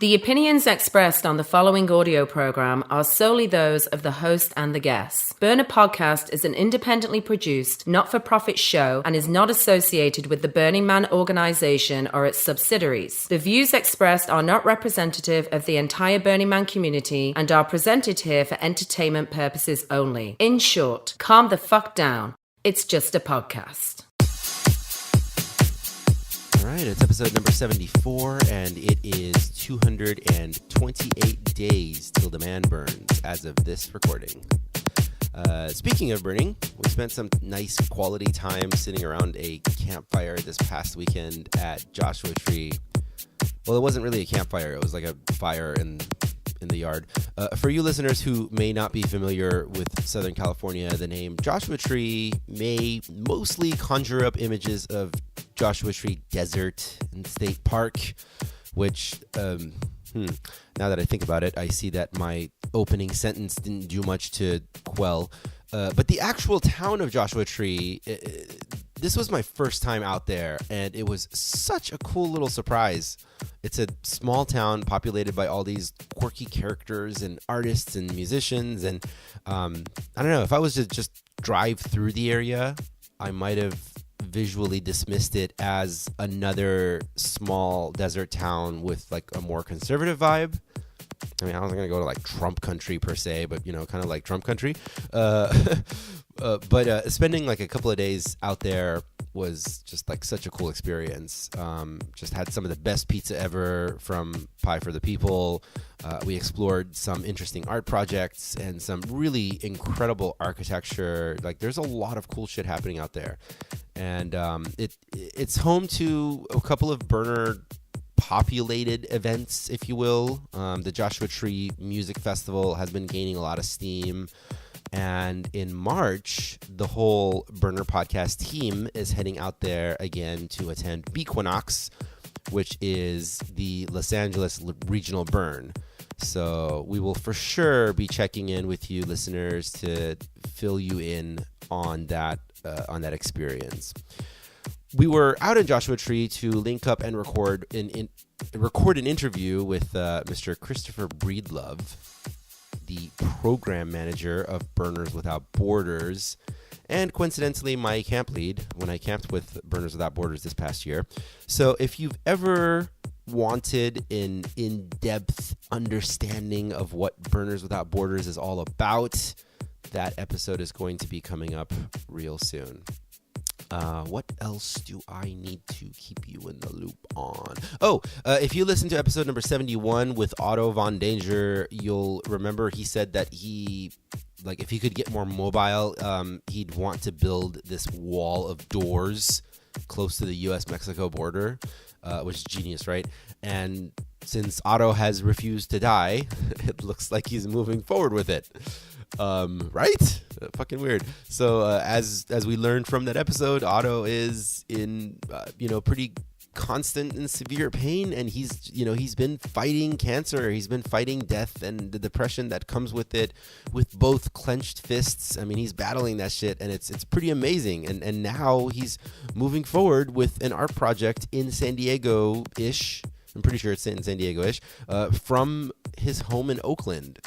The opinions expressed on the following audio program are solely those of the host and the guests. Burner Podcast is an independently produced, not-for-profit show and is not associated with the Burning Man organization or its subsidiaries. The views expressed are not representative of the entire Burning Man community and are presented here for entertainment purposes only. In short, calm the fuck down. It's just a podcast. All right, it's episode number 74, and it is 228 days till the man burns as of this recording. Speaking of burning, we spent some nice quality time sitting around a campfire this past weekend at Joshua Tree. Well, it wasn't really a campfire. It was like a fire in the yard. For you listeners who may not be familiar with Southern California, the name Joshua Tree may mostly conjure up images of Joshua Tree Desert and State Park, which, now that I think about it, I see that my opening sentence didn't do much to quell. But the actual town of Joshua Tree, this was my first time out there, and it was such a cool little surprise. It's a small town populated by all these quirky characters and artists and musicians. And I don't know, if I was to just drive through the area, I might have visually dismissed it as another small desert town with like a more conservative vibe. I mean, I wasn't going to go to like Trump country per se, but, you know, kind of like Trump country. But spending like a couple of days out there was just like such a cool experience. Just had some of the best pizza ever from Pie for the People. We explored some interesting art projects and some really incredible architecture. Like, there's a lot of cool shit happening out there. And it's home to a couple of burner populated events, if you will. The Joshua Tree Music Festival has been gaining a lot of steam. And in March, the whole Burner Podcast team is heading out there again to attend Bequinox, which is the Los Angeles regional burn. So we will for sure be checking in with you listeners to fill you in on that experience. We were out in Joshua Tree to link up and record an interview with Mr. Christopher Breedlove, the program manager of Burners Without Borders, and coincidentally my camp lead when I camped with Burners Without Borders this past year. So if you've ever wanted an in-depth understanding of what Burners Without Borders is all about, that episode is going to be coming up real soon. What else do I need to keep you in the loop on? If you listen to episode number 71 with Otto Von Danger, you'll remember he said that if he could get more mobile, he'd want to build this wall of doors close to the U.S.-Mexico border, which is genius, right? And since Otto has refused to die, it looks like he's moving forward with it. Right? Fucking weird. So as we learned from that episode, Otto is in pretty constant and severe pain, and he's been fighting cancer, he's been fighting death and the depression that comes with it with both clenched fists. I mean, he's battling that shit, and it's pretty amazing. And now he's moving forward with an art project in San Diego-ish. I'm pretty sure it's in San Diego-ish, from his home in Oakland.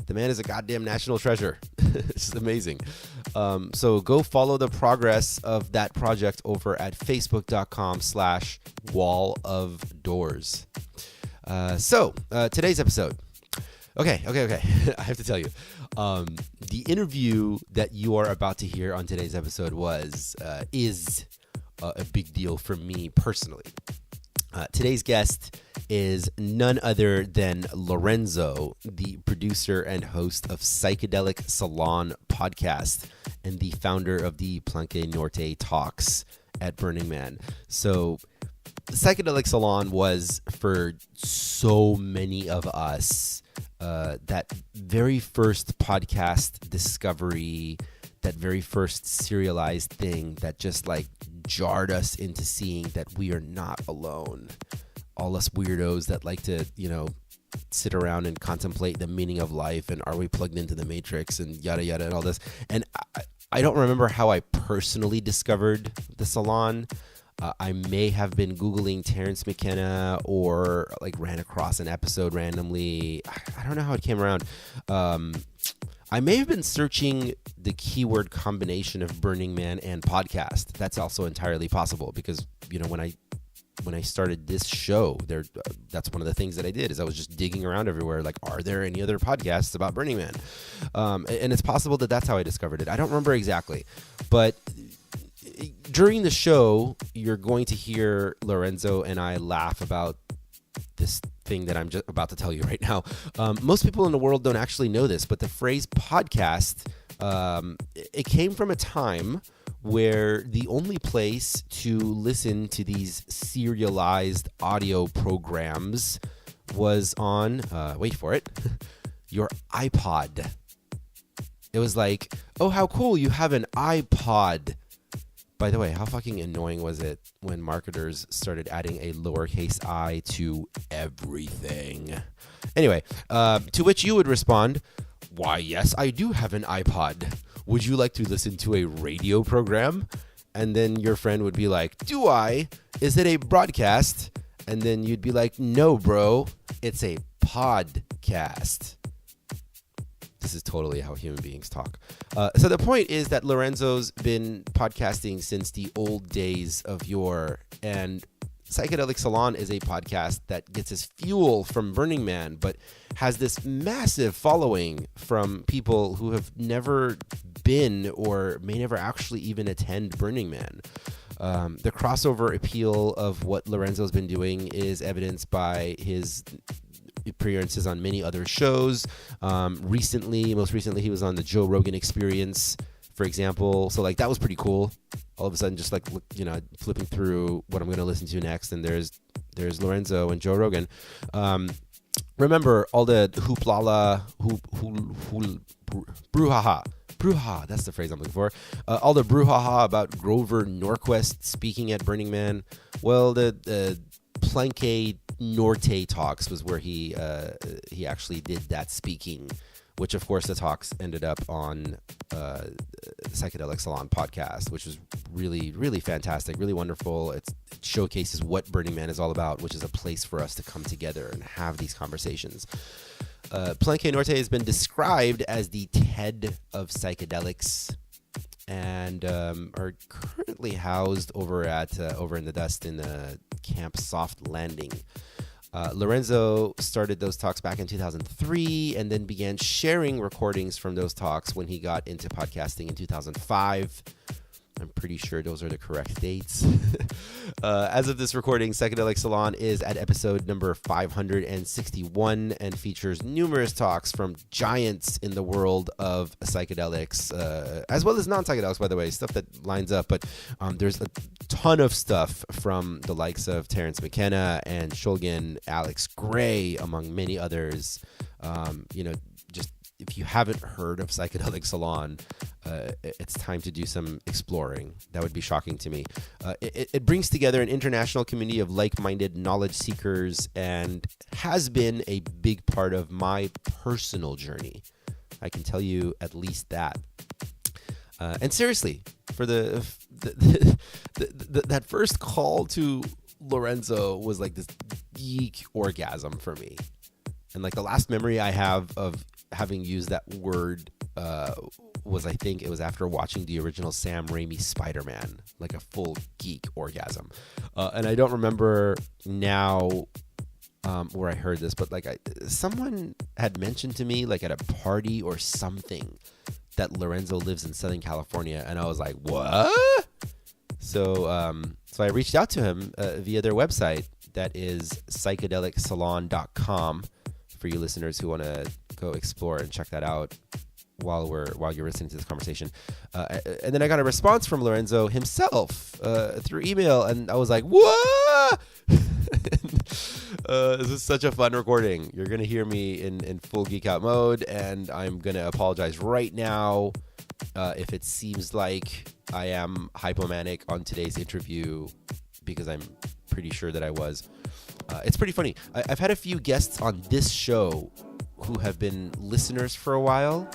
The man is a goddamn national treasure. It's just amazing. So go follow the progress of that project over at facebook.com/wallofdoors. So today's episode. Okay. I have to tell you, the interview that you are about to hear on today's episode is a big deal for me personally. Today's guest is none other than Lorenzo, the producer and host of Psychedelic Salon Podcast and the founder of the Palenque Norte talks at Burning Man. So Psychedelic Salon was, for so many of us, that very first podcast discovery, that very first serialized thing that just like jarred us into seeing that we are not alone. All us weirdos that like to, sit around and contemplate the meaning of life and are we plugged into the Matrix and yada yada and all this. And I don't remember how I personally discovered the salon. I may have been Googling Terence McKenna or like ran across an episode randomly. I don't know how it came around. I may have been searching the keyword combination of Burning Man and podcast. That's also entirely possible because, when I started this show, that's one of the things that I did is I was just digging around everywhere. Like, are there any other podcasts about Burning Man? And it's possible that that's how I discovered it. I don't remember exactly, but during the show, you're going to hear Lorenzo and I laugh about this thing that I'm just about to tell you right now. Most people in the world don't actually know this, but the phrase podcast, it came from a time where the only place to listen to these serialized audio programs was on, wait for it, your iPod. It was like, oh, how cool, you have an iPod. By the way, how fucking annoying was it when marketers started adding a lowercase I to everything? Anyway, to which you would respond, why, yes, I do have an iPod. Would you like to listen to a radio program? And then your friend would be like, do I? Is it a broadcast? And then you'd be like, no, bro, it's a podcast. This is totally how human beings talk. So the point is that Lorenzo's been podcasting since the old days of yore. And Psychedelic Salon is a podcast that gets its fuel from Burning Man, but has this massive following from people who have never been or may never actually even attend Burning Man. The crossover appeal of what Lorenzo's been doing is evidenced by his appearances on many other shows. Most recently, he was on the Joe Rogan Experience, for example. So like that was pretty cool. All of a sudden, just like flipping through what I'm going to listen to next, and there's Lorenzo and Joe Rogan. Remember all the hoopla, brouhaha. That's the phrase I'm looking for. All the brouhaha about Grover Norquist speaking at Burning Man. Well, the Palenque Norte talks was where he actually did that speaking, which of course the talks ended up on Psychedelic Salon Podcast, which was really, really fantastic, really wonderful. It showcases what Burning Man is all about, which is a place for us to come together and have these conversations. Palenque Norte has been described as the TED of psychedelics, and are currently housed over in the dust in the Camp Soft Landing. Lorenzo started those talks back in 2003 and then began sharing recordings from those talks when he got into podcasting in 2005. I'm pretty sure those are the correct dates. As of this recording, Psychedelic Salon is at episode number 561 and features numerous talks from giants in the world of psychedelics, as well as non-psychedelics, by the way, stuff that lines up. But there's a ton of stuff from the likes of Terence McKenna and Shulgin, Alex Gray, among many others. Just if you haven't heard of Psychedelic Salon, it's time to do some exploring. That would be shocking to me. It brings together an international community of like-minded knowledge seekers and has been a big part of my personal journey. I can tell you at least that. And seriously, for that first call to Lorenzo was like this geek orgasm for me. And like the last memory I have of having used that word was, I think it was after watching the original Sam Raimi Spider-Man, like a full geek orgasm. And I don't remember now where I heard this, but like someone had mentioned to me like at a party or something that Lorenzo lives in Southern California, and I was like, what? So I reached out to him via their website. That is psychedelicsalon.com for you listeners who want to go explore and check that out while you're listening to this conversation. And then I got a response from Lorenzo himself through email, and I was like, what? This is such a fun recording. You're going to hear me in full geek out mode, and I'm going to apologize right now if it seems like I am hypomanic on today's interview, because I'm pretty sure that I was. It's pretty funny. I've had a few guests on this show who have been listeners for a while.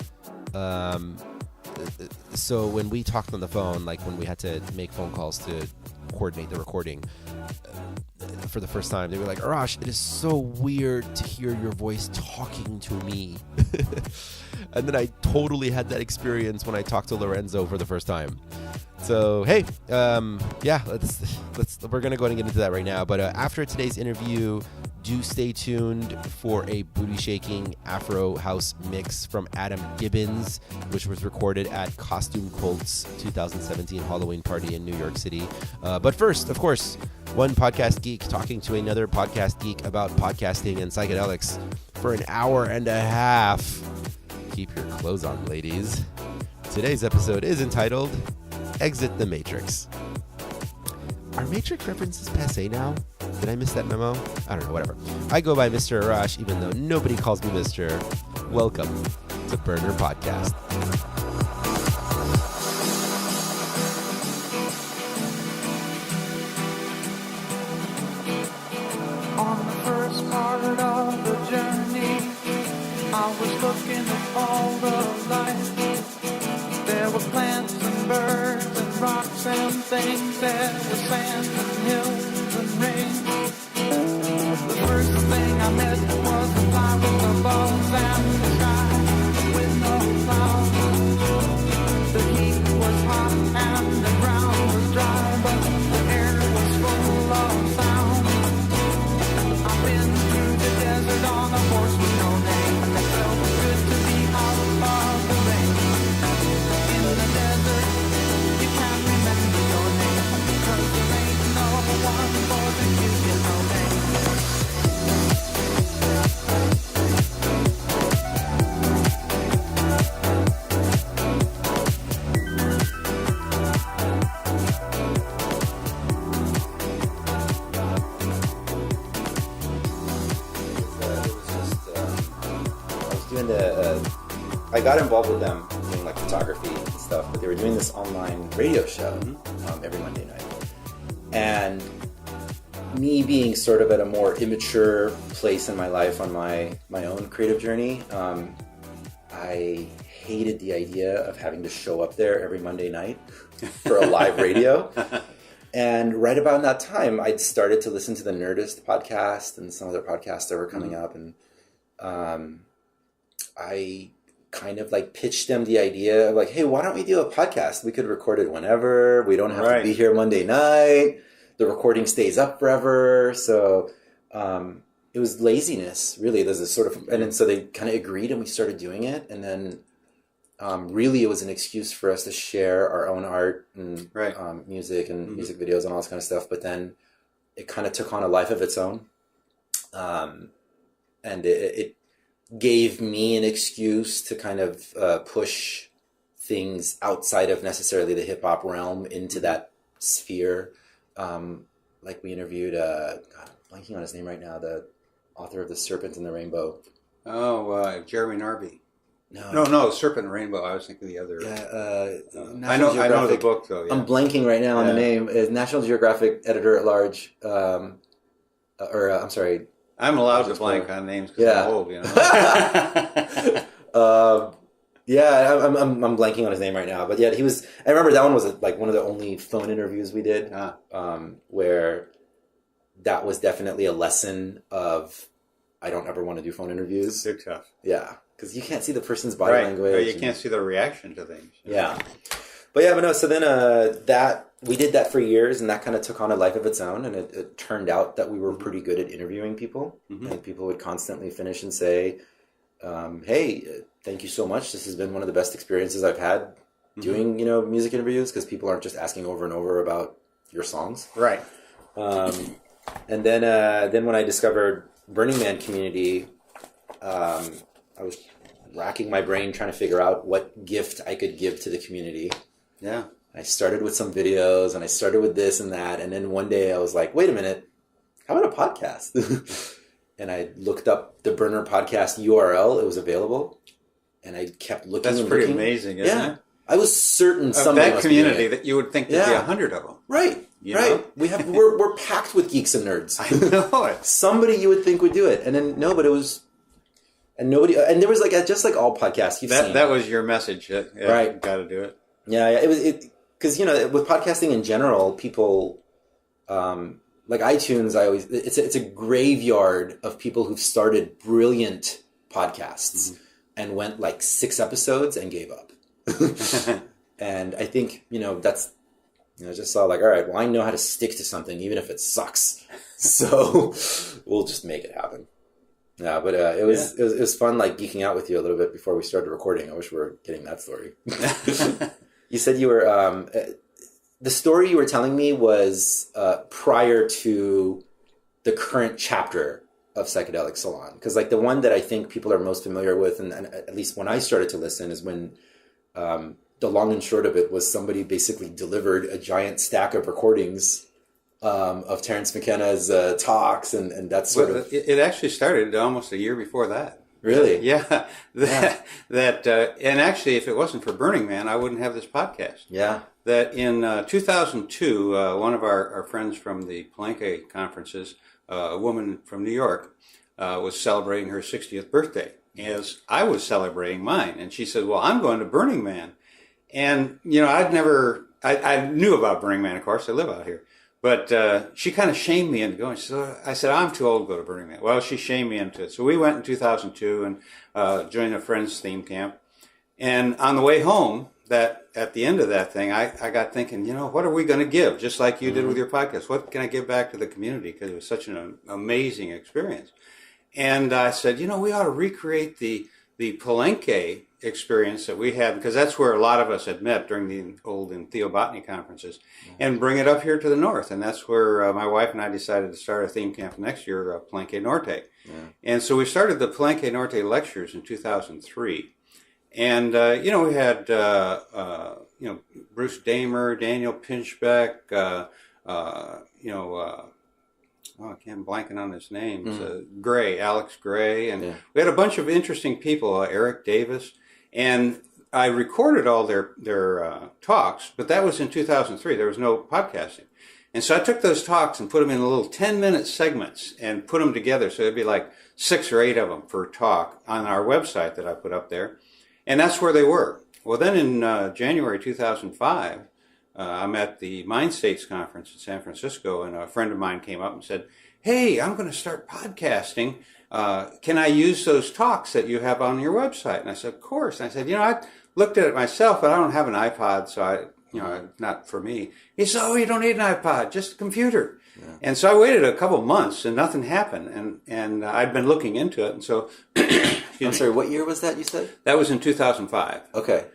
So when we talked on the phone, like when we had to make phone calls to coordinate the recording for the first time. They were like, Arash, it is so weird to hear your voice talking to me. And then I totally had that experience when I talked to Lorenzo for the first time. So, hey, yeah, we're going to go ahead and get into that right now. But after today's interview, do stay tuned for a booty-shaking Afro house mix from Adam Gibbons, which was recorded at Costume Cult's 2017 Halloween party in New York City. But first, of course, one podcast geek talking to another podcast geek about podcasting and psychedelics for an hour and a half. Keep your clothes on, ladies. Today's episode is entitled Exit the Matrix. Are Matrix references passé now? Did I miss that memo? I don't know, whatever. I go by Mr. Arash, even though nobody calls me Mr. Welcome to Burner Podcast. On the first part of the journey, I was looking at all the life. There were plants and birds and rocks and things. There was sand and hills and rain. The first thing I met was a fly with the balls and the sky with no clouds. The heat was hot and the ground was dry, but the air was full of sound. I've been through the desert on a horse with no name. It felt good to be out of the rain. In the desert, you can't remember your name, 'cause there ain't no one for to give you no name. I got involved with them doing like photography and stuff, but they were doing this online radio show every Monday night. And me being sort of at a more immature place in my life on my own creative journey, I hated the idea of having to show up there every Monday night for a live radio. And right about that time, I'd started to listen to the Nerdist podcast and some other podcasts that were coming up, and I kind of like pitched them the idea of like, hey, why don't we do a podcast? We could record it whenever. We don't have to be here Monday night. The recording stays up forever. So it was laziness, really. There's a sort of, and then so they kind of agreed and we started doing it. And then really it was an excuse for us to share our own art and music and music videos and all this kind of stuff. But then it kind of took on a life of its own. And it gave me an excuse to kind of push things outside of necessarily the hip hop realm into that sphere. Like we interviewed, God, I'm blanking on his name right now, the author of The Serpent and the Rainbow. Oh, Jeremy Narby. No, Serpent and Rainbow. I was thinking the other. Yeah, I know the book though. Yeah. I'm blanking right now on the name. National Geographic editor at large, I'm sorry. I'm allowed to blank on names because I'm old, you know. I'm blanking on his name right now. But yeah, he was. I remember that one was like one of the only phone interviews we did, where that was definitely a lesson of I don't ever want to do phone interviews. They're tough. Yeah, because you can't see the person's body language. You can't see the reaction to things. Yeah. So then that we did that for years, and that kind of took on a life of its own, and it turned out that we were pretty good at interviewing people, and people would constantly finish and say, hey, thank you so much. This has been one of the best experiences I've had doing, music interviews, because people aren't just asking over and over about your songs. Right. And then when I discovered Burning Man community, I was racking my brain trying to figure out what gift I could give to the community. Yeah. I started with some videos and I started with this and that. And then one day I was like, wait a minute, how about a podcast? And I looked up the Burner Podcast URL. It was available. And I kept looking. That's pretty amazing, isn't it? I was certain of that community that you would think there'd be 100 of them. Right. You know? We're packed with geeks and nerds. I know it. Somebody you would think would do it. And then no, but it was. And nobody, and there was like, just like all podcasts you've seen. That was your message. Right. Got to do it. Yeah. It was, because, with podcasting in general, people like iTunes, it's a graveyard of people who've started brilliant podcasts and went like 6 episodes and gave up. And I think, that's, I just saw like, all right, well, I know how to stick to something, even if it sucks. So we'll just make it happen. Yeah, but it was fun, like geeking out with you a little bit before we started recording. I wish we were getting that story. You said you were, the story you were telling me was prior to the current chapter of Psychedelic Salon. Because like the one that I think people are most familiar with, and at least when I started to listen, is when the long and short of it was somebody basically delivered a giant stack of recordings of Terence McKenna's talks, and that sort of... It actually started almost a year before that. Really? Yeah. And actually, if it wasn't for Burning Man, I wouldn't have this podcast. Yeah. That in 2002, one of our friends from the Palenque conferences, a woman from New York, was celebrating her 60th birthday, as I was celebrating mine. And she said, well, I'm going to Burning Man. And, I knew about Burning Man, of course. I live out here. But she kind of shamed me into going. So I said, I'm too old to go to Burning Man. Well, she shamed me into it. So we went in 2002 and joined a friend's theme camp. And on the way home, at the end of that thing, I got thinking, what are we going to give? Just like you did with your podcast. What can I give back to the community? Because it was such an amazing experience. And I said, we ought to recreate the Palenque experience that we had, because that's where a lot of us had met during the old ethnobotany conferences, and bring it up here to the north. And that's where my wife and I decided to start a theme camp next year, Palenque Norte. Yeah. And so we started the Palenque Norte lectures in 2003. And, we had, Bruce Damer, Daniel Pinchbeck, I can't blanking on his names, Alex Gray, and we had a bunch of interesting people, Eric Davis, and I recorded all their talks, but that was in 2003. There was no podcasting. And so I took those talks and put them in little 10-minute segments and put them together. So it'd be like 6 or 8 of them per talk on our website that I put up there. And that's where they were. Well, then in January 2005, I'm at the Mind States Conference in San Francisco, and a friend of mine came up and said, hey, I'm going to start podcasting. Can I use those talks that you have on your website? And I said, of course. And I said, I looked at it myself, but I don't have an iPod, so not for me. He said, oh, you don't need an iPod, just a computer. Yeah. And so I waited a couple months and nothing happened. And I'd been looking into it. And so, I'm sorry, what year was that you said? That was in 2005. Okay.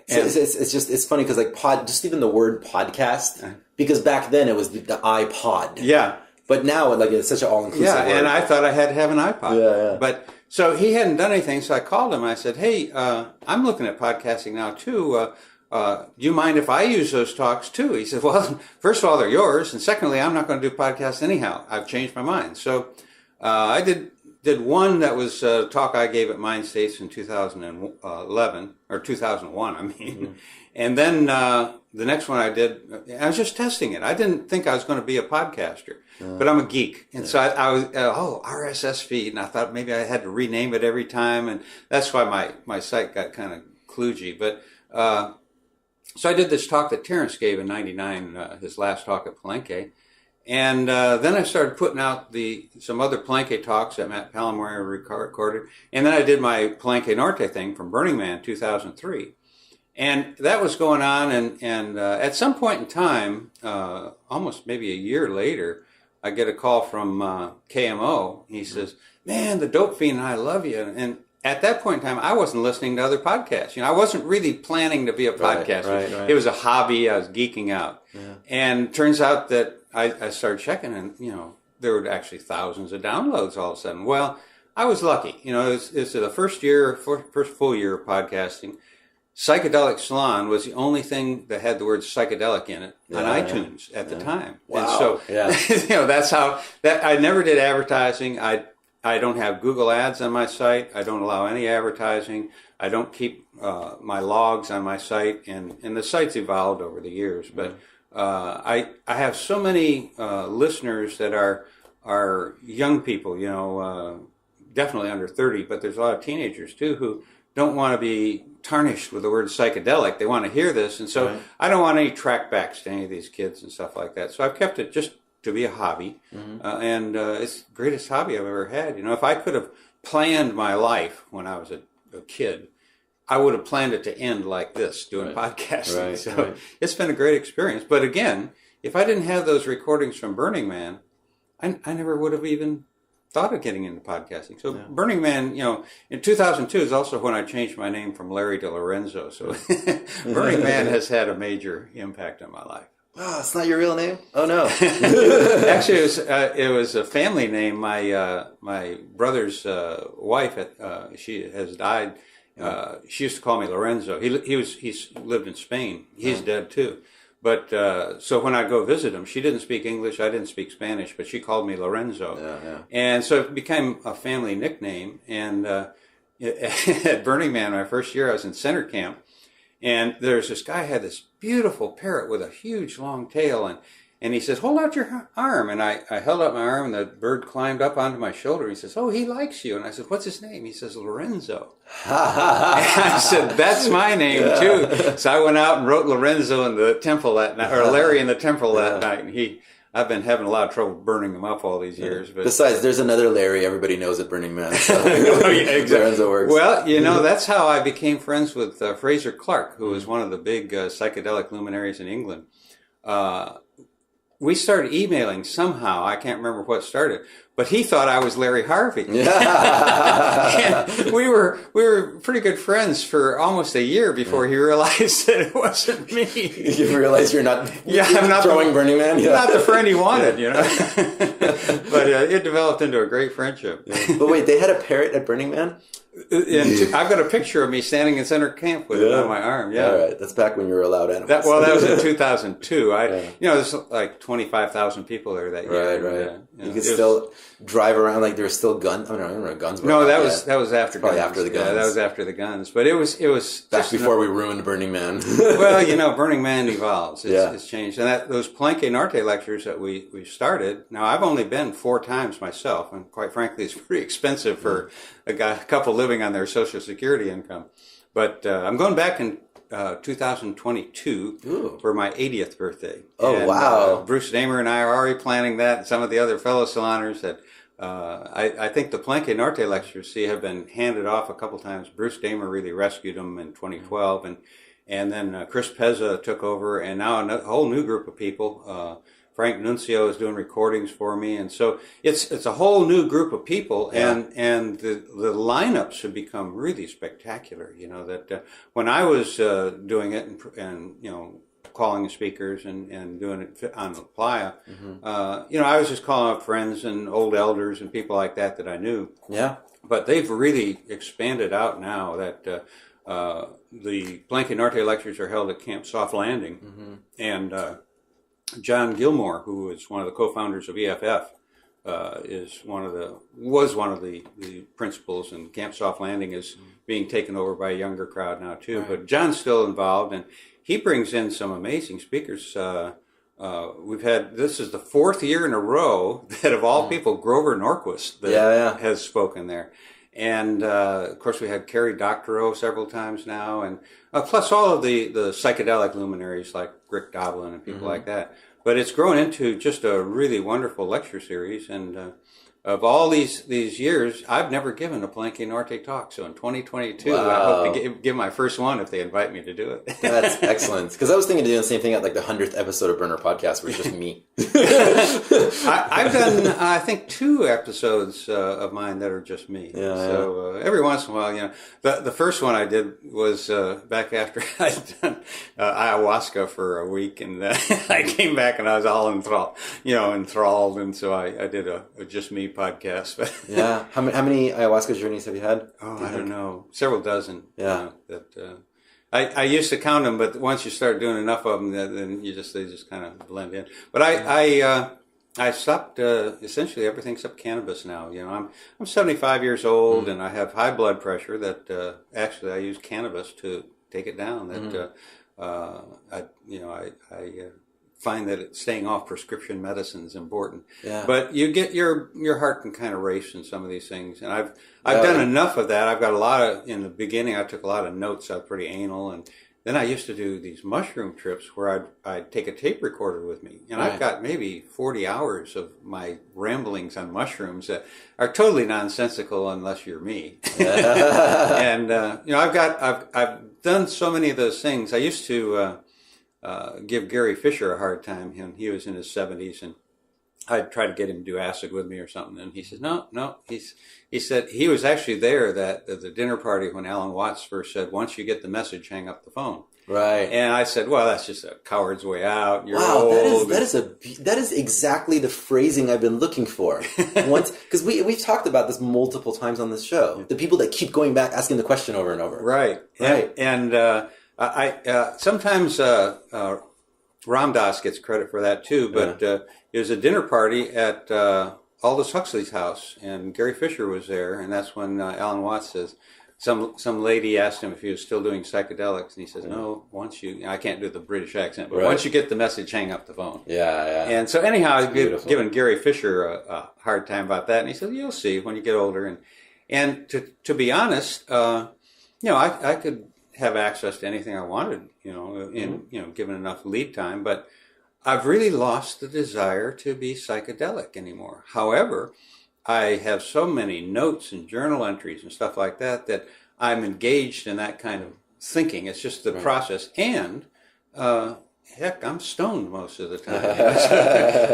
So it's funny because like just even the word podcast, because back then it was the iPod. Yeah. But now it's such an all-inclusive word. And I thought I had to have an iPod. Yeah. But so he hadn't done anything, so I called him and I said, hey, I'm looking at podcasting now too. Do you mind if I use those talks too? He said, well, first of all, they're yours. And secondly, I'm not going to do podcasts anyhow. I've changed my mind. So I did one that was a talk I gave at Mind States in 2011, or 2001, I mean. Mm-hmm. And then the next one I did, I was just testing it. I didn't think I was going to be a podcaster, but I'm a geek. And so I was, RSS feed, and I thought maybe I had to rename it every time. And that's why my site got kind of kludgy. But so I did this talk that Terence gave in 99, his last talk at Palenque. And then I started putting out some other Palenque talks that Matt Palomar recorded. And then I did my Palenque Norte thing from Burning Man 2003. And that was going on. And at some point in time, almost maybe a year later, I get a call from KMO. He says, man, the Dope Fiend and I love you. And at that point in time, I wasn't listening to other podcasts. I wasn't really planning to be a podcaster. Right. It was a hobby. I was geeking out. Yeah. And turns out that I started checking, and there were actually thousands of downloads all of a sudden. Well, I was lucky. It was the first full year of podcasting. Psychedelic Salon was the only thing that had the word psychedelic in it on iTunes at the time. Wow. And so, that's how that. I never did advertising. I don't have Google Ads on my site. I don't allow any advertising. I don't keep my logs on my site, and the site's evolved over the years, but. I have so many listeners that are young people, definitely under 30, but there's a lot of teenagers too who don't want to be tarnished with the word psychedelic. They want to hear this, and so I don't want any trackbacks to any of these kids and stuff like that. So I've kept it just to be a hobby, and it's the greatest hobby I've ever had. You know, if I could have planned my life when I was a kid, I would have planned it to end like this, doing podcasting. So it's been a great experience. But again, if I didn't have those recordings from Burning Man, I never would have even thought of getting into podcasting. So Burning Man, you know, in 2002 is also when I changed my name from Larry to Lorenzo. So Burning Man has had a major impact on my life. Oh, it's not your real name? Oh, no. Actually, it was a family name. My brother's wife, she has died. She used to call me Lorenzo. He lived in Spain. He's dead too. But so when I go visit him, she didn't speak English. I didn't speak Spanish, but she called me Lorenzo. And so it became a family nickname. And at Burning Man, my first year, I was in center camp. And there's this guy had this beautiful parrot with a huge long tail, and he says, "Hold out your arm." And I held out my arm, and the bird climbed up onto my shoulder. He says, "Oh, he likes you." And I said, "What's his name?" He says, "Lorenzo." And I said, "That's my name too." So I went out and wrote Lorenzo in the temple that night, or Larry in the temple that night, and I've been having a lot of trouble burning them up all these years. But besides, there's another Larry everybody knows at Burning Man. So exactly. Lorenzo works. Well, you know, that's how I became friends with Fraser Clark, who was one of the big psychedelic luminaries in England. We started emailing somehow. I can't remember what started, but he thought I was Larry Harvey. And we were pretty good friends for almost a year before he realized that it wasn't me. You realize you're not I'm not throwing Burning Man? Not the friend he wanted, you know. But it developed into a great friendship. But wait, they had a parrot at Burning Man? And I've got a picture of me standing in center camp with it on my arm. Yeah, all right. That's back when you were allowed animals. That was in 2002. You know, there's like 25,000 people there that year. Right. You could still drive around like there were still guns. I don't know guns. No, that was after probably guns. after the guns. Yeah, that was after the guns. But it was back before we ruined Burning Man. Well, you know, Burning Man evolves. It's changed. And those Palenque Norte lectures that we started. Now, I've only been 4 times myself, and quite frankly, it's pretty expensive for a couple living on their Social Security income. But I'm going back in 2022 for my 80th birthday. Oh, and, wow. Bruce Damer and I are already planning that, and some of the other fellow saloners that I think the Palenque Norte lectures, have been handed off a couple times. Bruce Damer really rescued them in 2012, and then Chris Pezza took over, and now a whole new group of people. Frank Nuncio is doing recordings for me, and so it's a whole new group of people, and the lineups have become really spectacular. You know that when I was doing it and you know calling the speakers and doing it on the playa, you know, I was just calling up friends and old elders and people like that I knew. Yeah, but they've really expanded out now that. The Palenque Norte lectures are held at Camp Soft Landing, and John Gilmore, who is one of the co-founders of EFF, was one of the principals, and Camp Soft Landing is being taken over by a younger crowd now too. Right. But John's still involved, and he brings in some amazing speakers. This is the 4th year in a row that of all people, Grover Norquist has spoken there. And, of course, we had Carrie Doctorow several times now, and plus all of the psychedelic luminaries like Rick Doblin and people like that. But it's grown into just a really wonderful lecture series, and of all these years, I've never given a Palenque Norte talk. So in 2022, I hope to give my first one if they invite me to do it. That's excellent. Because I was thinking of doing the same thing at like the 100th episode of Burner Podcast, where it's just me. I've done, I think, 2 episodes of mine that are just me. So every once in a while, you know, the first one I did was back after I'd done ayahuasca for a week, and I came back and I was all enthralled, and so I did a just me podcast. But how many ayahuasca journeys have you had? I don't know, several dozen. I used to count them, but once you start doing enough of them, then they just kind of blend in. But I stopped essentially everything except cannabis now. You know, I'm 75 years old, and I have high blood pressure. That actually I use cannabis to take it down. That I find that staying off prescription medicine is important. But you get your heart can kind of race in some of these things, and I've done enough of that. I've got a lot of, in the beginning I took a lot of notes. I was pretty anal, and then I used to do these mushroom trips where I'd take a tape recorder with me. And I've got maybe 40 hours of my ramblings on mushrooms that are totally nonsensical unless you're me. And, I've done so many of those things. I used to give Gary Fisher a hard time. He was in his 70s, and I'd try to get him to do acid with me or something. And he said, no. He said he was actually there at the dinner party when Alan Watts first said, once you get the message, hang up the phone. Right. And I said, well, that's just a coward's way out. You're wow, old. that is exactly the phrasing I've been looking for. Once, because we've talked about this multiple times on this show. The people that keep going back asking the question over and over. Right. And I sometimes Ram Dass gets credit for that too. But it was a dinner party at Aldous Huxley's house, and Gary Fisher was there, and that's when Alan Watts says, some lady asked him if he was still doing psychedelics, and he says, no, I can't do the British accent, but once you get the message, hang up the phone. Yeah. And so anyhow, I was giving Gary Fisher a hard time about that, and he said, you'll see when you get older. And to be honest, I could have access to anything I wanted, given enough lead time, but I've really lost the desire to be psychedelic anymore. However, I have so many notes and journal entries and stuff like that I'm engaged in that kind of thinking. It's just the process. And, heck, I'm stoned most of the time.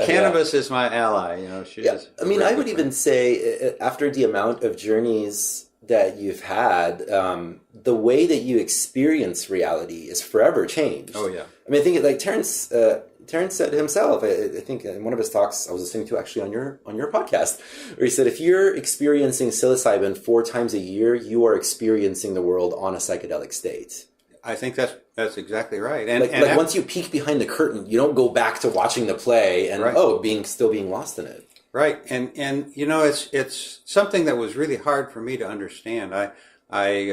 Cannabis is my ally. I would even say after the amount of journeys that you've had, the way that you experience reality is forever changed. Oh, yeah. I mean, I think like Terrence said himself, I think in one of his talks I was listening to actually on your podcast, where he said if you're experiencing psilocybin 4 times a year, you are experiencing the world on a psychedelic state. I think that's exactly right. And once you peek behind the curtain, you don't go back to watching the play and still being lost in it. Right. And it's something that was really hard for me to understand. I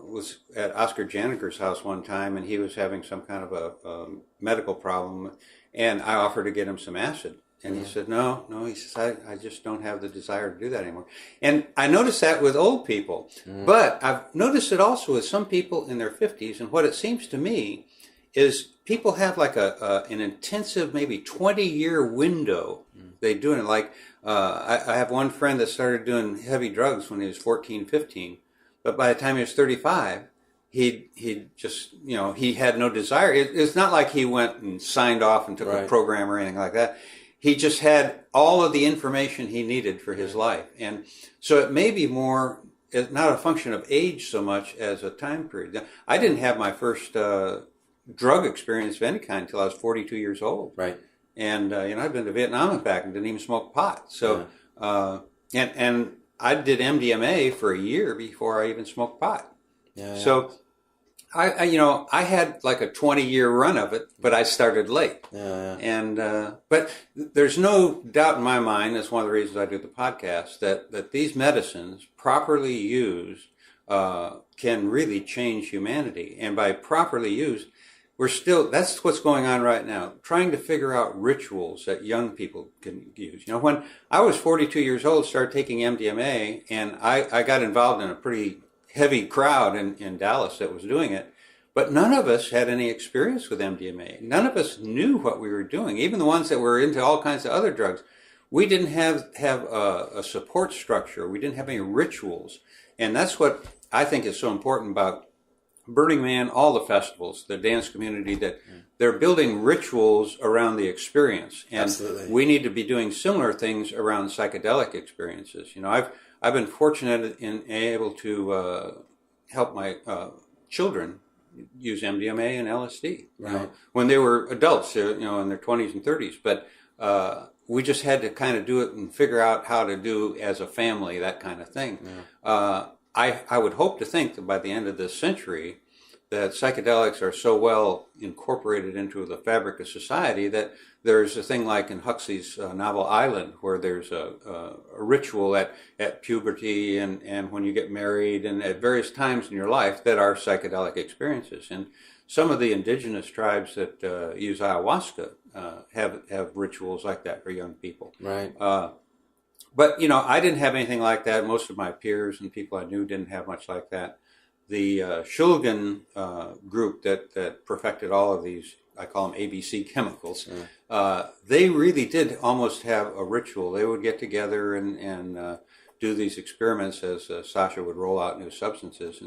was at Oscar Janiger's house one time, and he was having some kind of a medical problem, and I offered to get him some acid. And he said, no, he says, I just don't have the desire to do that anymore. And I noticed that with old people, but I've noticed it also with some people in their 50s. And what it seems to me is people have like an intensive, maybe 20-year window. They do it like, I have one friend that started doing heavy drugs when he was 14, 15. But by the time he was 35, he just, he had no desire. It's not like he went and signed off and took a program or anything like that. He just had all of the information he needed for his life. And so it may be more, it's not a function of age so much as a time period. I didn't have my first drug experience of any kind until I was 42 years old. Right. And, I've been to Vietnam and back and didn't even smoke pot. So, and I did MDMA for a year before I even smoked pot. So I had like a 20-year run of it, but I started late. And, but there's no doubt in my mind, that's one of the reasons I do the podcast, that these medicines properly used, can really change humanity. And by properly used, that's what's going on right now, trying to figure out rituals that young people can use. When I was 42 years old, started taking MDMA, and I got involved in a pretty heavy crowd in Dallas that was doing it, but none of us had any experience with MDMA. None of us knew what we were doing. Even the ones that were into all kinds of other drugs, we didn't have a support structure. We didn't have any rituals. And that's what I think is so important about Burning Man, all the festivals, the dance community, that they're building rituals around the experience. And we need to be doing similar things around psychedelic experiences. I've been fortunate in able to help my children use MDMA and LSD when they were adults, in their 20s and 30s. But we just had to kind of do it and figure out how to do as a family, that kind of thing. I would hope to think that by the end of this century, that psychedelics are so well incorporated into the fabric of society that there's a thing like in Huxley's novel Island, where there's a ritual at puberty and when you get married and at various times in your life that are psychedelic experiences. And some of the indigenous tribes that use ayahuasca have rituals like that for young people. Right. But, I didn't have anything like that. Most of my peers and people I knew didn't have much like that. the Shulgin group that perfected all of these, I call them ABC chemicals, they really did almost have a ritual. They would get together and do these experiments as Sasha would roll out new substances.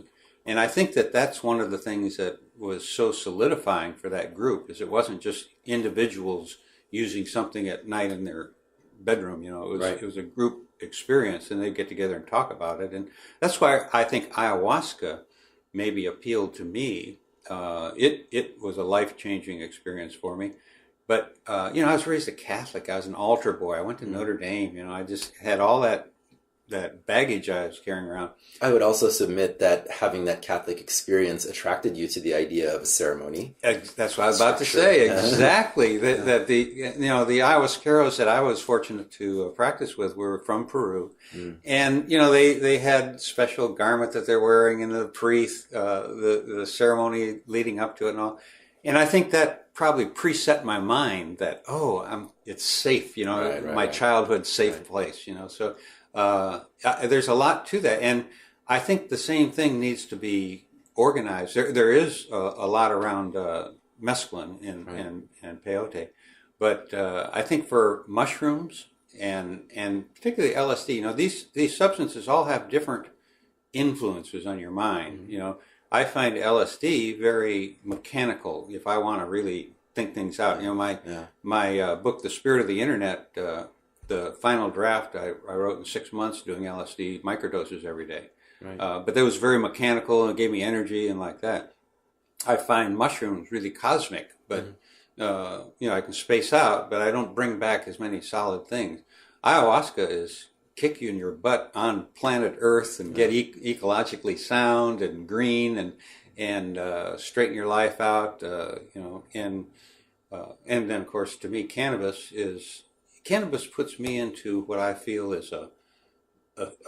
And I think that's one of the things that was so solidifying for that group, is it wasn't just individuals using something at night in their bedroom. It was a group experience, and they'd get together and talk about it. And that's why I think ayahuasca maybe appealed to me. It was a life-changing experience for me. But, I was raised a Catholic. I was an altar boy. I went to Notre Dame. I just had all that baggage I was carrying around. I would also submit that having that Catholic experience attracted you to the idea of a ceremony. That's what I was about to say. Exactly. That the ayahuasqueros that I was fortunate to practice with were from Peru, and they had special garment that they're wearing in the the ceremony leading up to it and all. And I think that probably preset my mind that it's safe. My childhood safe place. So. There's a lot to that, and I think the same thing needs to be organized. There is a lot around mescaline and peyote, but I think for mushrooms and particularly LSD, these substances all have different influences on your mind. I find LSD very mechanical. If I want to really think things out, my book, The Spirit of the Internet. The final draft I wrote in 6 months doing LSD microdoses every day. Right. But that was very mechanical and it gave me energy and like that. I find mushrooms really cosmic, but I can space out, but I don't bring back as many solid things. Ayahuasca is kick you in your butt on planet Earth and get ecologically sound and green and straighten your life out. And then of course to me Cannabis puts me into what I feel is a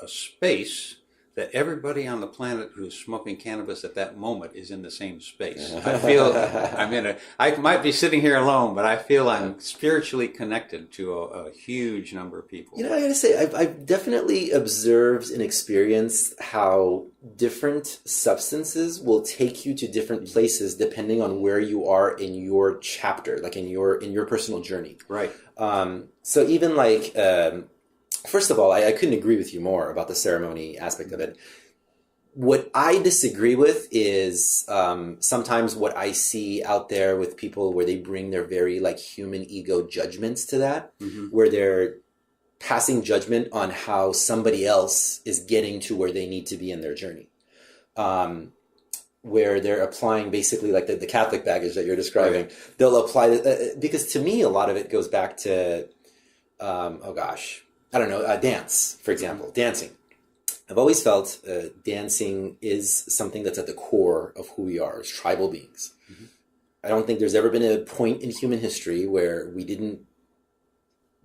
space that everybody on the planet who's smoking cannabis at that moment is in the same space. I feel I might be sitting here alone, but I feel I'm spiritually connected to a huge number of people. I gotta say, I've definitely observed and experienced how different substances will take you to different places depending on where you are in your chapter, like in your personal journey. Right. So even first of all, I couldn't agree with you more about the ceremony aspect of it. What I disagree with is sometimes what I see out there with people where they bring their very human ego judgments to that, where they're passing judgment on how somebody else is getting to where they need to be in their journey. Where they're applying basically the Catholic baggage that you're describing. Right. They'll apply because to me, a lot of it goes back to, dance, for example, dancing. I've always felt dancing is something that's at the core of who we are as tribal beings. Mm-hmm. I don't think there's ever been a point in human history where we didn't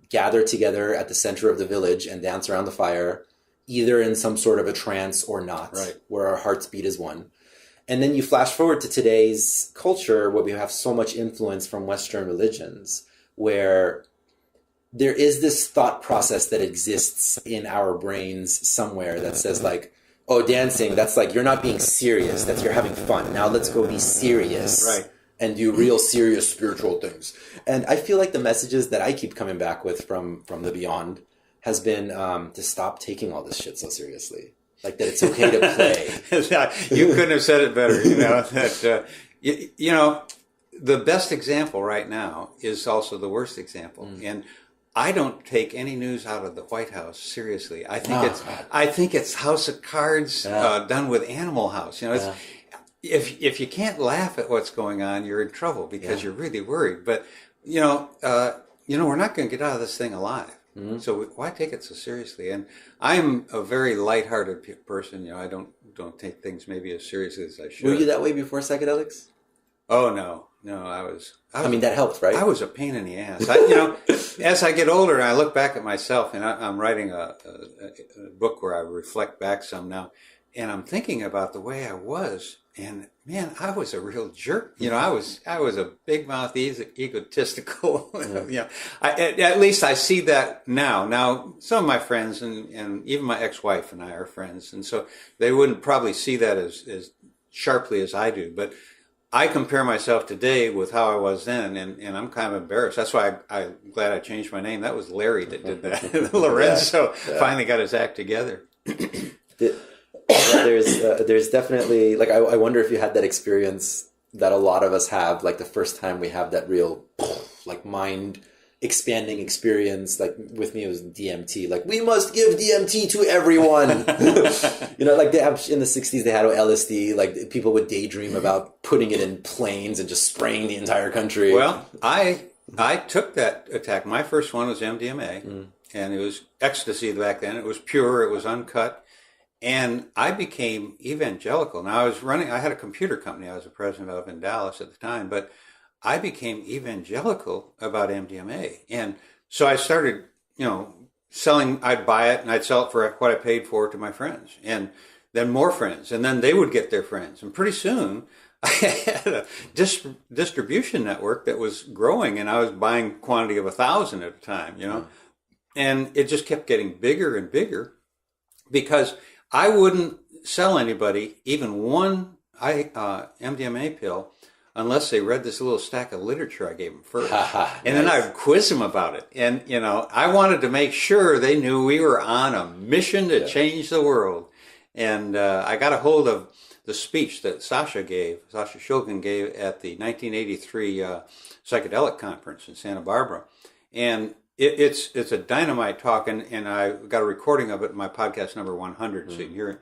gather together at the center of the village and dance around the fire, either in some sort of a trance or not, where our hearts beat as one. And then you flash forward to today's culture where we have so much influence from Western religions, where there is this thought process that exists in our brains somewhere that says dancing, that's you're not being serious, that's you're having fun. Now let's go be serious and do real serious spiritual things. And I feel like the messages that I keep coming back with from the beyond has been to stop taking all this shit so seriously. That it's okay to play. You couldn't have said it better. The best example right now is also the worst example. And I don't take any news out of the White House seriously. I think it's House of Cards done with Animal House. If you can't laugh at what's going on, you're in trouble because you're really worried. But we're not going to get out of this thing alive. Mm-hmm. So why take it so seriously? And I'm a very lighthearted person. I don't take things maybe as seriously as I should. Were you that way before psychedelics? Oh no, I was. That helped, right? I was a pain in the ass. As I get older, and I look back at myself, and I'm writing a book where I reflect back some now, and I'm thinking about the way I was And man, I was a real jerk. I was a big mouth, egotistical. At least I see that now. Now, some of my friends and even my ex-wife and I are friends, and so they wouldn't probably see that as sharply as I do. But I compare myself today with how I was then, and I'm kind of embarrassed. That's why I'm glad I changed my name. That was Larry that did that. Lorenzo finally got his act together. There's definitely, like, I wonder if you had that experience that a lot of us have, like the first time we have that real, like, mind expanding experience. Like with me, it was DMT. Like, we must give DMT to everyone. Like they have in the 60s, they had LSD. Like people would daydream about putting it in planes and just spraying the entire country. Well, I took that attack. My first one was MDMA, and it was ecstasy back then. It was pure. It was uncut. And I became evangelical. Now I had a computer company I was the president of in Dallas at the time, but I became evangelical about MDMA. And so I started, selling, I'd buy it and I'd sell it for what I paid for it to my friends, and then more friends, and then they would get their friends. And pretty soon I had a distribution network that was growing, and I was buying quantity of 1,000 at a time, and it just kept getting bigger and bigger because I wouldn't sell anybody even one MDMA pill unless they read this little stack of literature I gave them first. And then I'd quiz them about it. And, I wanted to make sure they knew we were on a mission to change the world. And I got a hold of the speech that Sasha Shulgin gave at the 1983 Psychedelic Conference in Santa Barbara. And it's a dynamite talk, and I got a recording of it in my podcast number 100, so you can hear it.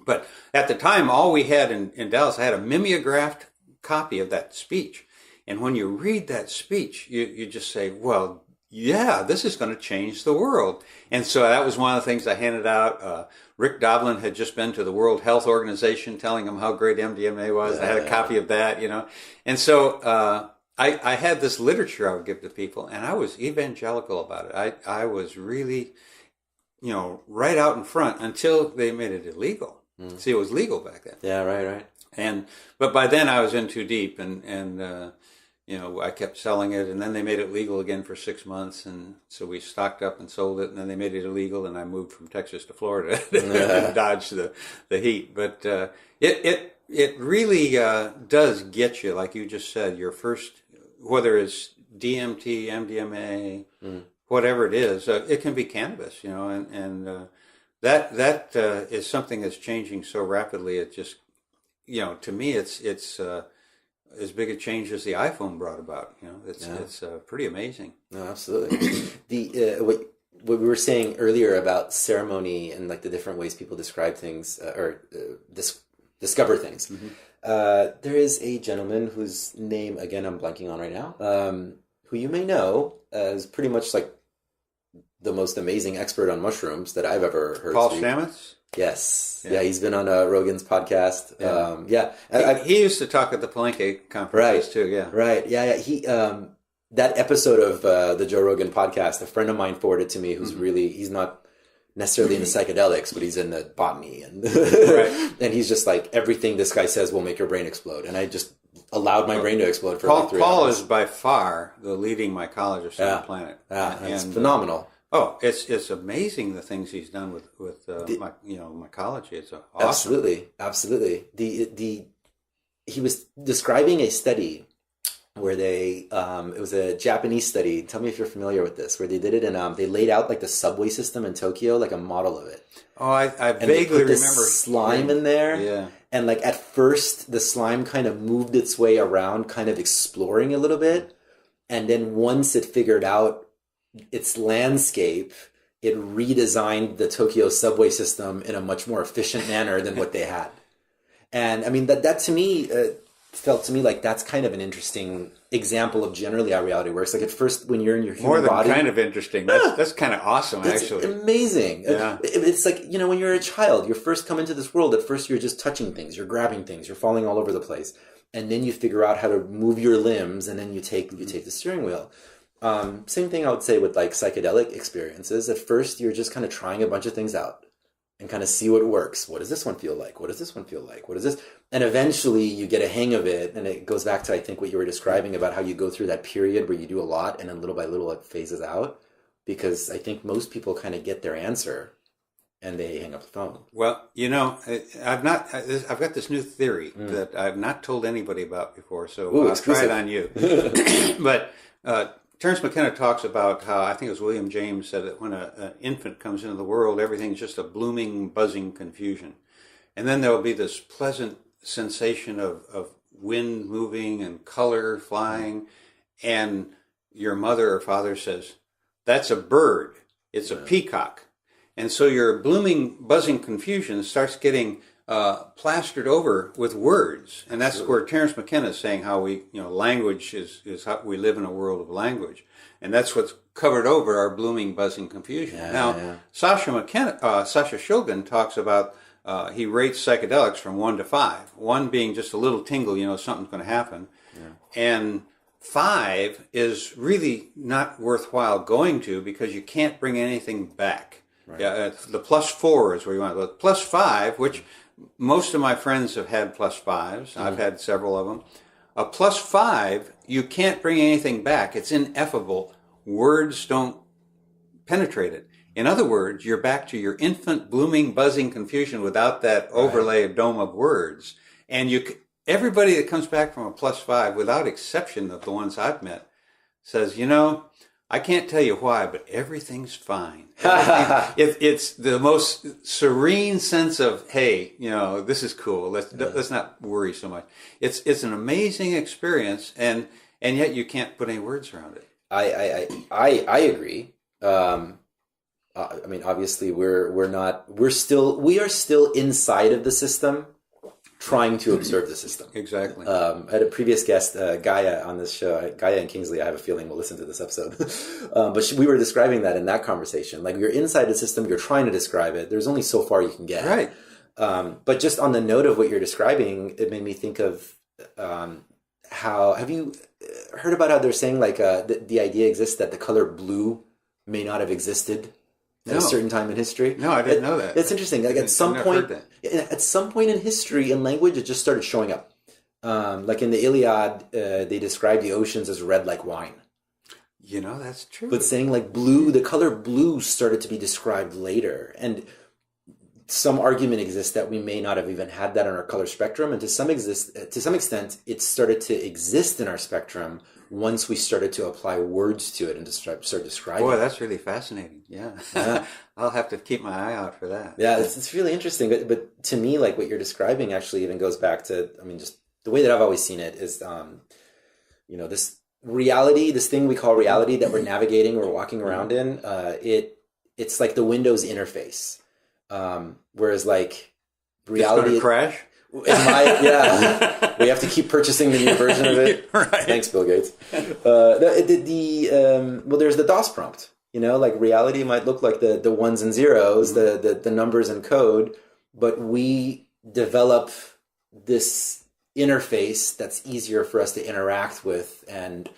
But at the time, all we had in Dallas, I had a mimeographed copy of that speech. And when you read that speech, you just say, well, yeah, this is going to change the world. And so that was one of the things I handed out. Rick Doblin had just been to the World Health Organization telling them how great MDMA was. I had a copy of that, And so I had this literature I would give to people, and I was evangelical about it. I was really, right out in front until they made it illegal. See, it was legal back then. Yeah, right. But by then I was in too deep, and I kept selling it, and then they made it legal again for 6 months, and so we stocked up and sold it, and then they made it illegal, and I moved from Texas to Florida to dodge the heat. But it really does get you, like you just said, your first, whether it's DMT, MDMA, whatever it is, it can be cannabis, and that is something that's changing so rapidly. It just, to me, it's as big a change as the iPhone brought about. It's pretty amazing. No, absolutely. What we were saying earlier about ceremony and like the different ways people describe things discover things. There is a gentleman whose name, again, I'm blanking on right now, who you may know as pretty much like the most amazing expert on mushrooms that I've ever heard. Paul Stamets? Yes. Yeah, he's been on Rogan's podcast. He used to talk at the Palenque conferences too, yeah. Right, yeah. He, that episode of the Joe Rogan podcast, a friend of mine forwarded to me who's really, he's not necessarily into psychedelics, but he's in the botany, and and he's just like, everything this guy says will make your brain explode. And I just allowed my brain to explode for like 3 hours. Paul is by far the leading mycologist on the planet. It's phenomenal. It's amazing the things he's done with mycology. It's awesome. Absolutely. He was describing a study where it was a Japanese study. Tell me if you're familiar with this, where they did it and they laid out like the subway system in Tokyo, like a model of it. Oh, I vaguely remember slime in there. Yeah. And like at first the slime kind of moved its way around, kind of exploring a little bit. And then once it figured out its landscape, it redesigned the Tokyo subway system in a much more efficient manner than what they had. And I mean, that to me felt to me like that's kind of an interesting example of generally how reality works. Like at first, when you're in your human body, kind of interesting. That's kind of awesome, actually. Amazing. Yeah. It's like, when you're a child, you first come into this world. At first, you're just touching things, you're grabbing things, you're falling all over the place, and then you figure out how to move your limbs, and then you take the steering wheel. Same thing I would say with like psychedelic experiences. At first, you're just kind of trying a bunch of things out. and kind of see what works. What does this one feel like? What does this one feel like? What is this? And eventually you get a hang of it. And it goes back to, I think, what you were describing about how you go through that period where you do a lot and then little by little it phases out. Because I think most people kind of get their answer and they hang up the phone. Well, I've got this new theory that I've not told anybody about before, so I'll try it on you. But Terence McKenna talks about how, I think it was William James said that when an infant comes into the world, everything's just a blooming, buzzing confusion. And then there will be this pleasant sensation of wind moving and color flying. And your mother or father says, that's a bird. It's a peacock. And so your blooming, buzzing confusion starts getting plastered over with words. And that's where Terence McKenna is saying how language is how we live in a world of language. And that's what's covered over our blooming, buzzing confusion. Sasha Shulgin talks about, he rates psychedelics from 1 to 5. 1 being just a little tingle, something's going to happen. Yeah. And 5 is really not worthwhile going to because you can't bring anything back. Right. Yeah, the +4 is where you want to go. +5, which most of my friends have had +5s. I've had several of them. A +5, you can't bring anything back. It's ineffable. Words don't penetrate it. In other words, you're back to your infant, blooming, buzzing confusion without that overlay dome of words. And everybody that comes back from a +5, without exception of the ones I've met, says, I can't tell you why, but everything's fine. It's the most serene sense of, hey, this is cool. Let's not worry so much. It's an amazing experience, and yet you can't put any words around it. I agree. Obviously we are still inside of the system, trying to observe the system. Exactly. I had a previous guest, Gaia, on this show. Gaia and Kingsley, I have a feeling, will listen to this episode. But we were describing that in that conversation. Like, you're inside the system, you're trying to describe it. There's only so far you can get. Right. But just on the note of what you're describing, it made me think of how... Have you heard about how they're saying, like, the idea exists that the color blue may not have existed at a certain time in history? No, I didn't know that. It's interesting. Like, at some point in history, in language, it just started showing up. Like in the Iliad, they describe the oceans as red like wine. That's true. But saying like blue, the color blue started to be described later. And some argument exists that we may not have even had that on our color spectrum. And to some extent, it started to exist in our spectrum once we started to apply words to it and to start describing. Boy, that's really fascinating. Yeah. I'll have to keep my eye out for that. Yeah, it's really interesting. But to me, like, what you're describing actually even goes back to, just the way that I've always seen it is, this reality, this thing we call reality that we're navigating or walking around in, it's like the Windows interface. Whereas, like, reality... It's going to crash? We have to keep purchasing the new version of it. Right. Thanks, Bill Gates. There's the DOS prompt. Like, reality might look like the ones and zeros, the numbers and code, but we develop this interface that's easier for us to interact with and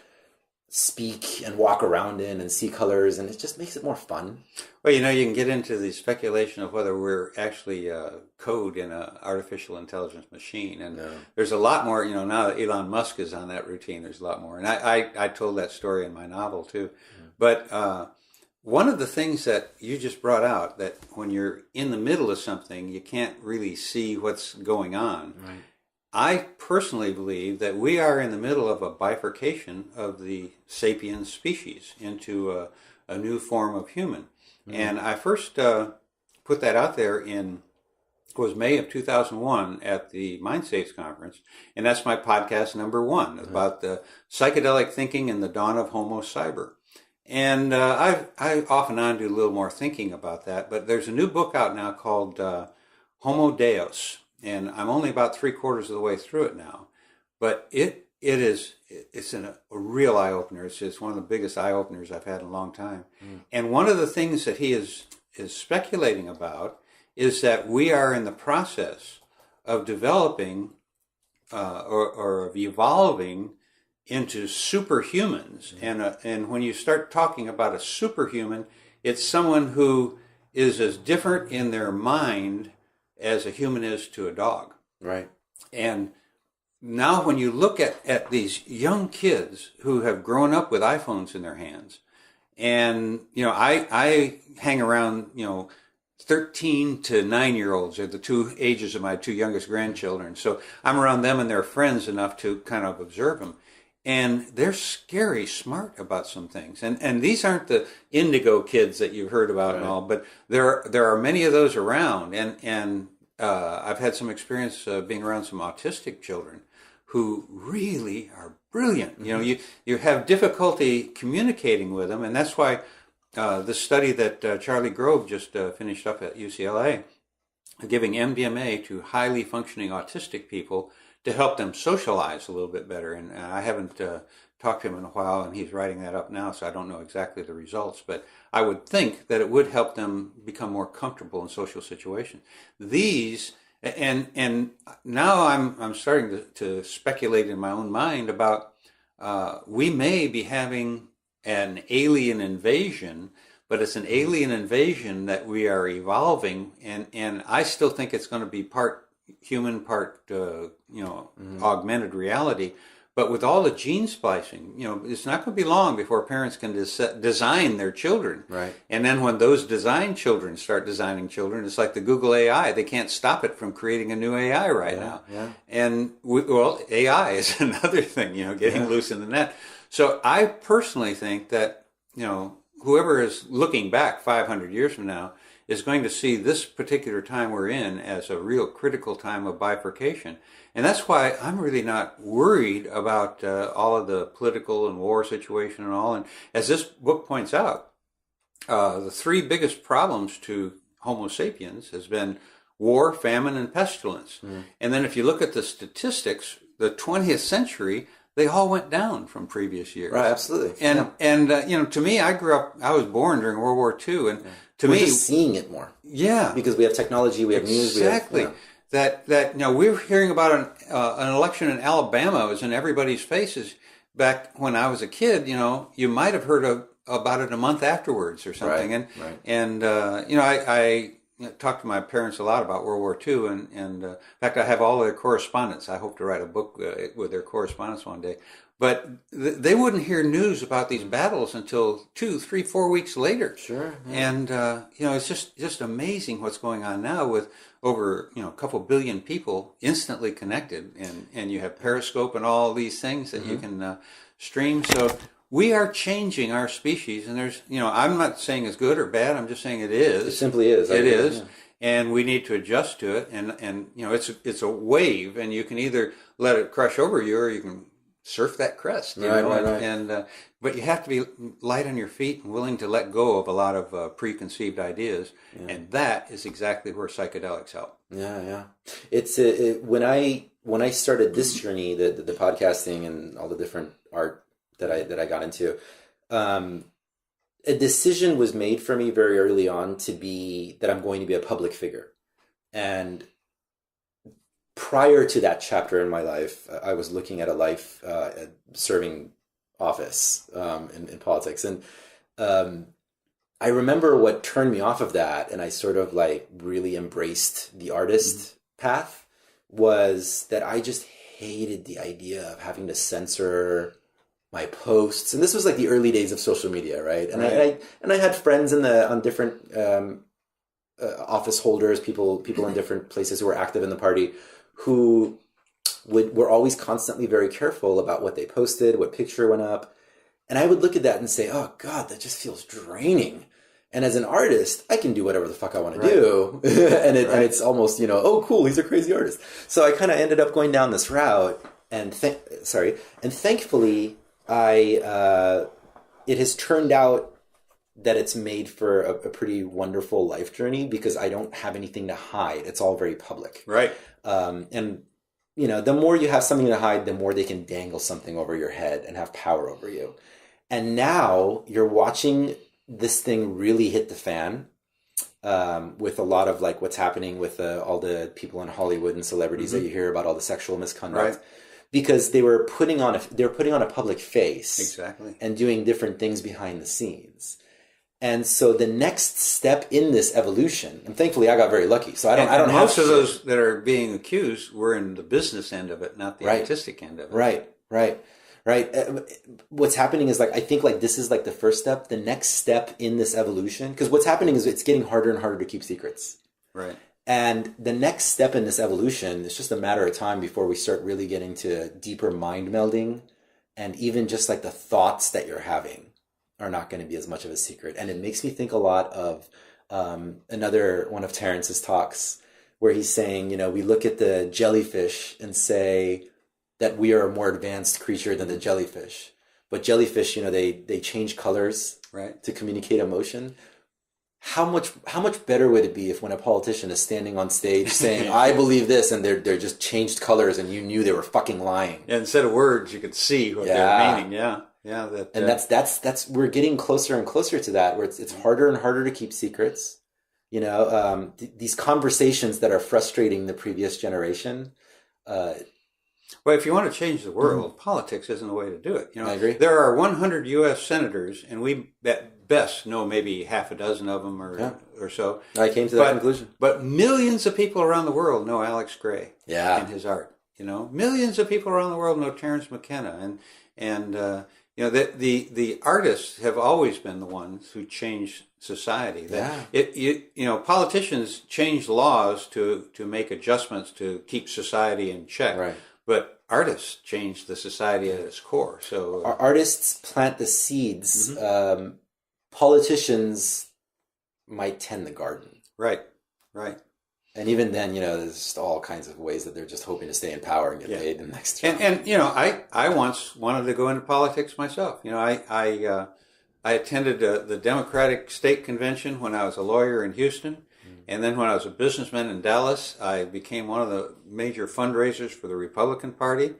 speak and walk around in and see colors, and it just makes it more fun. Well, you can get into the speculation of whether we're actually code in an artificial intelligence machine, and there's a lot more, now that Elon Musk is on that routine, there's a lot more. And I told that story in my novel too. But one of the things that you just brought out, that when you're in the middle of something, you can't really see what's going on. Right. I personally believe that we are in the middle of a bifurcation of the sapiens species into a new form of human. And I first put that out there was May of 2001 at the Mind States Conference. And that's my podcast number 1 about the psychedelic thinking and the dawn of Homo Cyber. And I off and on do a little more thinking about that. But there's a new book out now called Homo Deus. And I'm only about 3/4 of the way through it now. But it's a real eye-opener. It's just one of the biggest eye-openers I've had in a long time. And one of the things that he is speculating about is that we are in the process of developing or of evolving into superhumans. And when you start talking about a superhuman, it's someone who is as different in their mind as a human is to a dog. Right. And now when you look at these young kids who have grown up with iPhones in their hands, and, I hang around, 13 to 9-year-olds are the two ages of my two youngest grandchildren. So I'm around them and their friends enough to kind of observe them. And they're scary smart about some things. And these aren't the indigo kids that you've heard about and all, but there are many of those around. And I've had some experience being around some autistic children who really are brilliant. You have difficulty communicating with them, and that's why the study that Charlie Grove just finished up at UCLA, giving MDMA to highly functioning autistic people to help them socialize a little bit better. And I haven't talked to him in a while, and he's writing that up now, so I don't know exactly the results, but I would think that it would help them become more comfortable in social situations. These, and now I'm starting to speculate in my own mind about we may be having an alien invasion, but it's an alien invasion that we are evolving, and I still think it's going to be part human, part augmented reality. But with all the gene splicing, it's not going to be long before parents can design their children. Right. And then when those design children start designing children, it's like the Google AI. They can't stop it from creating a new AI right now. Yeah. And AI is another thing, getting loose in the net. So I personally think that, whoever is looking back 500 years from now is going to see this particular time we're in as a real critical time of bifurcation. And that's why I'm really not worried about all of the political and war situation and all. And as this book points out, the three biggest problems to Homo sapiens has been war, famine, and pestilence. And then if you look at the statistics, the 20th century, they all went down from previous years. Right, absolutely. And to me, I was born during World War II, and to me, we're just seeing it more. Yeah, because we have technology, we have news, exactly. That we're hearing about an election in Alabama. It was in everybody's faces. Back when I was a kid, you might have heard about it a month afterwards or something. I talked to my parents a lot about World War II, and in fact, I have all their correspondence. I hope to write a book with their correspondence one day. But they wouldn't hear news about these battles until 2, 3, 4 weeks later. Sure. Yeah. And it's just amazing what's going on now with over a couple billion people instantly connected, and you have Periscope and all these things that you can stream. So we are changing our species, and there's I'm not saying it's good or bad. I'm just saying it is. It simply is. It is. Yeah. And we need to adjust to it, and it's a wave, and you can either let it crush over you, or you can surf that crest, right. And but you have to be light on your feet and willing to let go of a lot of preconceived ideas, and that is exactly where psychedelics help. Yeah. It's when I started this journey, the podcasting and all the different art that I got into, a decision was made for me very early on that I'm going to be a public figure, and prior to that chapter in my life, I was looking at a life serving office in politics. And I remember what turned me off of that, and I sort of really embraced the artist path, was that I just hated the idea of having to censor my posts. And this was the early days of social media, right? And I had friends on different office holders, people in different places who were active in the party, who were always constantly very careful about what they posted, what picture went up. And I would look at that and say, oh God, that just feels draining. And as an artist, I can do whatever the fuck I want to do. And it's almost, oh cool, he's a crazy artist. So I kind of ended up going down this route, and thankfully it has turned out that it's made for a pretty wonderful life journey, because I don't have anything to hide. It's all very public. Right. And the more you have something to hide, the more they can dangle something over your head and have power over you. And now you're watching this thing really hit the fan, with a lot of what's happening with all the people in Hollywood and celebrities that you hear about, all the sexual misconduct. Right. Because they were putting on a public face. Exactly. And doing different things behind the scenes. And so the next step in this evolution, and thankfully I got very lucky. So I don't have most of those that are being accused were in the business end of it, not the artistic end of it. Right. What's happening is I think this is the first step. The next step in this evolution, because what's happening is it's getting harder and harder to keep secrets. Right. And the next step in this evolution, it's just a matter of time before we start really getting to deeper mind melding, and even just the thoughts that you're having are not going to be as much of a secret. And it makes me think a lot of another one of Terence's talks where he's saying, we look at the jellyfish and say that we are a more advanced creature than the jellyfish. But jellyfish, they change colors to communicate emotion. How much better would it be if when a politician is standing on stage saying, I believe this, and they're just changed colors and you knew they were fucking lying. Yeah, instead of words, you could see what they're meaning. Yeah. That's we're getting closer and closer to that, where it's harder and harder to keep secrets. These conversations that are frustrating the previous generation. Well, if you want to change the world, politics isn't the way to do it. I agree. There are 100 U.S. senators, and we at best know maybe half a dozen of them or so. I came to that conclusion. But millions of people around the world know Alex Gray and his art. Millions of people around the world know Terence McKenna, and the artists have always been the ones who change society. Politicians change laws to make adjustments to keep society in check. Right. But artists change the society at its core. So our artists plant the seeds. Politicians might tend the garden. Right. And even then, there's just all kinds of ways that they're just hoping to stay in power and get paid in the next job. And I once wanted to go into politics myself. I attended the Democratic State Convention when I was a lawyer in Houston. And then when I was a businessman in Dallas, I became one of the major fundraisers for the Republican Party.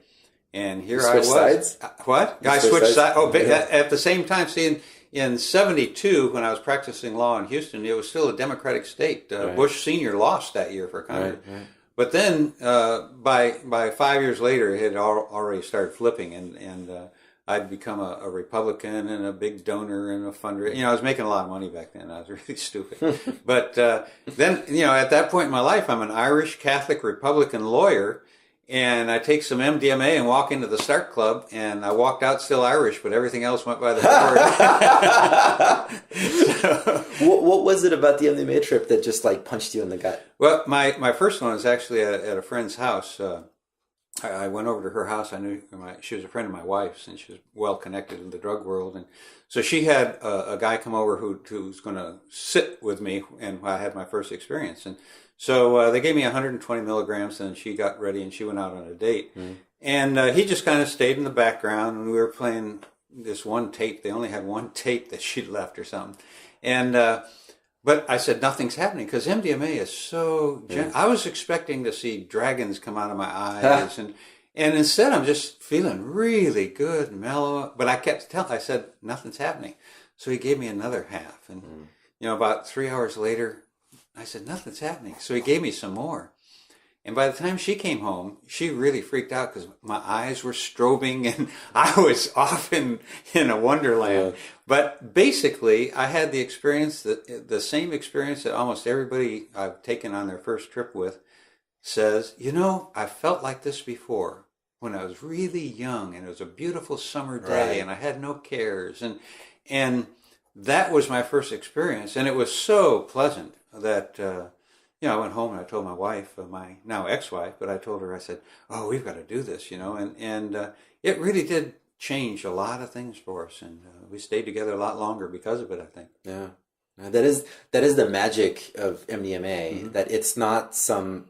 And here I was. Sides? What? I switched sides. Oh, at the same time, see, in 72, when I was practicing law in Houston, it was still a Democratic state. Bush Sr. lost that year for Congress. Right. But then by 5 years later, it had already started flipping, and I'd become a Republican and a big donor and a fundraiser. I was making a lot of money back then. I was really stupid. But then, at that point in my life, I'm an Irish Catholic Republican lawyer, and I take some MDMA and walk into the Start Club, and I walked out still Irish, but everything else went by the board. What was it about the MDMA trip that just punched you in the gut? Well, my first one was actually at a friend's house. I went over to her house. I knew she was a friend of my wife's, and she was well connected in the drug world. And so she had a guy come over who was going to sit with me, and I had my first experience. And so they gave me 120 milligrams, and she got ready, and she went out on a date. And he just kind of stayed in the background, and we were playing this one tape. They only had one tape that she'd left or something. And but I said, nothing's happening, because MDMA is so I was expecting to see dragons come out of my eyes, and instead I'm just feeling really good and mellow. But I kept telling, I said, nothing's happening. So he gave me another half, and about 3 hours later, I said, nothing's happening. So he gave me some more. And by the time she came home, she really freaked out because my eyes were strobing and I was off in a wonderland. But basically, I had the experience, the same experience that almost everybody I've taken on their first trip with says, I felt like this before when I was really young, and it was a beautiful summer day, and I had no cares. And that was my first experience. And it was so pleasant that... I went home and I told my wife, my now ex-wife, but I told her, I said, oh, we've got to do this, and it really did change a lot of things for us, and we stayed together a lot longer because of it, I think. Yeah. That is the magic of MDMA, that it's not some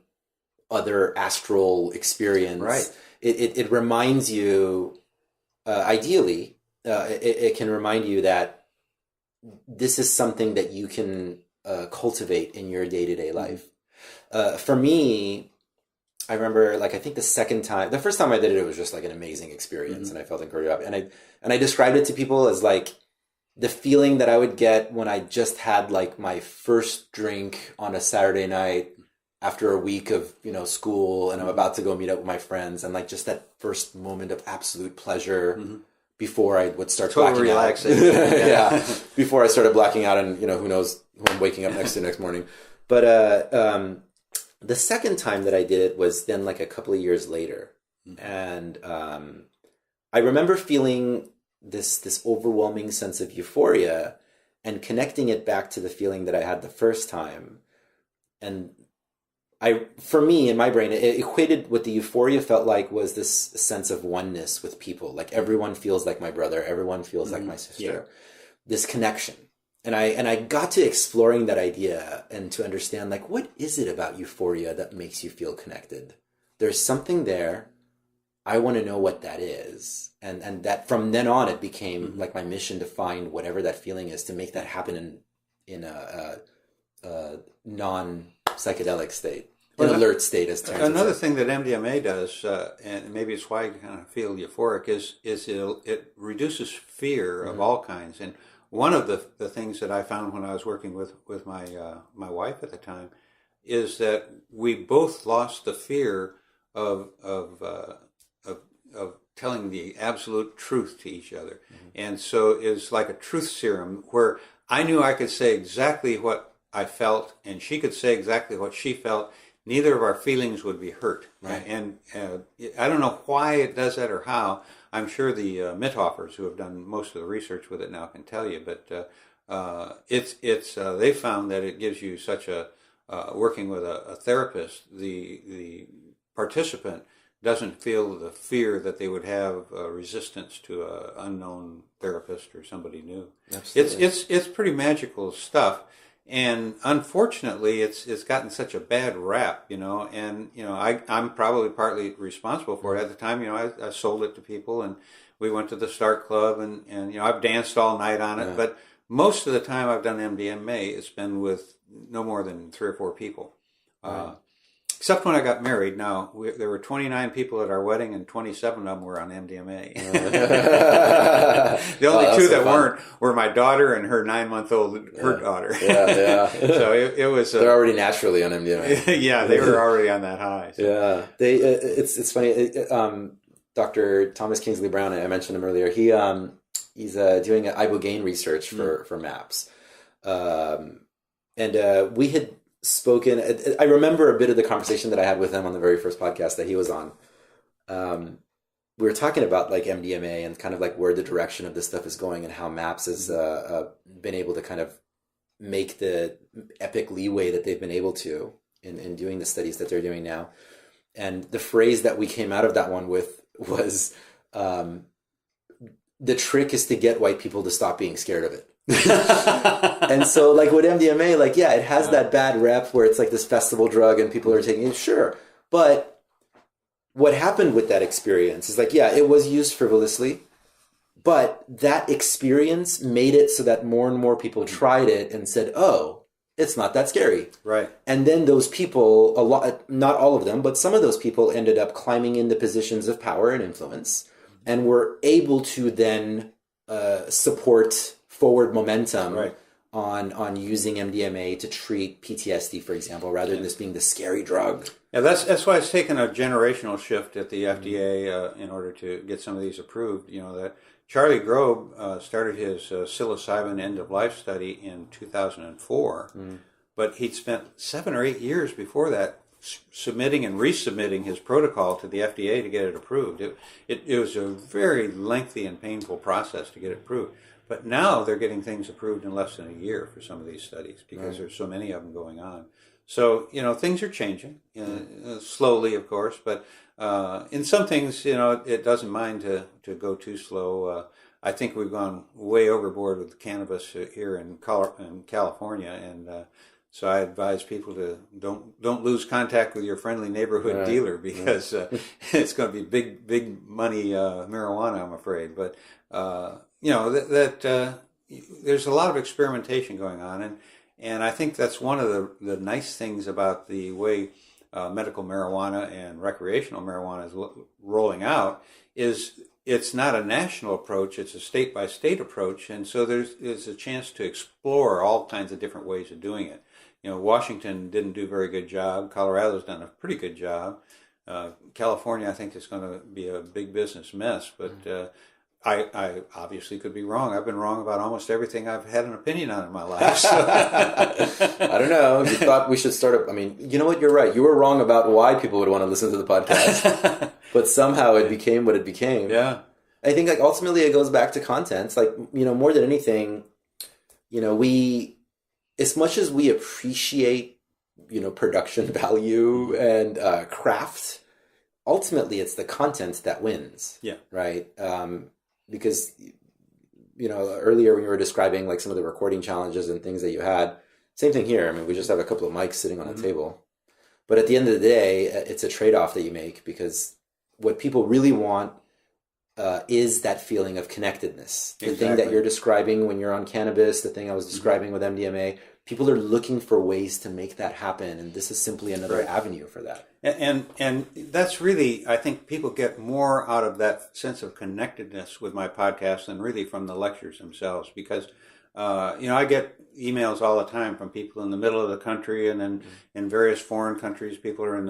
other astral experience. Right. It reminds you, ideally, it can remind you that this is something that you can cultivate in your day-to-day life. For me, I remember, I think the first time I did it, it was just an amazing experience, and I felt incredible. And I described it to people as the feeling that I would get when I just had my first drink on a Saturday night after a week of school, and I'm about to go meet up with my friends, and just that first moment of absolute pleasure, before I would start Total blacking relaxation. out. Yeah, before I started blacking out, and who knows who I'm waking up next to next morning. But the second time that I did it was then like a couple of years later, and I remember feeling this overwhelming sense of euphoria and connecting it back to the feeling that I had the first time. And for me, in my brain, it equated what the euphoria felt like was this sense of oneness with people. Like everyone feels like my brother, everyone feels like my sister. This connection. And I got to exploring that idea and to understand, like, what is it about euphoria that makes you feel connected? There's something there. I want to know what that is. And that from then on, it became like my mission to find whatever that feeling is, to make that happen in a non-psychedelic state, an alert state, as Terrence Another said. thing that MDMA does, and maybe it's why you kind of feel euphoric, is it reduces fear of all kinds. And one of the things that I found when I was working with my wife at the time is that we both lost the fear of telling the absolute truth to each other. And so it's like a truth serum where I knew I could say exactly what I felt and she could say exactly what she felt. Neither of our feelings would be hurt. Right. And I don't know why it does that or how. I'm sure the Mithoffers, who have done most of the research with it now, can tell you. But they found that it gives you such a working with a therapist, the participant doesn't feel the fear that they would have resistance to an unknown therapist or somebody new. Absolutely. It's pretty magical stuff. And unfortunately, it's gotten such a bad rap, and, I'm probably partly responsible for it. At the time, I sold it to people, and we went to the Start Club, and I've danced all night on it. But most of the time I've done MDMA, it's been with no more than 3 or 4 people. Except when I got married. Now, there were 29 people at our wedding, and 27 of them were on MDMA. The only 2 that weren't were my daughter and her 9-month-old daughter. Yeah. So it was. They're already naturally on MDMA. Yeah, they were already on that high. So. Yeah, it's funny. Dr. Thomas Kingsley Brown, I mentioned him earlier. He's doing ibogaine research for MAPS, and we had spoken. I remember a bit of the conversation that I had with him on the very first podcast that he was on. We were talking about like MDMA and kind of like where the direction of this stuff is going and how MAPS has been able to kind of make the epic leeway that they've been able to in doing the studies that they're doing now. And the phrase that we came out of that one with was, the trick is to get white people to stop being scared of it. And so like with MDMA, like, yeah, it has that bad rep where it's like this festival drug and people are taking it, sure. But what happened with that experience is like, yeah, it was used frivolously, but that experience made it so that more and more people tried it and said, oh, it's not that scary. Right. And then those people, not all of them, but some of those people ended up climbing into positions of power and influence and were able to then support forward momentum on using MDMA to treat PTSD, for example, rather than this being the scary drug. Yeah, that's why it's taken a generational shift at the FDA in order to get some of these approved. That Charlie Grobe started his psilocybin end-of-life study in 2004, but he'd spent 7 or 8 years before that submitting and resubmitting his protocol to the FDA to get it approved. It was a very lengthy and painful process to get it approved. But now they're getting things approved in less than a year for some of these studies because there's so many of them going on. So, things are changing, slowly, of course, but in some things, it doesn't mind to go too slow. I think we've gone way overboard with cannabis here in California, and so I advise people to don't lose contact with your friendly neighborhood dealer because it's going to be big money marijuana, I'm afraid. But there's a lot of experimentation going on, and I think that's one of the nice things about the way medical marijuana and recreational marijuana is rolling out is it's not a national approach, it's a state-by-state approach, and so there's a chance to explore all kinds of different ways of doing it. Washington didn't do a very good job. Colorado's done a pretty good job. California, I think, is going to be a big business mess, but I obviously could be wrong. I've been wrong about almost everything I've had an opinion on in my life. So. I don't know. You thought we should start I mean, you know what? You're right. You were wrong about why people would want to listen to the podcast. But somehow it became what it became. Yeah. I think like ultimately it goes back to content. Like, more than anything, we, as much as we appreciate, production value and craft, ultimately it's the content that wins. Yeah. Right. Because, earlier when you were describing like some of the recording challenges and things that you had, same thing here. I mean, we just have a couple of mics sitting on a table. But at the end of the day, it's a trade-off that you make, because what people really want is that feeling of connectedness. The thing that you're describing when you're on cannabis, the thing I was describing with MDMA, people are looking for ways to make that happen, and this is simply another avenue for that. And that's really, I think people get more out of that sense of connectedness with my podcast than really from the lectures themselves, because I get emails all the time from people in the middle of the country, and then in various foreign countries, people are in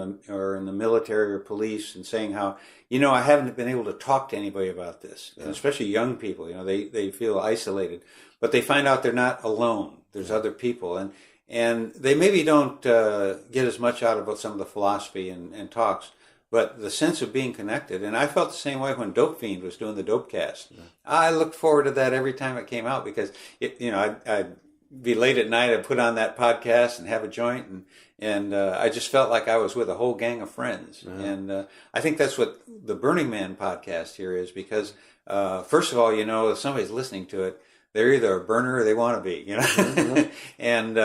the military or police, and saying how, I haven't been able to talk to anybody about this, and especially young people. They feel isolated, but they find out they're not alone. There's other people, and they maybe don't get as much out of some of the philosophy and talks. But the sense of being connected, and I felt the same way when Dope Fiend was doing the Dopecast. Yeah. I looked forward to that every time it came out, because I'd be late at night, I'd put on that podcast and have a joint, and I just felt like I was with a whole gang of friends. Mm-hmm. And I think that's what the Burning Man podcast here is, because first of all, if somebody's listening to it, they're either a burner or they want to be, mm-hmm. And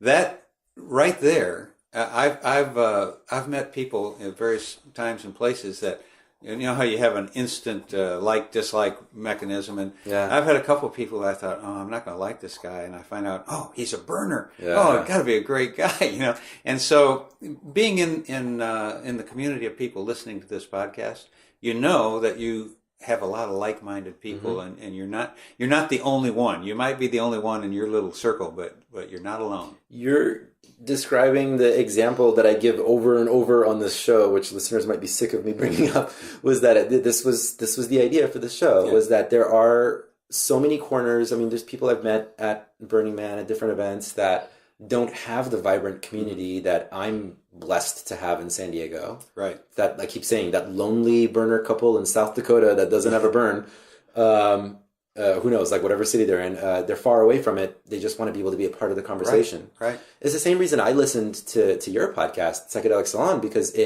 that right there. I've met people at various times and places that, how you have an instant like-dislike mechanism, and I've had a couple of people that I thought, I'm not going to like this guy, and I find out, he's a burner. Yeah. Got to be a great guy, And so, being in the community of people listening to this podcast, that you have a lot of like-minded people, mm-hmm. and you're not the only one. You might be the only one in your little circle, but you're not alone. You're describing the example that I give over and over on this show, which listeners might be sick of me bringing up, was that this was the idea for the show, was that there are so many corners. I mean, there's people I've met at Burning Man at different events that don't have the vibrant community that I'm blessed to have in San Diego. Right. That I keep saying, that lonely burner couple in South Dakota that doesn't have a burn. Who knows, like whatever city they're in, they're far away from it. They just want to be able to be a part of the conversation. Right. It's the same reason I listened to your podcast, Psychedelic Salon, because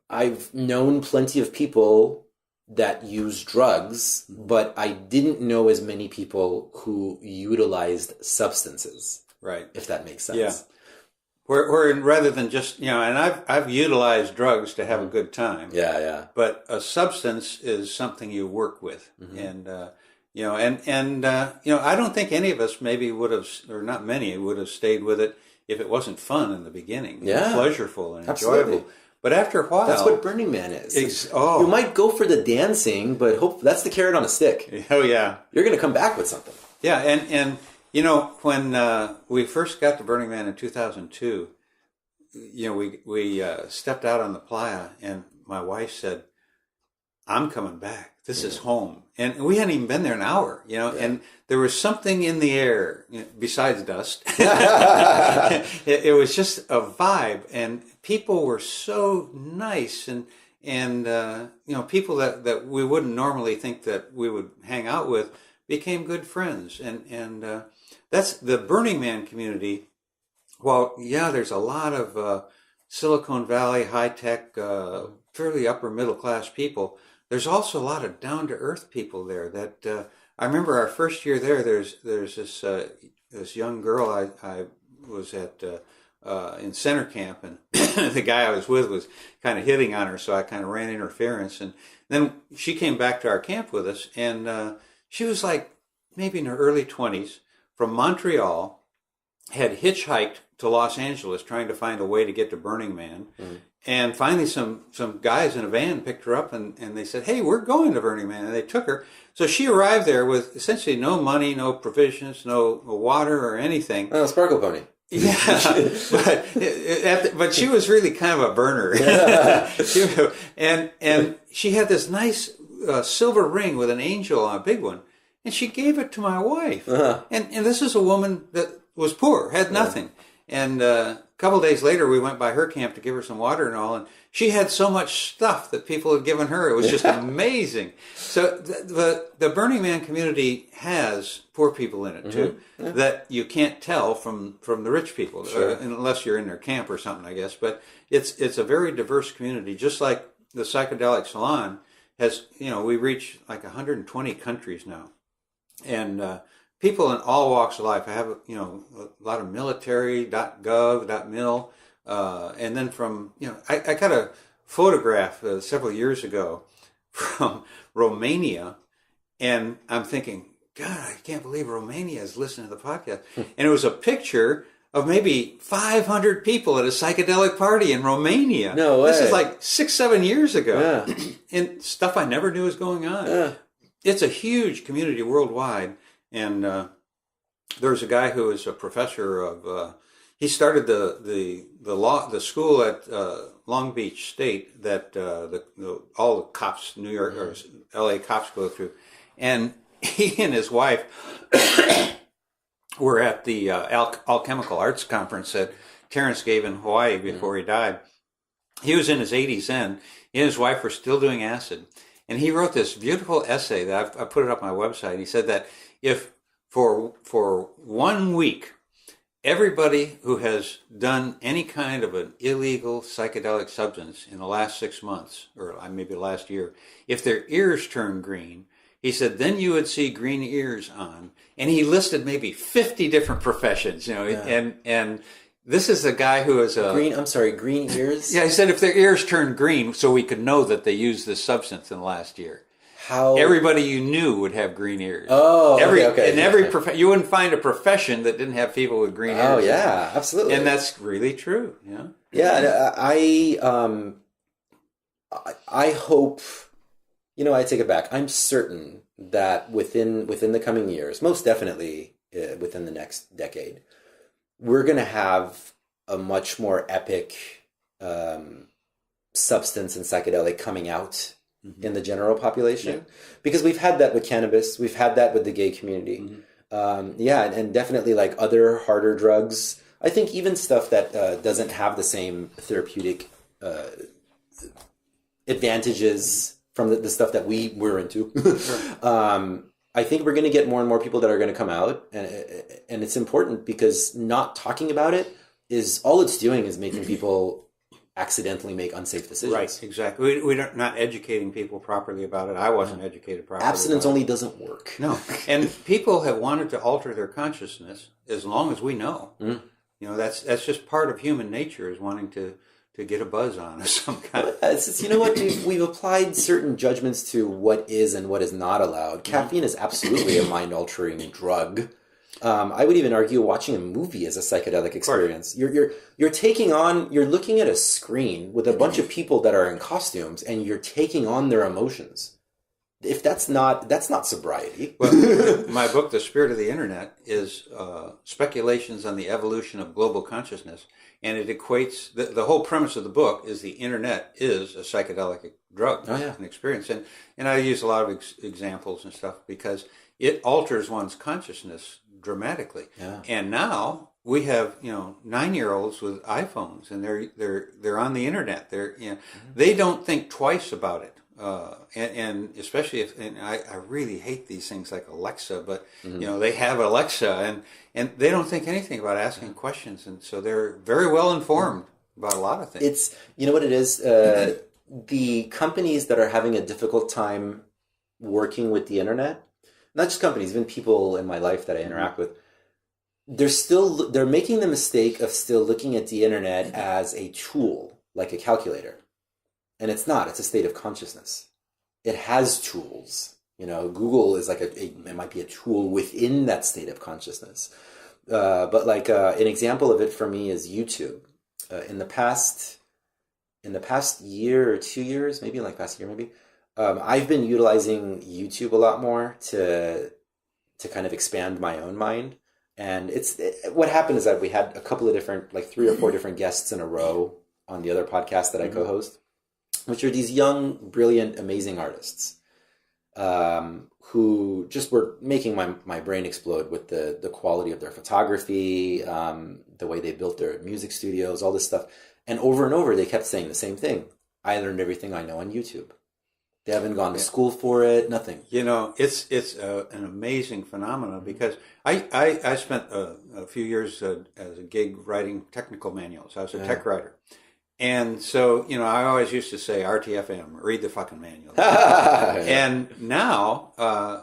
I've known plenty of people that use drugs, but I didn't know as many people who utilized substances. Right. If that makes sense. Yeah. Where rather than just, and I've utilized drugs to have a good time. Yeah. But a substance is something you work with. Mm-hmm. And, I don't think any of us maybe would have, or not many, would have stayed with it if it wasn't fun in the beginning. Yeah. Pleasureful and Absolutely. enjoyable. But after a while... That's what Burning Man is. You might go for the dancing, but that's the carrot on a stick. Oh, yeah. You're going to come back with something. Yeah, and when we first got to Burning Man in 2002, we stepped out on the playa, and my wife said, I'm coming back. This is home. And we hadn't even been there an hour, and there was something in the air, besides dust. It was just a vibe, and people were so nice, and people that we wouldn't normally think that we would hang out with became good friends. And that's the Burning Man community. Well, there's a lot of Silicon Valley, high-tech, fairly upper middle-class people. There's also a lot of down-to-earth people there that I remember our first year there. There's this young girl I was at in center camp, and the guy I was with was kind of hitting on her, so I kind of ran interference. And then she came back to our camp with us, and she was like maybe in her early 20s, from Montreal, had hitchhiked to Los Angeles trying to find a way to get to Burning Man. Mm. And finally some guys in a van picked her up, and they said, hey, we're going to Burning Man. And they took her. So she arrived there with essentially no money, no provisions, no water or anything. Oh, Sparkle Pony. Yeah, but she was really kind of a burner. Yeah. And she had this nice silver ring with an angel on a big one, and she gave it to my wife. Uh-huh. And this is a woman that was poor, had nothing. And a couple of days later, we went by her camp to give her some water and all, and she had so much stuff that people had given her. It was just amazing. So the Burning Man community has poor people in it too, that you can't tell from the rich people, unless you're in their camp or something, I guess. But it's a very diverse community, just like the Psychedelic Salon has. We reach like 120 countries now, and people in all walks of life. I have a lot of military.gov.mil. And then from, I got a photograph several years ago from Romania, and I'm thinking, God, I can't believe Romania is listening to the podcast. And it was a picture of maybe 500 people at a psychedelic party in Romania. No way. This is like 6-7 years ago. Yeah. And stuff I never knew was going on. Yeah. It's a huge community worldwide. And there's a guy who is a professor of... he started the school at Long Beach State that all the cops, New York or L.A. cops go through, and he and his wife were at the Alchemical Arts Conference that Terrence gave in Hawaii before he died. He was in his 80s then. He and his wife were still doing acid, and he wrote this beautiful essay that I put it up on my website. He said that if for 1 week, everybody who has done any kind of an illegal psychedelic substance in the last 6 months, or maybe last year, if their ears turn green, he said, then you would see green ears on. And he listed maybe 50 different professions, and this is a guy who is a... Green ears? Yeah, he said if their ears turned green, so we could know that they used this substance in the last year. How... Everybody you knew would have green ears. Oh, okay. In every you wouldn't find a profession that didn't have people with green ears. Oh, yeah, absolutely. And that's really true. Yeah, I hope, I take it back. I'm certain that within the coming years, most definitely within the next decade, we're going to have a much more epic substance and psychedelic coming out in the general population, because we've had that with cannabis, we've had that with the gay community, and definitely like other harder drugs. I think even stuff that doesn't have the same therapeutic advantages from the stuff that we were into. I think we're going to get more and more people that are going to come out, and it's important because not talking about it is all it's doing is making people accidentally make unsafe decisions. Right, exactly. We're not educating people properly about it. I wasn't educated properly. Abstinence only doesn't work. No. And people have wanted to alter their consciousness as long as we know. That's just part of human nature, is wanting to get a buzz on of some kind. You know what? We've applied certain judgments to what is and what is not allowed. Caffeine is absolutely a mind-altering drug. I would even argue watching a movie is a psychedelic experience. You're looking at a screen with a bunch of people that are in costumes, and you're taking on their emotions. If that's not sobriety. Well, my book, The Spirit of the Internet, is speculations on the evolution of global consciousness, and it equates the whole premise of the book is the internet is a psychedelic drug, an experience, and I use a lot of examples and stuff because it alters one's consciousness dramatically. And now we have 9-year-olds with iPhones, and they're on the internet. They don't think twice about it, and especially if I really hate these things like Alexa, but they have Alexa, and they don't think anything about asking questions, and so they're very well informed about a lot of things. It's what it is. The companies that are having a difficult time working with the internet. Not just companies, even people in my life that I interact with, they're making the mistake of still looking at the internet as a tool, like a calculator. And it's not. It's a state of consciousness. It has tools. Google is like it might be a tool within that state of consciousness. But like an example of it for me is YouTube. In the past year or 2 years, maybe like past year, maybe. I've been utilizing YouTube a lot more to kind of expand my own mind. And what happened is that we had a couple of different, like 3 or 4 different guests in a row on the other podcast that I co-host, which are these young, brilliant, amazing artists. who just were making my brain explode with the quality of their photography, the way they built their music studios, all this stuff. And over, they kept saying the same thing. I learned everything I know on YouTube. They haven't gone to school for it, nothing. You know, it's an amazing phenomenon because I spent a few years as a gig writing technical manuals. I was a tech writer. And so, you know, I always used to say, RTFM, read the fucking manual. And now,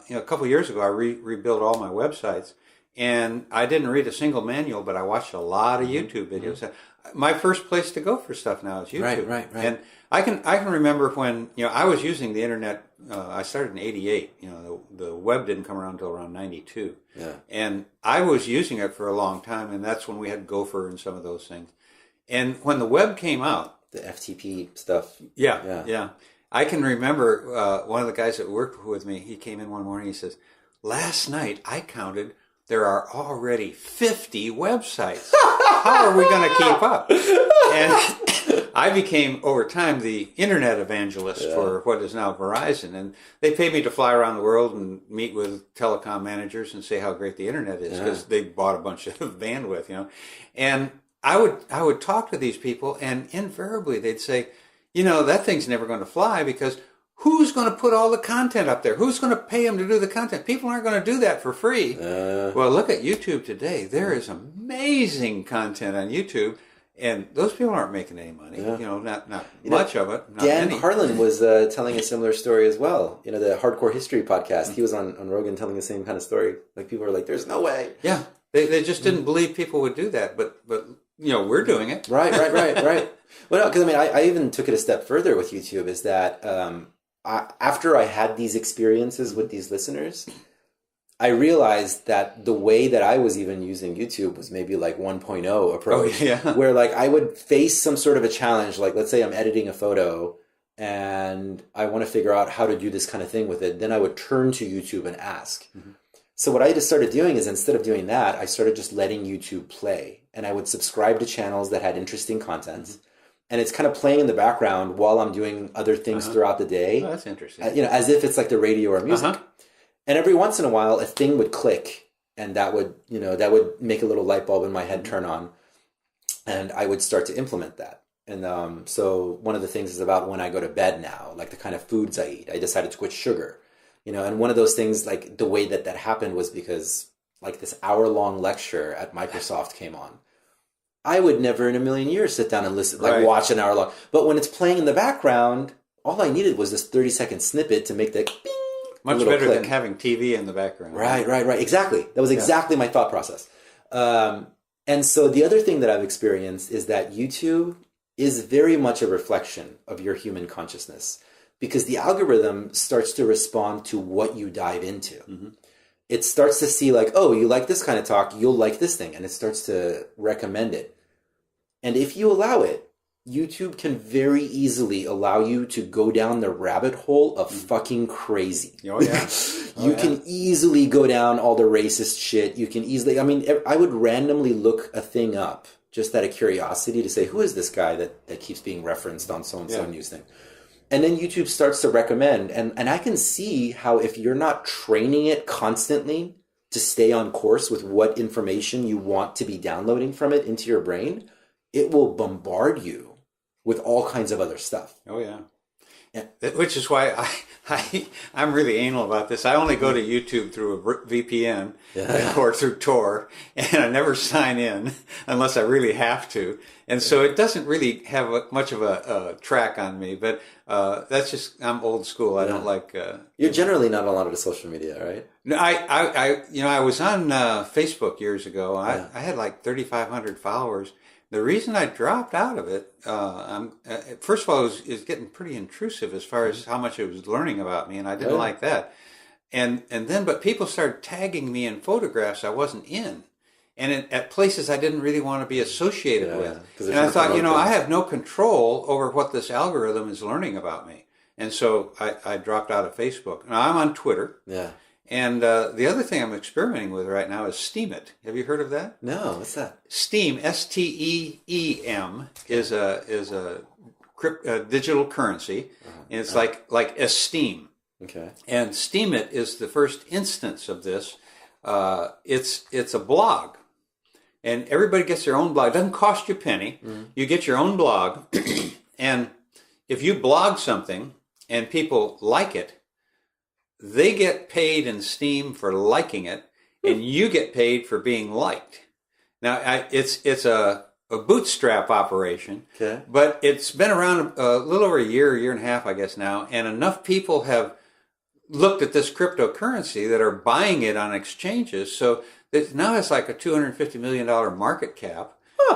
you know, a couple of years ago, I rebuilt all my websites. And I didn't read a single manual, but I watched a lot of YouTube videos. My first place to go for stuff now is YouTube. Right. And I can remember when, you know, I was using the internet. I started in '88. You know, the web didn't come around until around '92. Yeah. And I was using it for a long time, and that's when we had Gopher and some of those things. And when the web came out, The FTP stuff. Yeah. I can remember one of the guys that worked with me. He came in one morning. He says, "Last night I counted there are already 50 websites. How are we going to keep up?" And I became, over time, the internet evangelist for what is now Verizon. And they paid me to fly around the world and meet with telecom managers and say how great the internet is because they bought a bunch of bandwidth, you know. And I would talk to these people, and invariably they'd say, you know, that thing's never going to fly because who's going to put all the content up there? Who's going to pay them to do the content? People aren't going to do that for free. Well, look at YouTube today. There is amazing content on YouTube, and those people aren't making any money. You know, not much of it. Not Dan any. Carlin was telling a similar story as well. You know, the Hardcore History podcast. He was on Rogan telling the same kind of story. Like, people are like, "There's no way." Yeah, they just didn't believe people would do that, but you know, we're doing it. Right. Well, no, because I mean, I even took it a step further with YouTube. Is that after I had these experiences with these listeners, I realized that the way that I was even using YouTube was maybe like 1.0 approach, where like I would face some sort of a challenge. Like, let's say I'm editing a photo and I want to figure out how to do this kind of thing with it. Then I would turn to YouTube and ask. So what I just started doing is, instead of doing that, I started just letting YouTube play. And I would subscribe to channels that had interesting content. And it's kind of playing in the background while I'm doing other things throughout the day. Oh, that's interesting. You know, as if it's like the radio or music. And every once in a while, a thing would click, and that would make a little light bulb in my head turn on, and I would start to implement that. And so one of the things is about when I go to bed now, like the kind of foods I eat. I decided to quit sugar, you know. And one of those things, like the way that happened, was because like this hour-long lecture at Microsoft came on. I would never in a million years sit down and listen, like watch an hour long. But when it's playing in the background, all I needed was this 30-second snippet to make the bing. Much better than having TV in the background. Right. Exactly. That was exactly my thought process. And so the other thing that I've experienced is that YouTube is very much a reflection of your human consciousness, because the algorithm starts to respond to what you dive into. It starts to see like, oh, you like this kind of talk, you'll like this thing, and it starts to recommend it. And if you allow it, YouTube can very easily allow you to go down the rabbit hole of fucking crazy. Oh, yeah. You can easily go down all the racist shit. You can easily, I mean, I would randomly look a thing up just out of curiosity to say, who is this guy that keeps being referenced on so-and-so news thing? And then YouTube starts to recommend. And I can see how if you're not training it constantly to stay on course with what information you want to be downloading from it into your brain, it will bombard you with all kinds of other stuff. Oh, yeah. Which is why I'm really anal about this. I only go to YouTube through a VPN or through Tor, and I never sign in unless I really have to. And so it doesn't really have much of a track on me. But that's just, I'm old school. I don't like... You're generally not on a lot of social media, right? No, I was on Facebook years ago. I had like 3,500 followers. The reason I dropped out of it, first of all, it was getting pretty intrusive as far as how much it was learning about me, and I didn't like that. And then, but people started tagging me in photographs I wasn't in, and at places I didn't really want to be associated with. And I thought, I have no control over what this algorithm is learning about me. And so I dropped out of Facebook. Now I'm on Twitter. Yeah. And the other thing I'm experimenting with right now is Steemit. Have you heard of that? No, what's that? Steem, STEEM, is a digital currency, and it's like Esteem. Okay. And Steam It is the first instance of this. It's a blog. And everybody gets their own blog. It doesn't cost you a penny. You get your own blog. And if you blog something and people like it, they get paid in Steam for liking it, and you get paid for being liked. Now, it's a bootstrap operation, okay, but it's been around a little over a year and a half, I guess now, and enough people have looked at this cryptocurrency that are buying it on exchanges, so it now has like a $250 million market cap,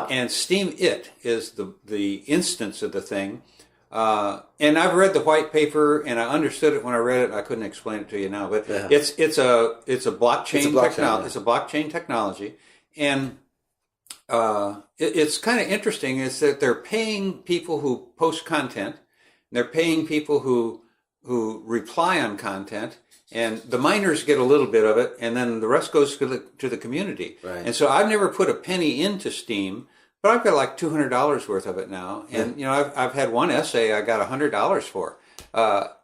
and Steam It is the instance of the thing. And I've read the white paper, and I understood it when I read it. I couldn't explain it to you now, but it's a blockchain technology. It's a blockchain technology, and it's kind of interesting. Is that they're paying people who post content, and they're paying people who reply on content, and the miners get a little bit of it, and then the rest goes to the community. Right. And so I've never put a penny into Steam. But I've got like $200 worth of it now, and I've had one essay I got $100 for.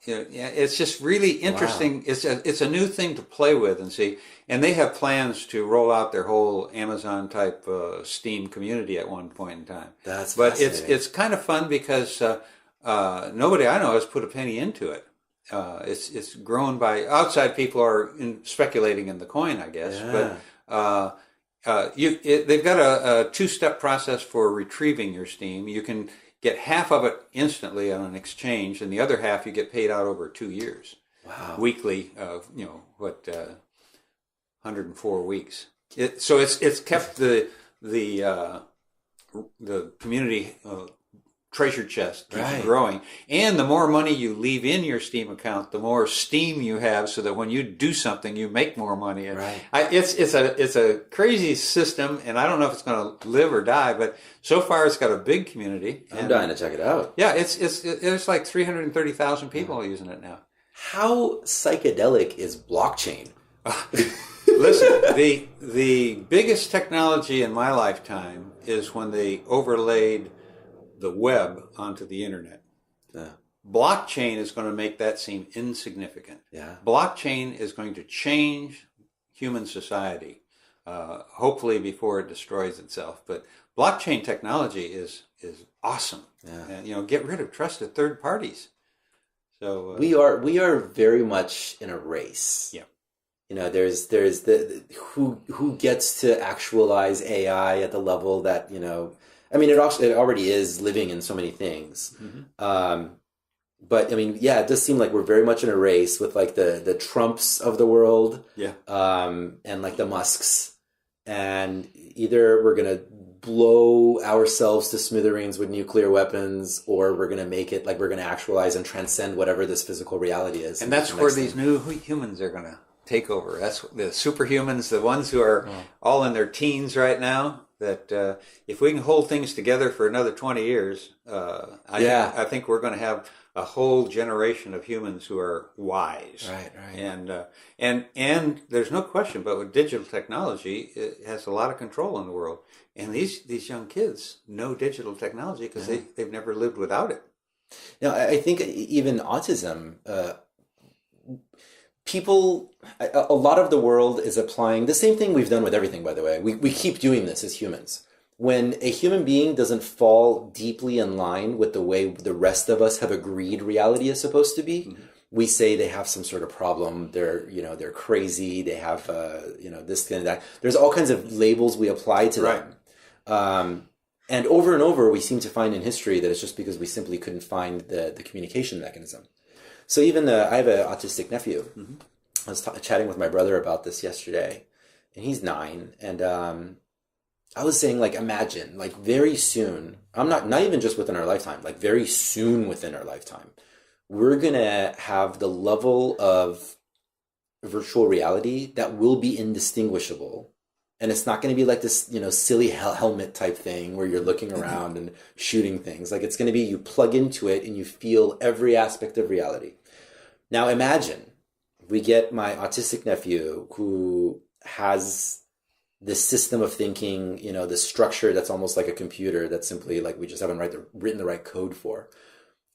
It's just really interesting. Wow. It's a new thing to play with and see. And they have plans to roll out their whole Amazon type Steam community at one point in time. But it's kind of fun because nobody I know has put a penny into it. It's grown by outside people are speculating in the coin, I guess, but. They've got a two-step process for retrieving your Steam. You can get half of it instantly on an exchange, and the other half you get paid out over 2 years. Wow. Weekly, 104 weeks. So it's kept the community treasure chest keeps growing, and the more money you leave in your Steam account, the more Steam you have, so that when you do something, you make more money. And it's a crazy system, and I don't know if it's going to live or die, but so far it's got a big community. I'm dying to check it out. Yeah, there's like 330,000 people using it now. How psychedelic is blockchain? Listen, the biggest technology in my lifetime is when they overlaid the web onto the internet. Yeah. Blockchain is going to make that seem insignificant. Yeah. Blockchain is going to change human society, hopefully before it destroys itself. But blockchain technology is awesome. Yeah. And, get rid of trusted third parties. So we are very much in a race. Yeah. There's the who gets to actualize AI at the level that I mean, it already is living in so many things. Mm-hmm. But I mean, it does seem like we're very much in a race with like the Trumps of the world, and like the Musks, and either we're gonna blow ourselves to smithereens with nuclear weapons, or we're gonna make it like we're gonna actualize and transcend whatever this physical reality is. And that's where these new humans are gonna take over. That's the superhumans, the ones who are all in their teens right now. That if we can hold things together for another 20 years, I think we're going to have a whole generation of humans who are wise. Right. And there's no question, but with digital technology, it has a lot of control in the world. And these young kids know digital technology because they've never lived without it. Now, I think even autism. People, a lot of the world is applying the same thing we've done with everything, by the way. We keep doing this as humans. When a human being doesn't fall deeply in line with the way the rest of us have agreed reality is supposed to be, we say they have some sort of problem. They're crazy. They have, this and that. There's all kinds of labels we apply to them. And over, we seem to find in history that it's just because we simply couldn't find the communication mechanism. So even I have an autistic nephew. Mm-hmm. I was chatting with my brother about this yesterday, and he's 9. And I was saying, like, imagine, like, very soon, I'm not even just within our lifetime, like, very soon within our lifetime, we're going to have the level of virtual reality that will be indistinguishable. And it's not going to be like this, silly helmet type thing where you're looking around and shooting things. Like, it's going to be you plug into it and you feel every aspect of reality. Now, imagine we get my autistic nephew who has this system of thinking, the structure that's almost like a computer that's simply like we just haven't written the right code for.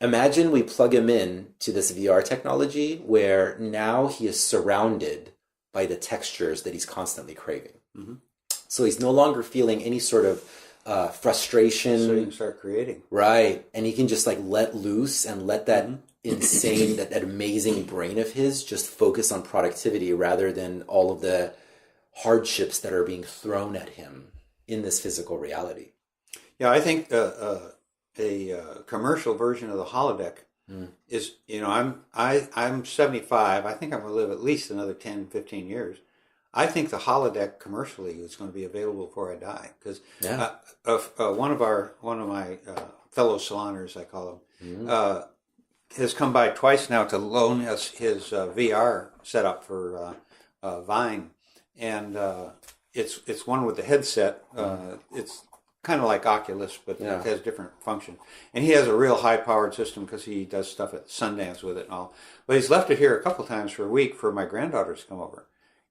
Imagine we plug him in to this VR technology where now he is surrounded by the textures that he's constantly craving. Mm-hmm. So he's no longer feeling any sort of frustration. So you can start creating. Right. And he can just like let loose and let that insane, that amazing brain of his just focus on productivity rather than all of the hardships that are being thrown at him in this physical reality. Yeah, I think a commercial version of the holodeck is, I'm 75. I think I'm going to live at least another 10, 15 years. I think the holodeck commercially is going to be available before I die, because one of my fellow saloners, I call him, has come by twice now to loan us his VR setup for Vine, and it's one with the headset. It's kind of like Oculus, but it has different function. And he has a real high-powered system because he does stuff at Sundance with it and all. But he's left it here a couple times for a week for my granddaughters to come over.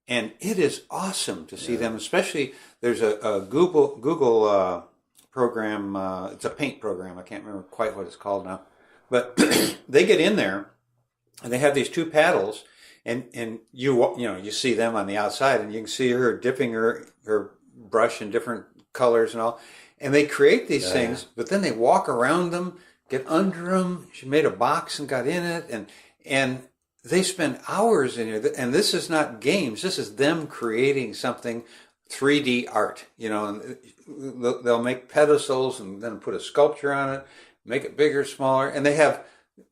And it is awesome to see them, especially there's a Google program. It's a paint program. I can't remember quite what it's called now. But they get in there, and they have these two paddles, and you see them on the outside, and you can see her dipping her brush in different colors and all. And they create these things, but then they walk around them, get under them. She made a box and got in it, and they spend hours in here. And this is not games. This is them creating something, 3D art. And they'll make pedestals and then put a sculpture on it, make it bigger, smaller, and they have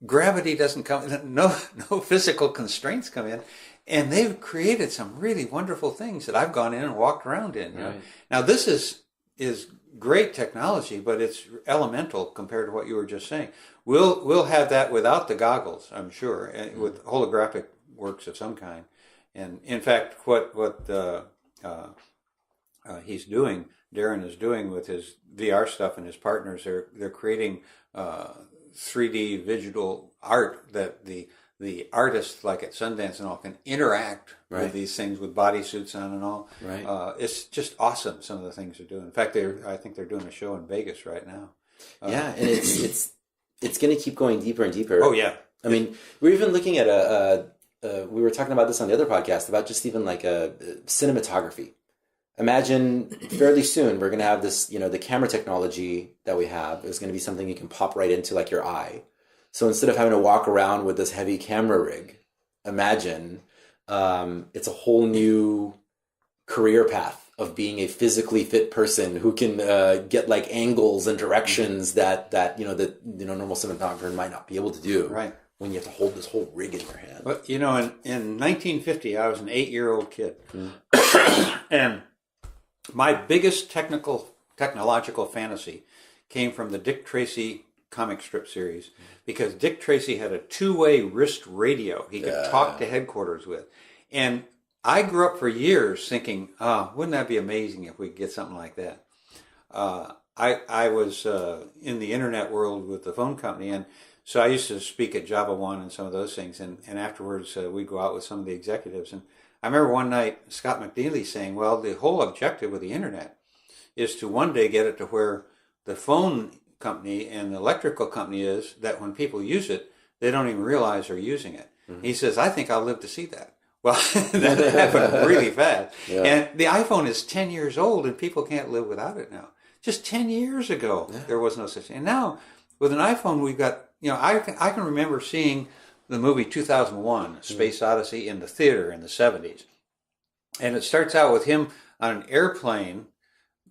gravity doesn't come, no physical constraints come in, and they've created some really wonderful things that I've gone in and walked around in. Right. Now this is great technology, but it's elemental compared to what you were just saying. We'll have that without the goggles, I'm sure, with holographic works of some kind. And in fact, what he's doing, Darren is doing with his VR stuff and his partners, they're creating 3D visual art that the artists, like at Sundance and all, can interact with these things with bodysuits on and all. Right. It's just awesome, some of the things they're doing. In fact, I think they're doing a show in Vegas right now. And it's going to keep going deeper and deeper. Oh yeah. I mean, we're even looking at we were talking about this on the other podcast about just even like cinematography. Imagine fairly soon we're going to have this, the camera technology that we have is going to be something you can pop right into like your eye. So instead of having to walk around with this heavy camera rig, imagine it's a whole new career path of being a physically fit person who can get like angles and directions that normal cinematographer might not be able to do. Right. When you have to hold this whole rig in your hand. But in 1950, I was an 8-year-old kid, and my biggest technological fantasy came from the Dick Tracy comic strip series, because Dick Tracy had a 2-way wrist radio he could talk to headquarters with. And I grew up for years thinking, wouldn't that be amazing if we could get something like that? I was in the internet world with the phone company, and so I used to speak at Java One and some of those things, and afterwards we'd go out with some of the executives. And I remember one night Scott McNeely saying, well, the whole objective with the internet is to one day get it to where the phone company and the electrical company is that when people use it, they don't even realize they're using it. Mm-hmm. He says, I think I'll live to see that. Well, that happened really fast. Yeah. And the iPhone is 10 years old and people can't live without it now. Just 10 years ago, there was no such thing. And now with an iPhone, we've got, I can remember seeing the movie 2001, Space Odyssey, in the theater in the 70s. And it starts out with him on an airplane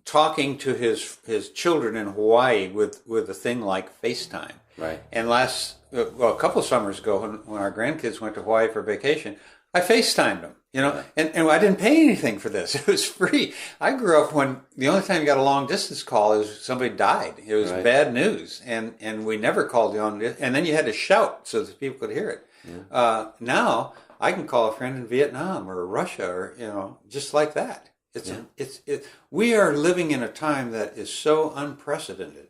talking to his children in Hawaii with a thing like FaceTime. Right. And a couple of summers ago, when our grandkids went to Hawaii for vacation, I FaceTimed them, and I didn't pay anything for this. It was free. I grew up when the only time you got a long distance call is somebody died. It was bad news, and we never called the long distance. And then you had to shout so that people could hear it. Yeah. Now I can call a friend in Vietnam or Russia, or just like that. We are living in a time that is so unprecedented.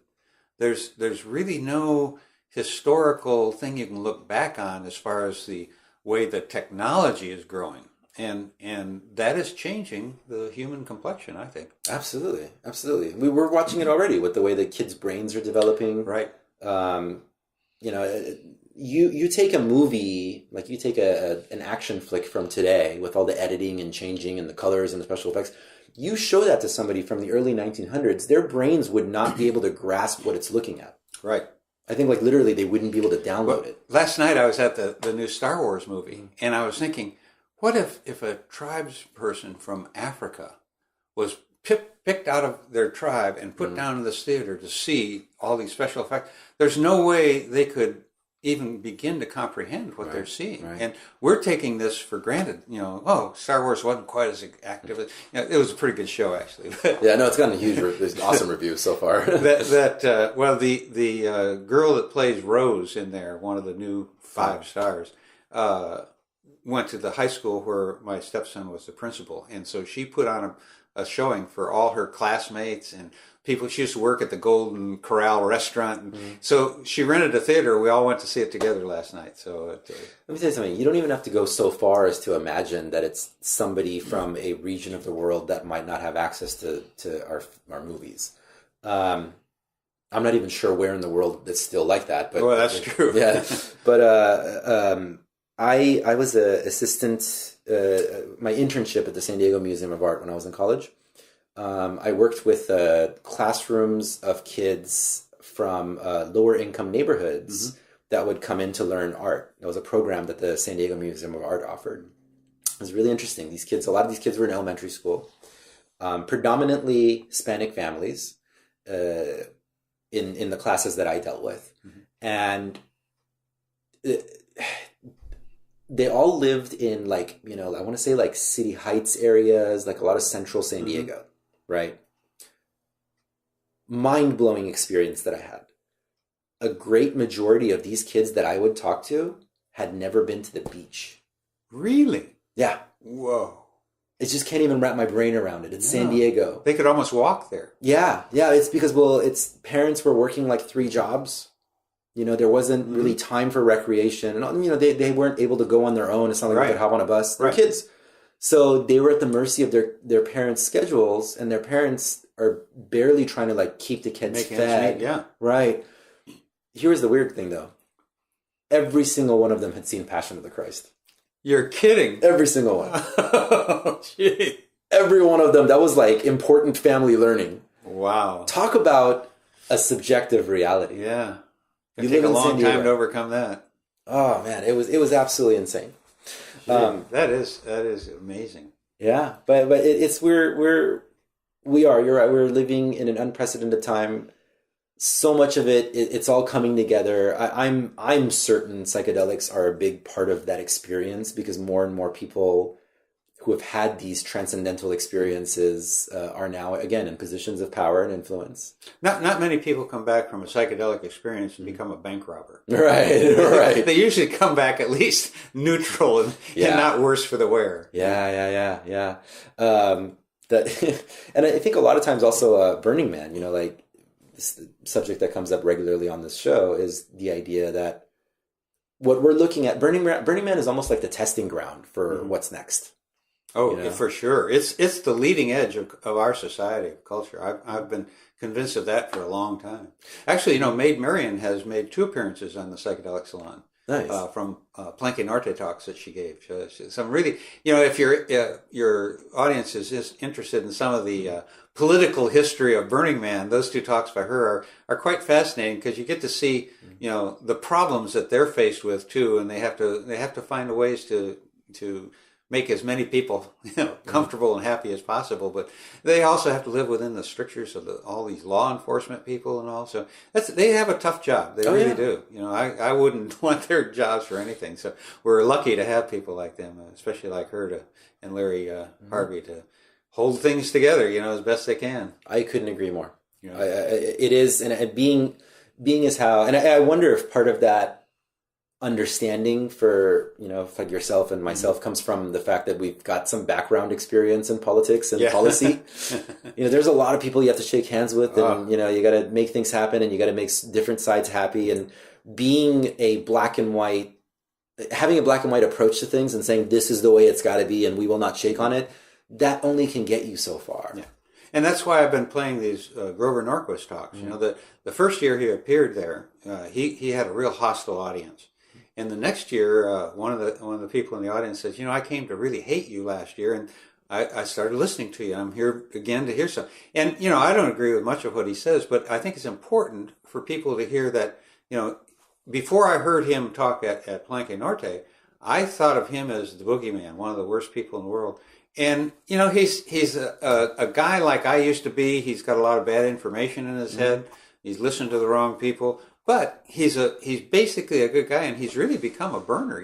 There's really no historical thing you can look back on as far as the way that technology is growing, and that is changing the human complexion, I think. Absolutely. We were watching it already with the way that kids' brains are developing. Right. you take a movie, like you take an action flick from today with all the editing and changing and the colors and the special effects, you show that to somebody from the early 1900s, their brains would not be able to grasp what it's looking at. Right. I think like literally they wouldn't be able to download it. Last night I was at the new Star Wars movie, and I was thinking, what if a tribes person from Africa was picked out of their tribe and put down in this theater to see all these special effects? There's no way they could even begin to comprehend what they're seeing. Right. And we're taking this for granted. Star Wars wasn't quite as active. It was a pretty good show, actually. Yeah, no, it's gotten there's awesome reviews so far. The girl that plays Rose in there, one of the new 5 stars, went to the high school where my stepson was the principal, and so she put on a showing for all her classmates and people. She used to work at the Golden Corral restaurant, and so she rented a theater. We all went to see it together last night. So let me tell you something. You don't even have to go so far as to imagine that it's somebody from a region of the world that might not have access to our movies. I'm not even sure where in the world it's still like that. But that's true. Yeah, but I was an assistant. My internship at the San Diego Museum of Art when I was in college. I worked with classrooms of kids from lower income neighborhoods that would come in to learn art. It was a program that the San Diego Museum of Art offered. It was really interesting. A lot of these kids were in elementary school, predominantly Hispanic families in the classes that I dealt with. And they all lived in I want to say like City Heights areas, like a lot of central San Diego, right? Mind-blowing experience that I had. A great majority of these kids that I would talk to had never been to the beach. Really? Yeah. Whoa. I just can't even wrap my brain around it. It's San Diego. They could almost walk there. Yeah. It's because, parents were working like 3 jobs. There wasn't really time for recreation. And, they weren't able to go on their own. It's not like they could hop on a bus. They're kids. So they were at the mercy of their parents' schedules, and their parents are barely trying to keep the kids fed. Yeah. Right. Here's the weird thing, though. Every single one of them had seen Passion of the Christ. You're kidding. Every single one. Oh, gee. Every one of them. That was important family learning. Wow. Talk about a subjective reality. Yeah. It'll take a long time to overcome that. Oh man, it was absolutely insane. That is amazing. Yeah, but it's you're right. We're living in an unprecedented time. So much of it's all coming together. I'm certain psychedelics are a big part of that experience because more and more people who have had these transcendental experiences are now, again, in positions of power and influence. Not many people come back from a psychedelic experience and become a bank robber. Right. They usually come back at least neutral and not worse for the wear. Yeah. And I think a lot of times also Burning Man, this subject that comes up regularly on this show is the idea that what we're looking at, Burning Man is almost like the testing ground for what's next. Oh, for sure. It's the leading edge of our society, of culture. I've been convinced of that for a long time. Actually, Maid Marian has made 2 appearances on the Psychedelic Salon. Nice. From Palenque Norte talks that she gave. Some really, if your audience is interested in some of the political history of Burning Man, those 2 talks by her are quite fascinating because you get to see, the problems that they're faced with too, and they have to find ways to make as many people comfortable and happy as possible, but they also have to live within the strictures of all these law enforcement people and all. So they have a tough job. They really do. I wouldn't want their jobs for anything. So we're lucky to have people like them, especially like her and Larry Harvey to hold things together, as best they can. I couldn't agree more. It is, and being is how, and I wonder if part of that understanding for like yourself and myself comes from the fact that we've got some background experience in politics and policy. There's a lot of people you have to shake hands with, and you got to make things happen, and you got to make different sides happy. And having a black and white approach to things and saying this is the way it's got to be, and we will not shake on it. That only can get you so far. Yeah. And that's why I've been playing these Grover Norquist talks. You know, the first year he appeared there, he had a real hostile audience. And the next year, one of the people in the audience says, I came to really hate you last year, and I started listening to you. I'm here again to hear some. And, I don't agree with much of what he says, but I think it's important for people to hear that, before I heard him talk at Palenque Norte, I thought of him as the boogeyman, one of the worst people in the world. And, he's a guy like I used to be. He's got a lot of bad information in his head. He's listened to the wrong people. But he's basically a good guy, and he's really become a burner,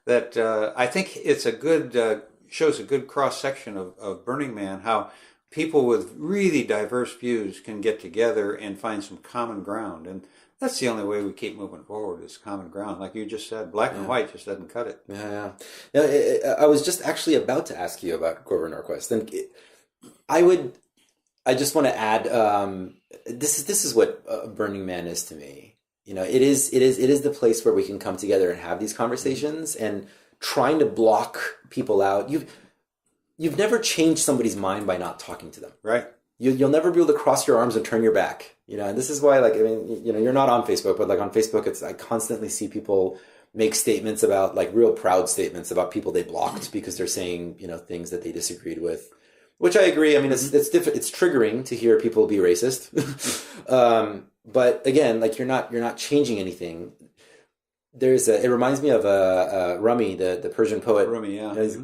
that I think it's a good, shows a good cross-section of Burning Man, how people with really diverse views can get together and find some common ground. And that's the only way we keep moving forward is common ground. Like you just said, black and white just doesn't cut it. Yeah. I was just actually about to ask you about Grover Norquist. And I just want to add, this is what Burning Man is to me. It is the place where we can come together and have these conversations, and trying to block people out. You've never changed somebody's mind by not talking to them. Right. You'll never be able to cross your arms and turn your back. And this is why, you're not on Facebook, but on Facebook, I constantly see people make statements about, real proud statements about people they blocked because they're saying, things that they disagreed with. Which I agree. I mean, it's triggering to hear people be racist. But again, you're not changing anything. It reminds me of Rumi, the Persian poet. Rumi, yeah. His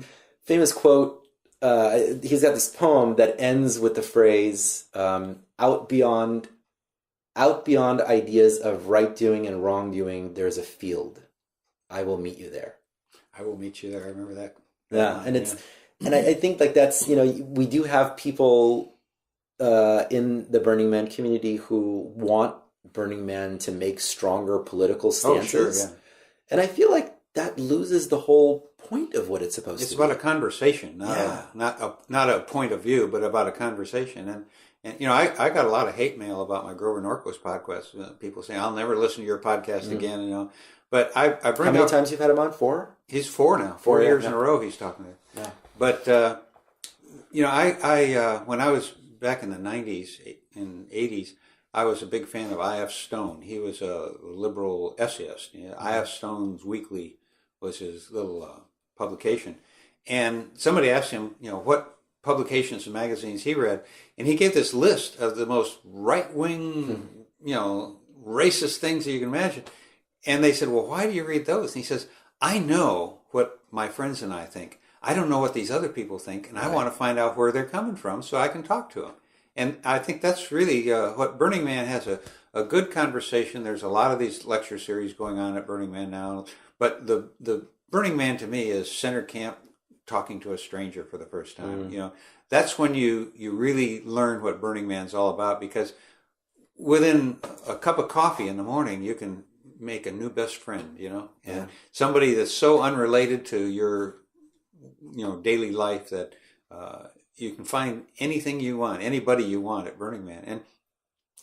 famous quote. He's got this poem that ends with the phrase, "Out beyond ideas of right doing and wrong doing, there's a field. I will meet you there." I will meet you there. I remember that. Yeah, and it's. And I think that's, we do have people in the Burning Man community who want Burning Man to make stronger political stances. Oh, sure, yeah. And I feel like that loses the whole point of what it's supposed to be. It's about a conversation, not a point of view, but about a conversation. And I got a lot of hate mail about my Grover Norquist podcast. People saying, "I'll never listen to your podcast again," But I bring up... How many times you've had him on? 4? He's 4 now. 4 years in a row he's talking to me. Yeah. But, I when I was back in the 90s and 80s, I was a big fan of I.F. Stone. He was a liberal essayist. I.F. Stone's Weekly was his little publication. And somebody asked him, what publications and magazines he read. And he gave this list of the most right-wing, racist things that you can imagine. And they said, "Well, why do you read those?" And he says, "I know what my friends and I think. I don't know what these other people think, and I want to find out where they're coming from so I can talk to them." And I think that's really what Burning Man has, a good conversation. There's a lot of these lecture series going on at Burning Man now. But the Burning Man to me is center camp talking to a stranger for the first time. That's when you really learn what Burning Man's all about, because within a cup of coffee in the morning, you can make a new best friend, and somebody that's so unrelated to your, daily life that you can find anything you want, anybody you want at Burning Man. And,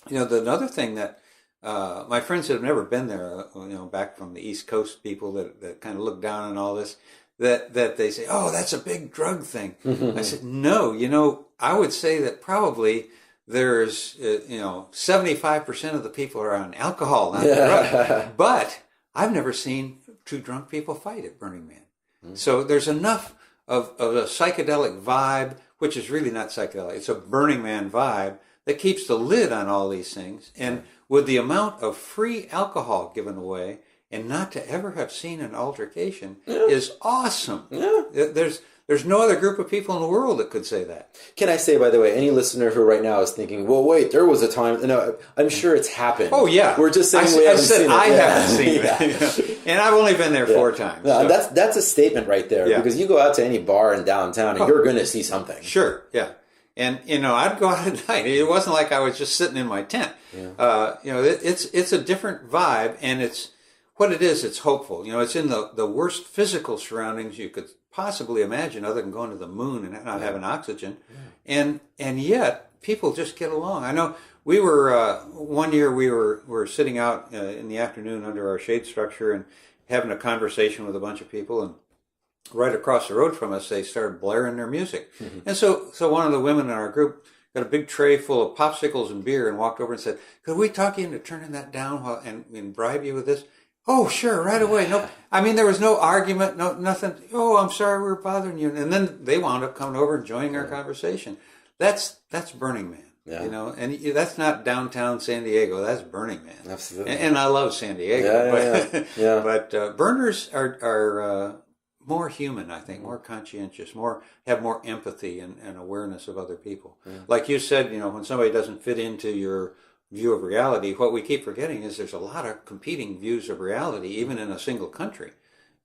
another thing that my friends that have never been there, back from the East Coast people that kind of look down on all this, that they say, "Oh, that's a big drug thing." I said, "No, I would say that probably there's, 75% of the people are on alcohol, not drugs. But I've never seen 2 drunk people fight at Burning Man. So there's enough of a psychedelic vibe, which is really not psychedelic. It's a Burning Man vibe that keeps the lid on all these things. And with the amount of free alcohol given away, and not to ever have seen an altercation is awesome. Yeah. There's no other group of people in the world that could say that. Can I say, by the way, any listener who right now is thinking, "Well, wait, there was a time..." No, I'm sure it's happened. Oh, yeah. We're just saying we haven't seen it. I haven't seen it. And I've only been there 4 times. No, so. That's a statement right there. Yeah. Because you go out to any bar in downtown and you're going to see something. Sure, yeah. And, I'd go out at night. It wasn't like I was just sitting in my tent. Yeah. It's a different vibe, and it's what it is. It's hopeful. It's in the worst physical surroundings you could possibly imagine, other than going to the moon and not having oxygen. And yet people just get along. I know we were one year we were sitting out in the afternoon under our shade structure and having a conversation with a bunch of people, and right across the road from us they started blaring their music. And so one of the women in our group got a big tray full of popsicles and beer and walked over and said, "Could we talk you into turning that down and bribe you with this?" "Oh, sure, right away." No, I mean, there was no argument, no nothing. "Oh, I'm sorry we were bothering you." And then they wound up coming over and joining our conversation. That's Burning Man. Yeah. You know, and that's not downtown San Diego. That's Burning Man. Absolutely. And I love San Diego. Yeah. But burners are more human, I think, more conscientious, have more empathy and awareness of other people. Yeah. Like you said, you know, when somebody doesn't fit into your view of reality, what we keep forgetting is there's a lot of competing views of reality, even in a single country.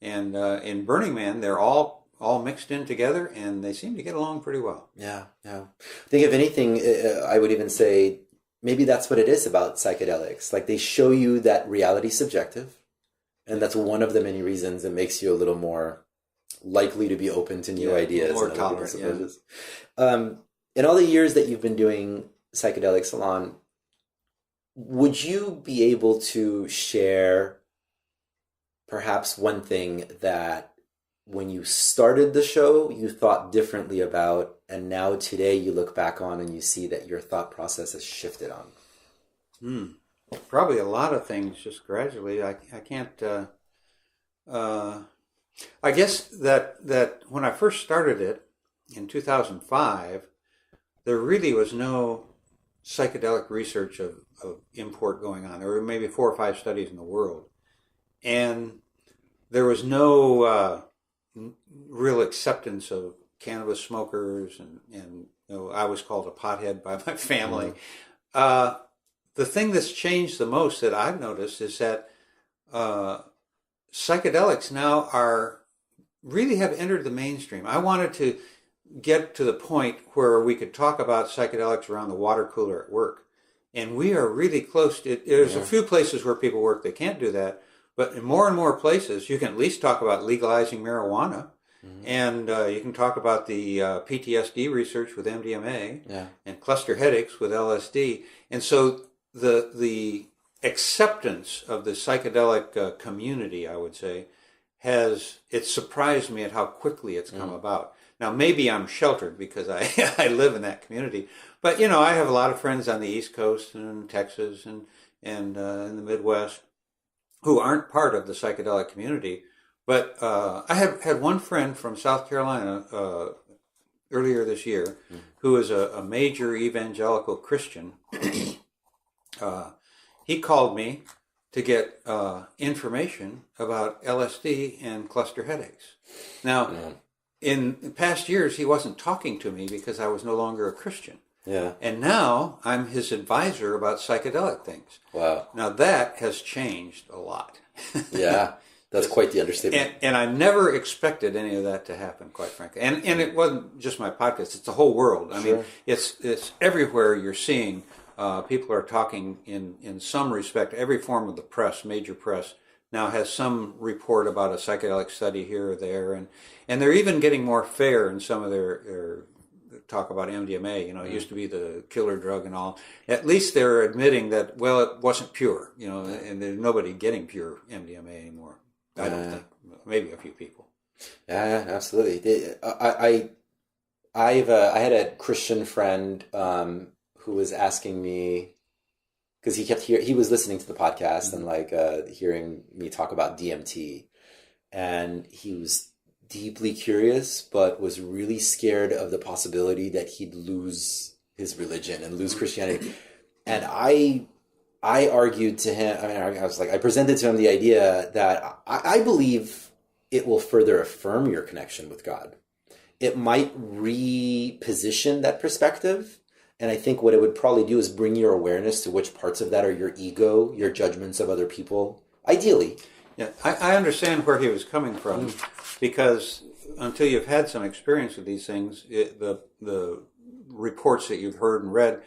And in Burning Man, they're all mixed in together, and they seem to get along pretty well. Yeah. I think if anything, I would even say maybe that's what it is about psychedelics. Like, they show you that reality is subjective, and that's one of the many reasons it makes you a little more likely to be open to new ideas. More tolerant, In all the years that you've been doing Psychedelic Salon, would you be able to share perhaps one thing that when you started the show, you thought differently about, and now today you look back on and you see that your thought process has shifted on? Probably a lot of things, just gradually. I can't. I guess that when I first started it in 2005, there really was no psychedelic research of import going on. There were maybe 4 or 5 studies in the world, and there was no real acceptance of cannabis smokers, and you know, I was called a pothead by my family. The thing that's changed the most that I've noticed is that psychedelics now really have entered the mainstream. I wanted to get to the point where we could talk about psychedelics around the water cooler at work, and we are really close to it. There's a few places where people work they can't do that, but in more and more places you can at least talk about legalizing marijuana. And you can talk about the PTSD research with MDMA and cluster headaches with LSD. And so the acceptance of the psychedelic community, I would say, it surprised me at how quickly it's come about. Now, maybe I'm sheltered because I live in that community. But, you know, I have a lot of friends on the East Coast and in Texas and in the Midwest who aren't part of the psychedelic community. But I had one friend from South Carolina earlier this year who is a major evangelical Christian. He called me to get information about LSD and cluster headaches. Now, in past years, he wasn't talking to me because I was no longer a Christian. Yeah. And now I'm his advisor about psychedelic things. Wow. Now that has changed a lot. Yeah. That's quite the understatement. And I never expected any of that to happen, quite frankly. And it wasn't just my podcast; it's the whole world. I mean, it's everywhere. You're seeing people are talking in some respect. Every form of the press, major press, now has some report about a psychedelic study here or there, and they're even getting more fair in some of their talk about MDMA. You know, it used to be the killer drug and all. At least they're admitting that, well, it wasn't pure. You know, and there's nobody getting pure MDMA anymore. I don't think. Maybe a few people. Yeah, absolutely. I had a Christian friend who was asking me, because he was listening to the podcast and hearing me talk about DMT, and he was deeply curious, but was really scared of the possibility that he'd lose his religion and lose Christianity. And I argued to him, I presented to him the idea that I believe it will further affirm your connection with God. It might reposition that perspective. And I think what it would probably do is bring your awareness to which parts of that are your ego, your judgments of other people, ideally. Yeah, I understand where he was coming from, because until you've had some experience with these things, the reports that you've heard and read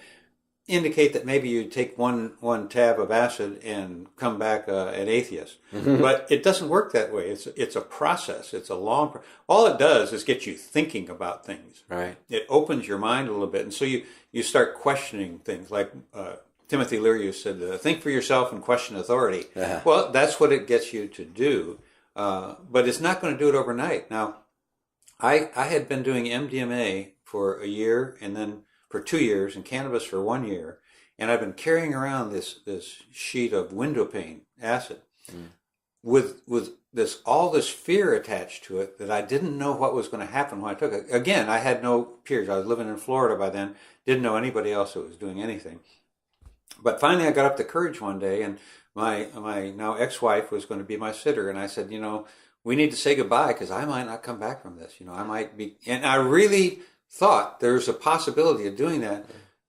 indicate that maybe you take one tab of acid and come back an atheist. But it doesn't work that way. It's a process. It's a long all it does is get you thinking about things. Right. It opens your mind a little bit, and so you start questioning things. Like Timothy Leary said, think for yourself and question authority. Well, that's what it gets you to do, but it's not going to do it overnight. Now, I had been doing MDMA for a year, and then for 2 years and cannabis for 1 year. And I've been carrying around this sheet of window pane acid with all this fear attached to it that I didn't know what was going to happen when I took it. Again, I had no peers. I was living in Florida by then. Didn't know anybody else that was doing anything. But finally I got up the courage one day, and my now ex-wife was going to be my sitter. And I said, we need to say goodbye because I might not come back from this. I might be. And I really thought there's a possibility of doing that.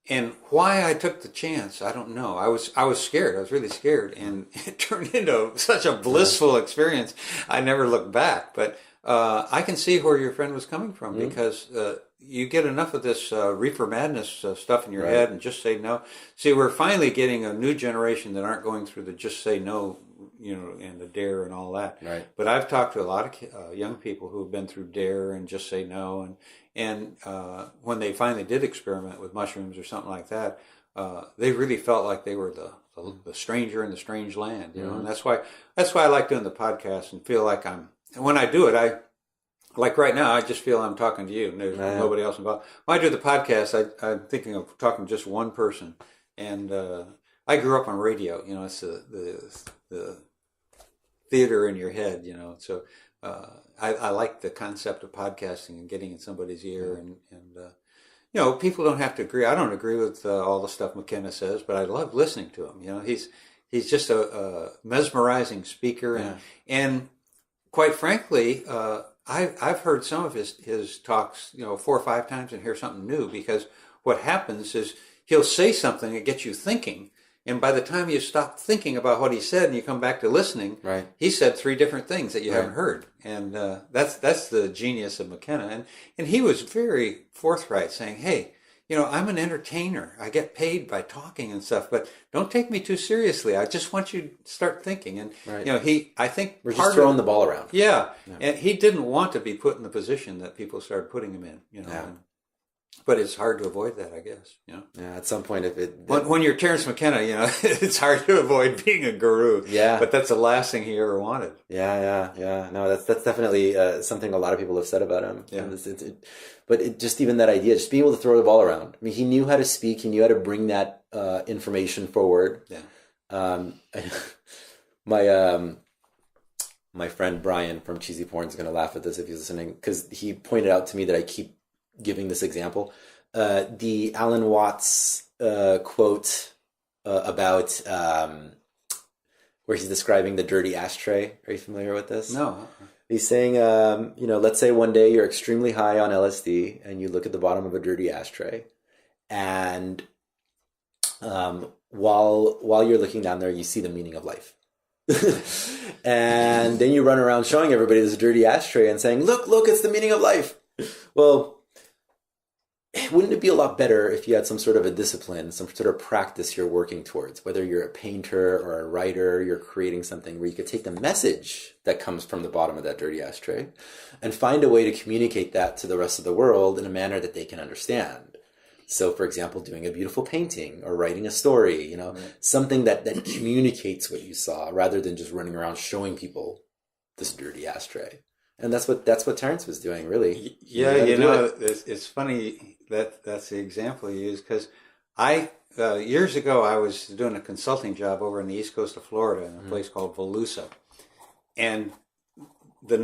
And why I took the chance, I don't know. I was scared. I was really scared, and it turned into such a blissful experience. I never looked back. But I can see where your friend was coming from, because you get enough of this reefer madness stuff in your head, and just say no. See, we're finally getting a new generation that aren't going through the just say no, and the dare and all that. Right. But I've talked to a lot of young people who have been through dare and just say no, and when they finally did experiment with mushrooms or something like that, they really felt like they were the stranger in the strange land, and that's why I like doing the podcast and feel like when I do it, like right now, I just feel I'm talking to you, and there's nobody else involved. When I do the podcast, I'm thinking of talking to just one person, and I grew up on radio, it's the theater in your head, so I like the concept of podcasting and getting in somebody's ear, and people don't have to agree. I don't agree with all the stuff McKenna says, but I love listening to him. He's just a mesmerizing speaker, and quite frankly, I've heard some of his talks, 4 or 5 times, and hear something new, because what happens is he'll say something that gets you thinking. And by the time you stop thinking about what he said and you come back to listening, he said 3 different things that you haven't heard. And that's the genius of McKenna. And he was very forthright, saying, hey, I'm an entertainer. I get paid by talking and stuff, but don't take me too seriously. I just want you to start thinking. And, I think we're just throwing the ball around. Yeah. And he didn't want to be put in the position that people started putting him in, But it's hard to avoid that, I guess. Yeah, at some point, when you're Terrence McKenna, it's hard to avoid being a guru. Yeah, but that's the last thing he ever wanted. Yeah. No, that's definitely something a lot of people have said about him. Yeah, but just even that idea, just being able to throw the ball around. I mean, he knew how to speak. He knew how to bring that information forward. Yeah. My friend Brian from Cheesy Porn is going to laugh at this if he's listening, because he pointed out to me that I keep giving this example, the Alan Watts quote about where he's describing the dirty ashtray. Are you familiar with this? No. He's saying, let's say one day you're extremely high on LSD and you look at the bottom of a dirty ashtray, and while you're looking down there, you see the meaning of life. And then you run around showing everybody this dirty ashtray and saying, look, it's the meaning of life. Well, wouldn't it be a lot better if you had some sort of a discipline, some sort of practice you're working towards? Whether you're a painter or a writer, you're creating something where you could take the message that comes from the bottom of that dirty ashtray and find a way to communicate that to the rest of the world in a manner that they can understand. So, for example, doing a beautiful painting or writing a story, something that communicates what you saw, rather than just running around showing people this dirty ashtray. And that's what Terrence was doing, really. Yeah, it's funny that's the example you use, because years ago I was doing a consulting job over in the east coast of Florida in a place called Volusia, and that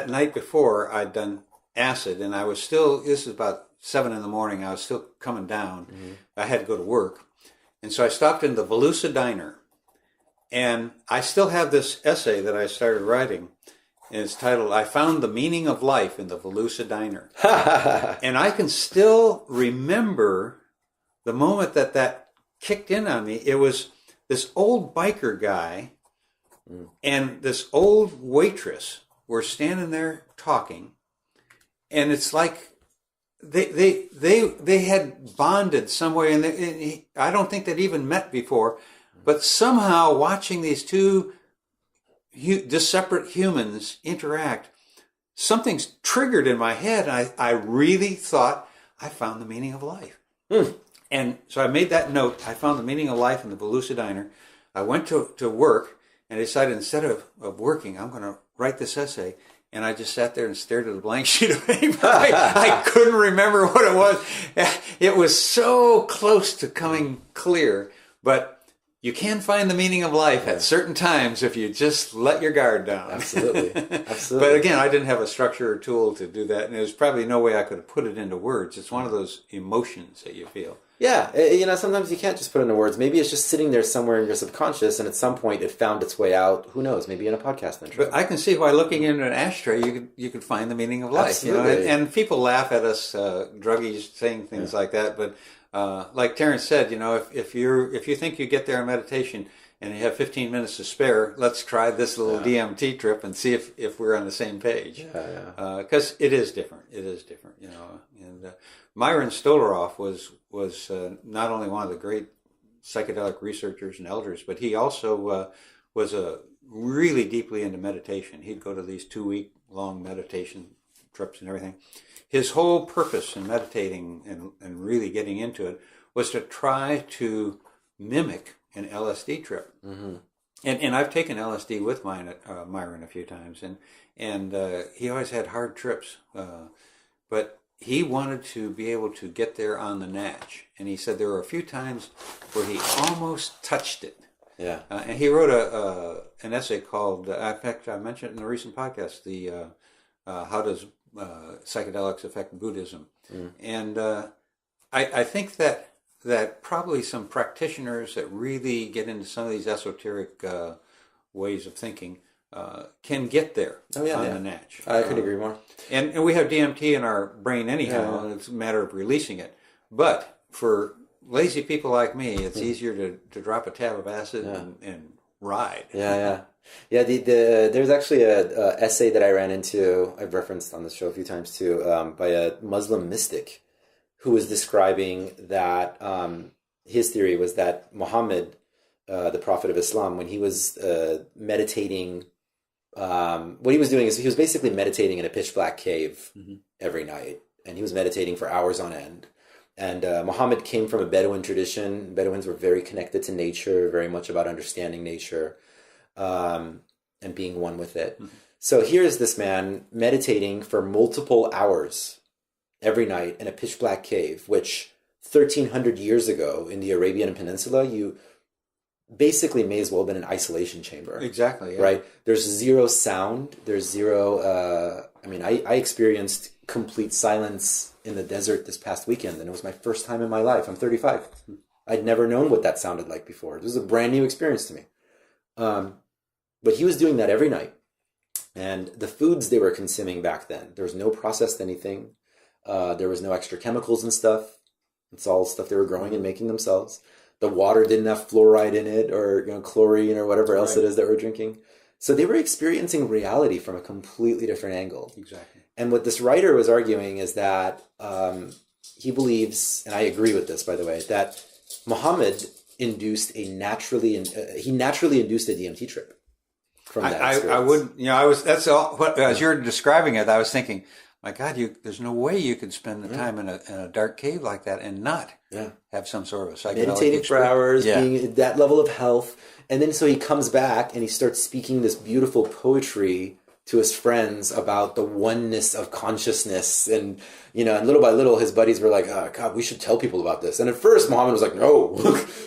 night before I'd done acid, and I was still. This is about 7 a.m. I was still coming down. I had to go to work, and so I stopped in the Volusia Diner, and I still have this essay that I started writing. And it's titled, I Found the Meaning of Life in the Volusia Diner. And I can still remember the moment that kicked in on me. It was this old biker guy and this old waitress were standing there talking. And it's like they had bonded some way. And I don't think they'd even met before. But somehow watching these two just separate humans interact, something's triggered in my head. I really thought I found the meaning of life. And so I made that note. I found the meaning of life in the Volusia Diner. I went to work and decided instead of working, I'm going to write this essay. And I just sat there and stared at a blank sheet of paper. I couldn't remember what it was. It was so close to coming clear. But you can find the meaning of life at certain times if you just let your guard down. Absolutely. Absolutely. But again, I didn't have a structure or tool to do that. And there's probably no way I could have put it into words. It's one of those emotions that you feel. Yeah, you know, sometimes you can't just put it into words. Maybe it's just sitting there somewhere in your subconscious, and at some point it found its way out. Who knows? Maybe in a podcast intro. But I can see why looking into an ashtray, you could find the meaning of life. Absolutely. You know, and people laugh at us druggies saying things like that. But like Terrence said, you know, if you think you get there in meditation and you have 15 minutes to spare, let's try this little DMT trip and see if we're on the same page. Because it is different. It is different. You know, and Myron Stolaroff was not only one of the great psychedelic researchers and elders, but he also was really deeply into meditation. He'd go to these 2-week-long meditation trips and everything. His whole purpose in meditating and really getting into it was to try to mimic an LSD trip. Mm-hmm. And I've taken LSD with Myron a few times, and he always had hard trips, but he wanted to be able to get there on the natch. And he said there were a few times where he almost touched it. Yeah. And he wrote an essay called, in fact, I mentioned it in a recent podcast, the How Does Psychedelics Affect Buddhism? Mm. And I think that probably some practitioners that really get into some of these esoteric ways of thinking can get there on the natch. I couldn't agree more. And we have DMT in our brain anyhow, and it's a matter of releasing it. But for lazy people like me, it's easier to drop a tab of acid and ride. Yeah. There's actually a essay that I ran into, I've referenced on the show a few times too, by a Muslim mystic who was describing that his theory was that Muhammad, the prophet of Islam, when he was meditating, what he was doing is he was basically meditating in a pitch black cave every night, and he was meditating for hours on end. And Muhammad came from a Bedouin tradition. Bedouins were very connected to nature, very much about understanding nature and being one with it. Mm-hmm. So here's this man meditating for multiple hours every night in a pitch black cave, which 1,300 years ago in the Arabian Peninsula, you basically may as well have been an isolation chamber. Exactly. Yeah. Right? There's zero sound. There's zero... I experienced complete silence in the desert this past weekend, and it was my first time in my life. I'm 35. I'd never known what that sounded like before. This was a brand new experience to me. But he was doing that every night. And the foods they were consuming back then, there was no processed anything. There was no extra chemicals and stuff. It's all stuff they were growing and making themselves. The water didn't have fluoride in it, or chlorine or whatever else it is that we're drinking. So they were experiencing reality from a completely different angle. Exactly. And what this writer was arguing is that he believes, and I agree with this, by the way, that Muhammad induced he naturally induced a DMT trip from that experience. I wouldn't, that's all, as you're describing it, I was thinking, my God, there's no way you could spend the time in a dark cave like that and not have some sort of a psychedelic meditating for hours, being at that level of health. And then so he comes back and he starts speaking this beautiful poetry to his friends about the oneness of consciousness. And, and little by little, his buddies were like, oh, God, we should tell people about this. And at first, Muhammad was like, no,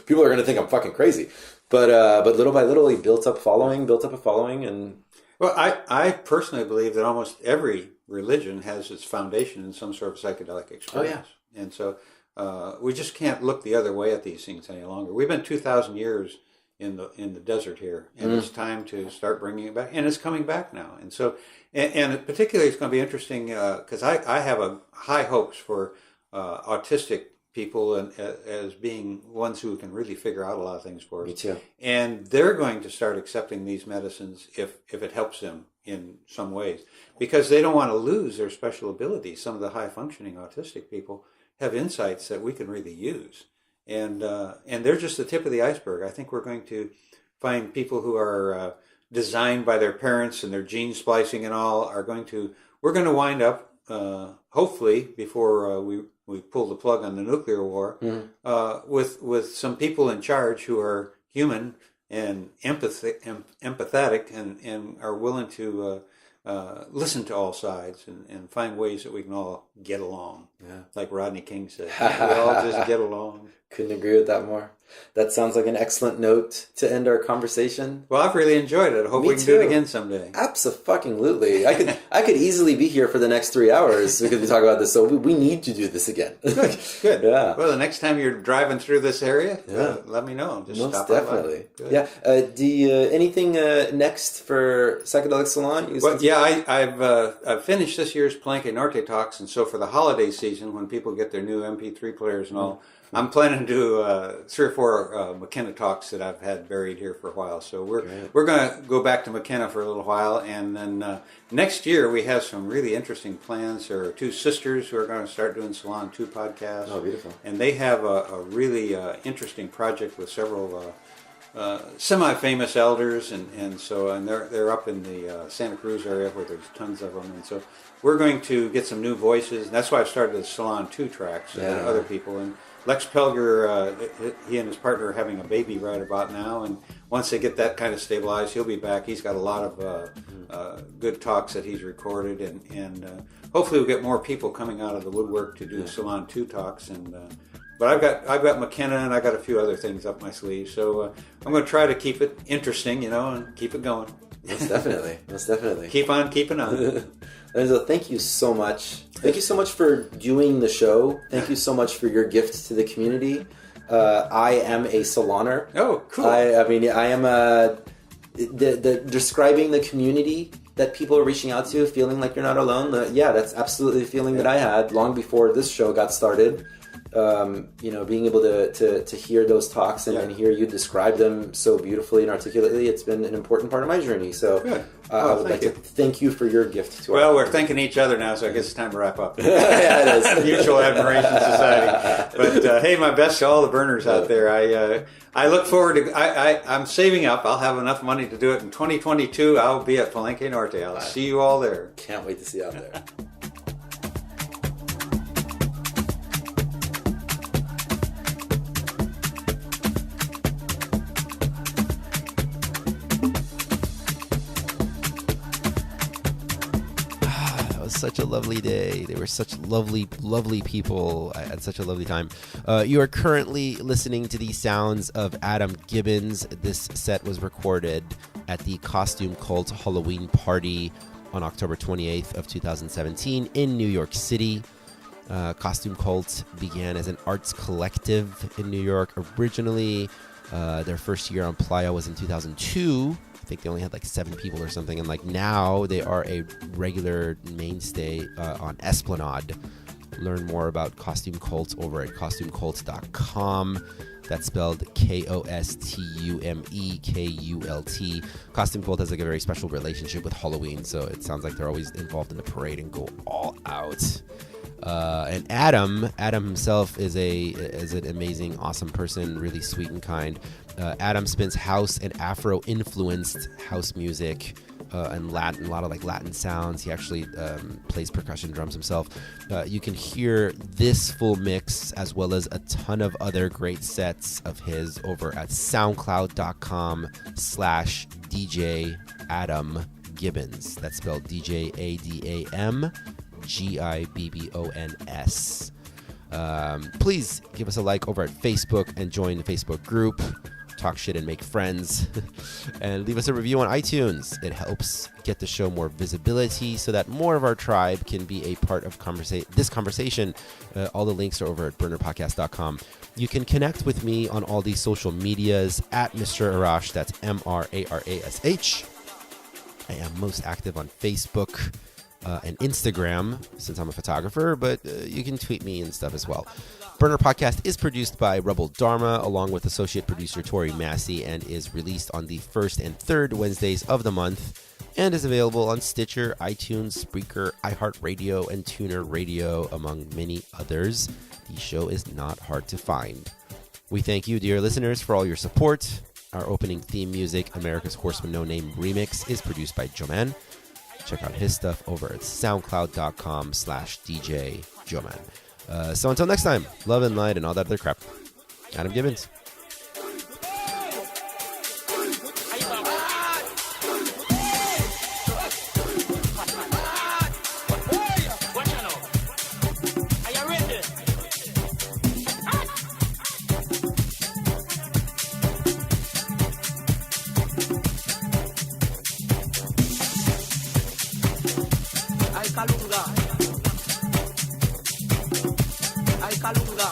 people are going to think I'm fucking crazy. But little by little, he built up a following. And well, I personally believe that almost every religion has its foundation in some sort of psychedelic experience. Oh, yeah. And so we just can't look the other way at these things any longer. We've been 2,000 years in the desert here, and it's time to start bringing it back, and it's coming back now. And so, and particularly, it's going to be interesting because I have a high hopes for autistic people and as being ones who can really figure out a lot of things for us. Me too. And they're going to start accepting these medicines if it helps them in some ways, because they don't want to lose their special abilities. Some of the high functioning autistic people have insights that we can really use. And they're just the tip of the iceberg. I think we're going to find people who are designed by their parents and their gene splicing and all we're going to wind up, hopefully, before we pull the plug on the nuclear war, with some people in charge who are human and empathetic and are willing to listen to all sides and find ways that we can all get along. Yeah. Like Rodney King said, we all just get along. Couldn't agree with that more. That sounds like an excellent note to end our conversation. Well, I've really enjoyed it. I hope we can do it again someday. Abso-fucking-lutely. I could easily be here for the next 3 hours because we talk about this. So we need to do this again. Good. Yeah. Well, the next time you're driving through this area, let me know. Just Most stop definitely. Good. Yeah. Do you, anything next for Psychedelic Salon? I've finished this year's Palenque Norte talks, and so for the holiday season, when people get their new MP3 players and all, I'm planning to do 3 or 4 McKenna talks that I've had buried here for a while. So we're going to go back to McKenna for a little while, and then next year we have some really interesting plans. There are 2 sisters who are going to start doing Salon 2 podcasts. Oh, beautiful! And they have a really interesting project with several semi-famous elders, and they're up in the Santa Cruz area where there's tons of them, and so we're going to get some new voices. And that's why I've started the Salon 2 tracks and other people. And Lex Pelger, he and his partner are having a baby right about now, and once they get that kind of stabilized, he'll be back. He's got a lot of good talks that he's recorded, and hopefully we'll get more people coming out of the woodwork to do Salon 2 talks. But I've got McKenna, and I got a few other things up my sleeve, so I'm going to try to keep it interesting, and keep it going. Most definitely. Keep on keeping on. Lorenzo, thank you so much. Thank you so much for doing the show. Thank you so much for your gift to the community. I am a saloner. Oh, cool. I am describing the community that people are reaching out to, feeling like you're not alone. That's absolutely the feeling that I had long before this show got started. Being able to hear those talks and hear you describe them so beautifully and articulately, it's been an important part of my journey. So I would like to thank you for your gift to Well, we're thanking each other now, so I guess it's time to wrap up. Yeah, it is. Mutual Admiration Society. But hey, my best to all the burners out there. I look forward to. I'm saving up. I'll have enough money to do it in 2022. I'll be at Palenque Norte. I'll see you all there. Can't wait to see you out there. Such a lovely day. They were such lovely people. I had such a lovely time. You are currently listening to the sounds of Adam Gibbons. This set was recorded at the Costume Cult Halloween party on October 28th of 2017 in New York City. Costume Cult began as an arts collective in New York originally. Their first year on Playa was in 2002. I think they only had like 7 people or something, and like now they are a regular mainstay on Esplanade. Learn more about Costume Cult over at costumecult.com. That's spelled KOSTUMEKULT. Costume Cult has like a very special relationship with Halloween, so it sounds like they're always involved in the parade and go all out. And Adam himself is an amazing, awesome person, really sweet and kind. Adam spins house and Afro-influenced house music and Latin, a lot of like Latin sounds. He actually plays percussion drums himself. You can hear this full mix as well as a ton of other great sets of his over at SoundCloud.com/DJ Adam Gibbons. That's spelled DJADAM GIBBONS. Please give us a like over at Facebook and join the Facebook group. Talk shit and make friends. And leave us a review on iTunes. It helps get the show more visibility so that more of our tribe can be a part of this conversation. All the links are over at burnerpodcast.com. You can connect with me on all these social medias at Mr. Arash. That's MRARASH. I am most active on Facebook and Instagram, since I'm a photographer, but you can tweet me and stuff as well. Burner Podcast is produced by Rebel Dharma, along with associate producer Tori Massey, and is released on the first and third Wednesdays of the month, and is available on Stitcher, iTunes, Spreaker, iHeart Radio, and TuneIn Radio, among many others. The show is not hard to find. We thank you, dear listeners, for all your support. Our opening theme music, America's Horseman No Name Remix, is produced by Joman. Check out his stuff over at soundcloud.com/DJ Joman. So until next time, love and light and all that other crap. Adam Gibbons. Kalunga, ay Kalunga,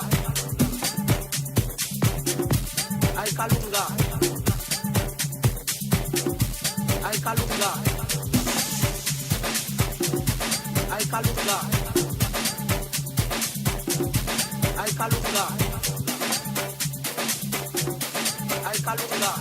ay Kalunga, ay Kalunga, ay Kalunga, ay Kalunga, ay Kalunga.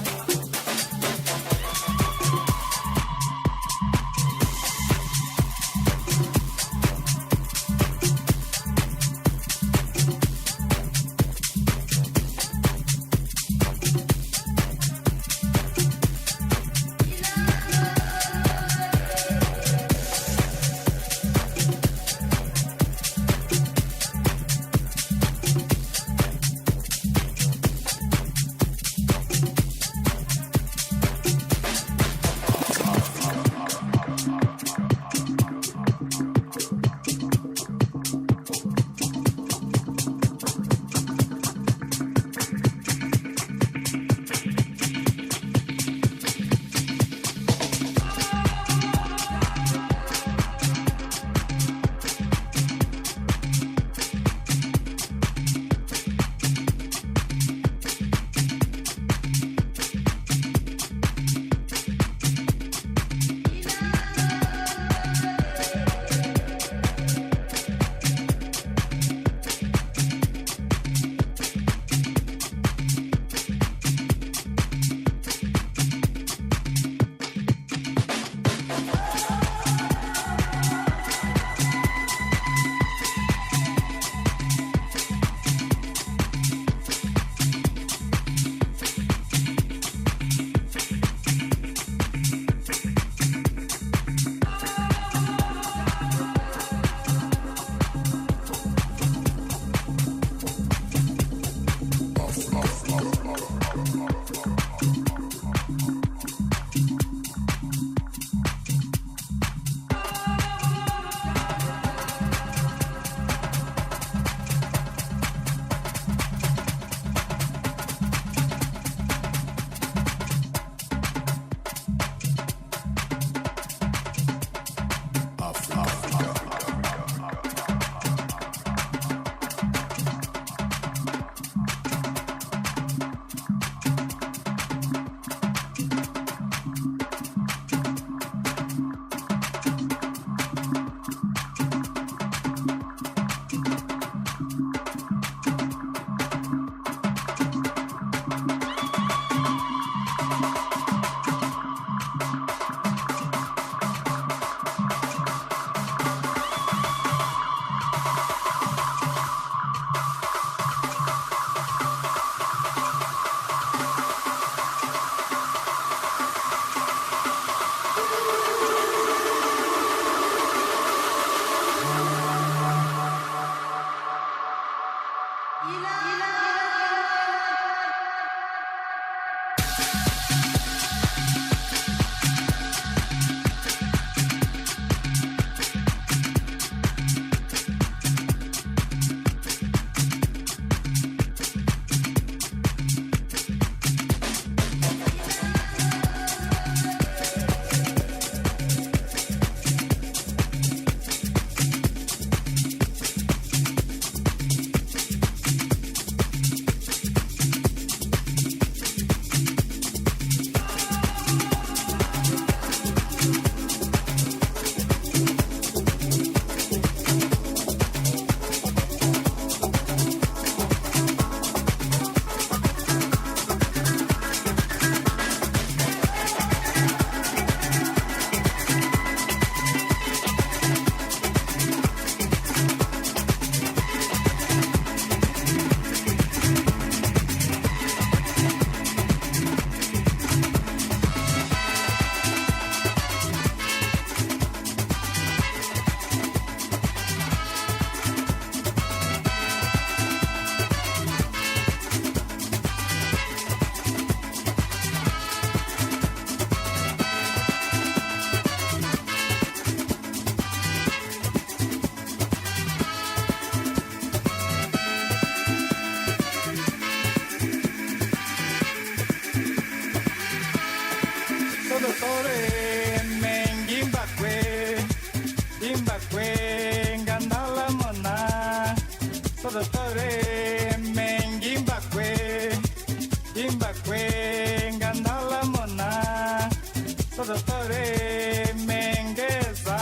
mengeza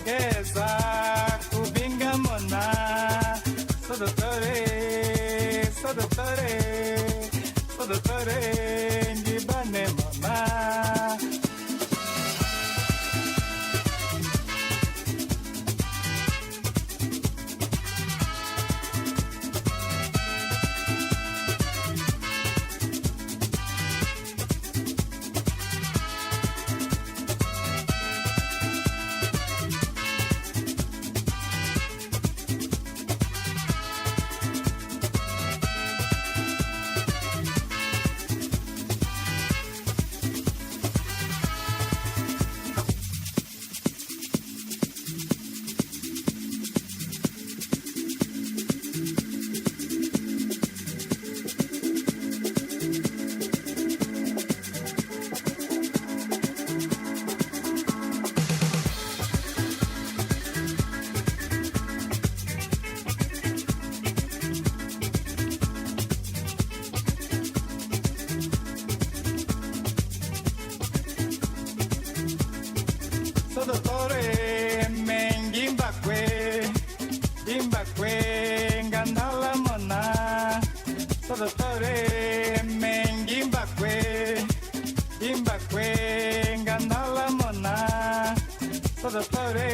geza kubinga mona sodotore ngibane mama. Sodotore mengimbakwe ngandala mona. Sodotore mengimbakwe ngandala mona. Sodotore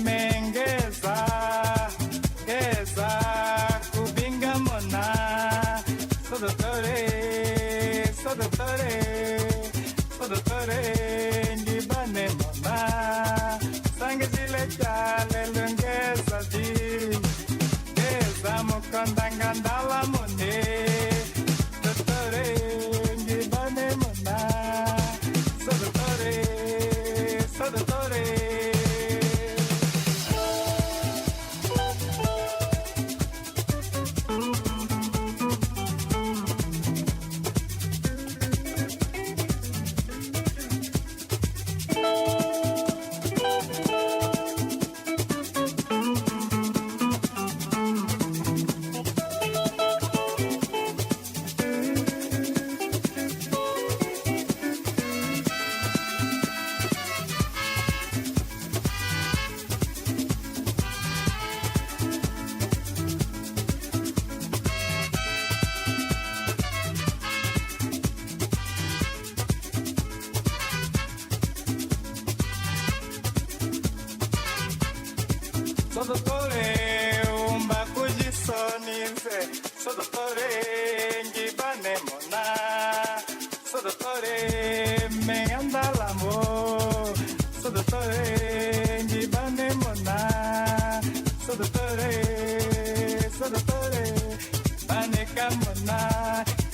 mengeza geza kubinga mona. Sodotore ngibane mona. Sangizile chale lungeza di geza mukondangandala mone. Sodotore ngibane mona. Sodotore Sodotore umba kujisonize. Sodotore ngibane mona. Sodotore mengandalamo. Sodotore ngibane mona. Sodotore baneka mona.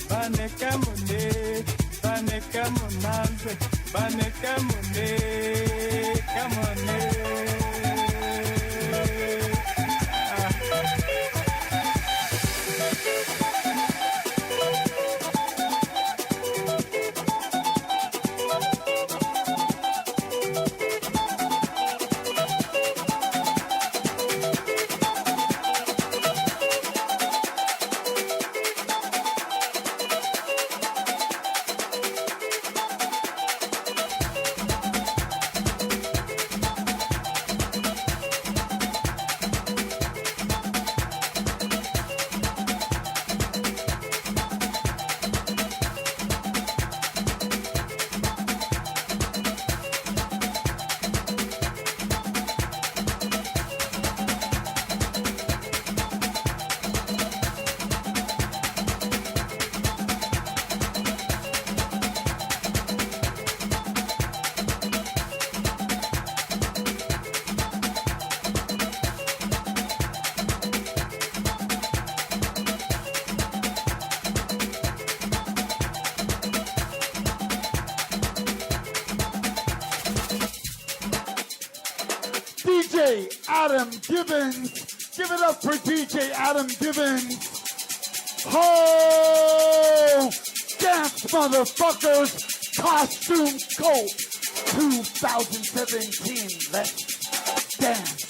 Baneka mune baneka mune kamone. Adam Gibbons. Give it up for DJ Adam Gibbons. Ho! Dance, motherfuckers! Costume Coat 2017. Let's dance.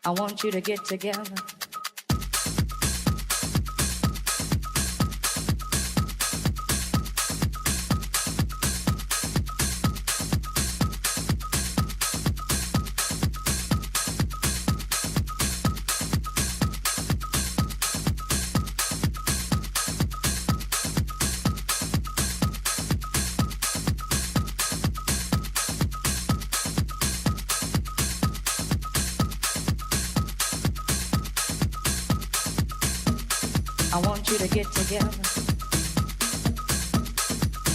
I want you to get together. I want you to get together.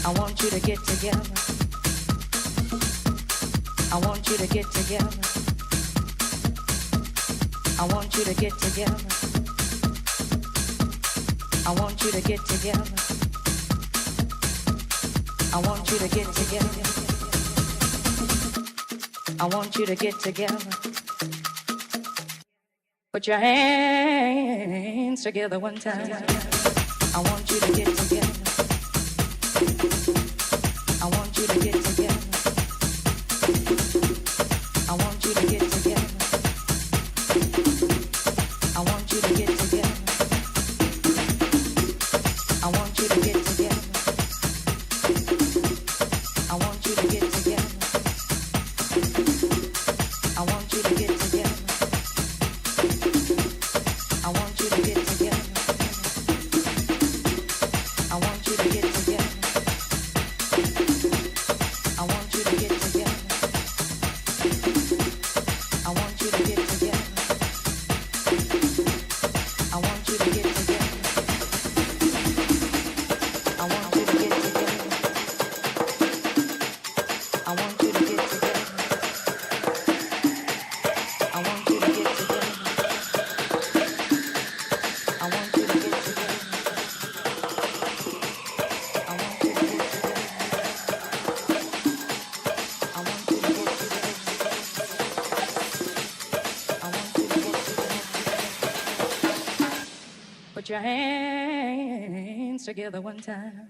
I want you to get together. I want you to get together. I want you to get together. I want you to get together. I want you to get together. I want you to get together. Put your hands together one time. I want you to get together. I want you to get together. I want you to get together. I want you to get together. I want you to get together. I want you to get together. I want you to get together. I want you to get together. I want you to get together. I want you to get together. I want you to get together. I want you to get together. I want you to get together. I want you to get together. I want you to get together. I want you to get together. I want you to get together. I want you to get together. I want you to get together. Put your hands together one time.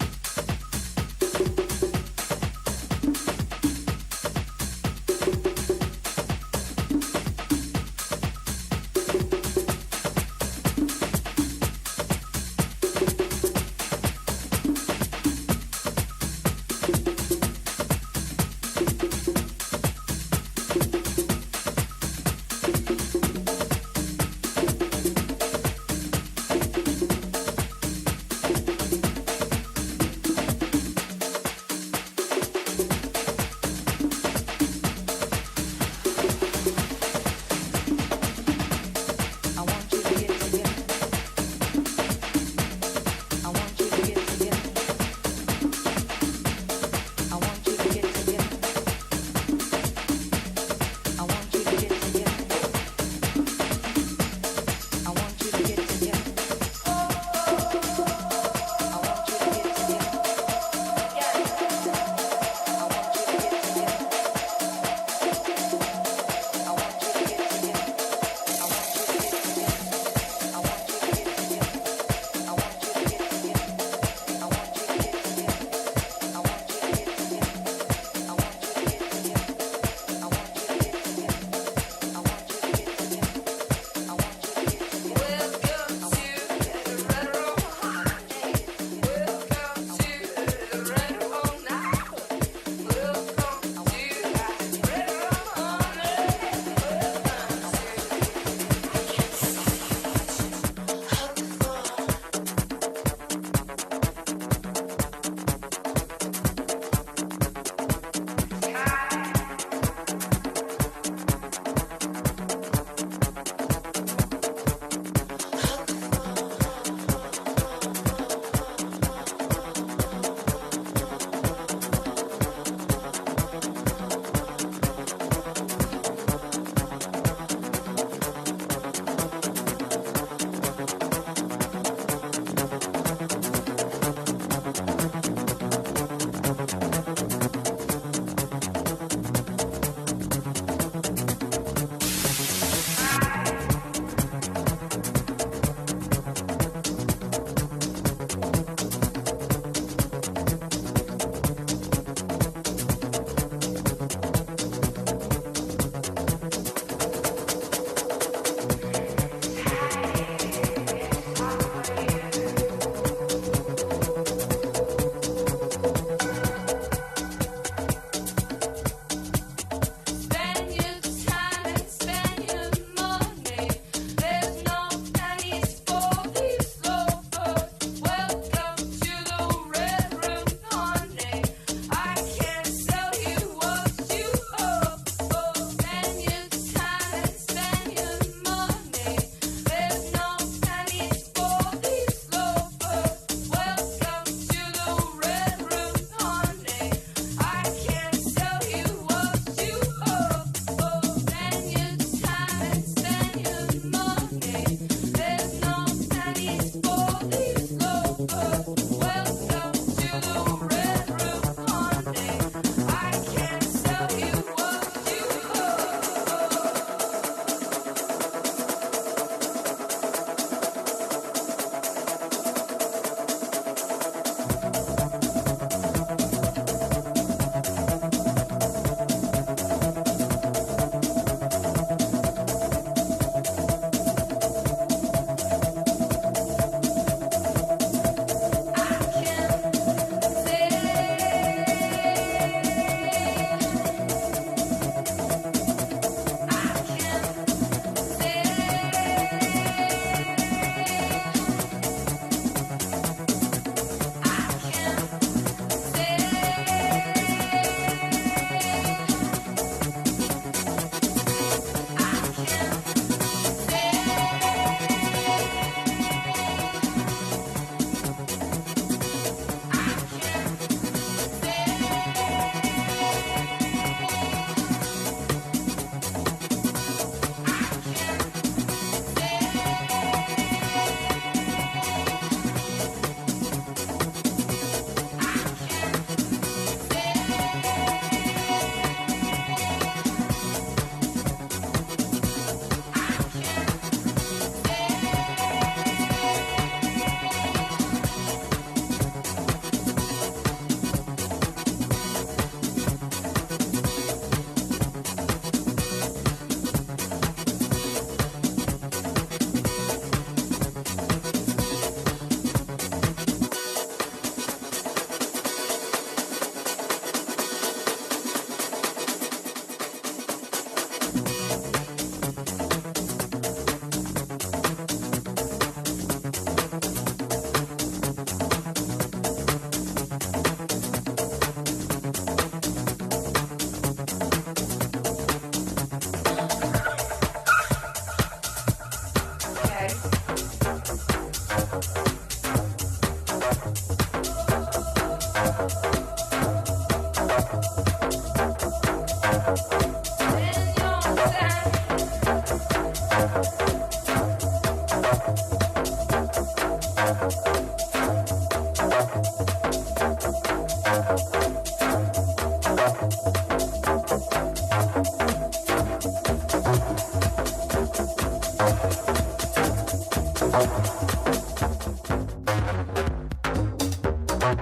Don't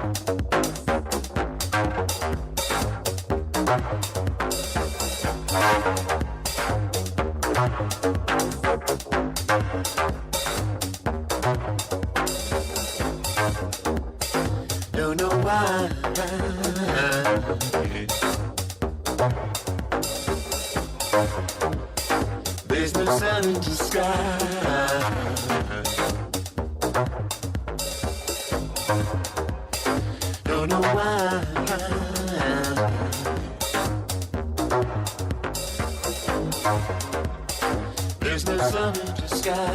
know why. There's no sun in the sky. Don't know why. There's no sun in the sky.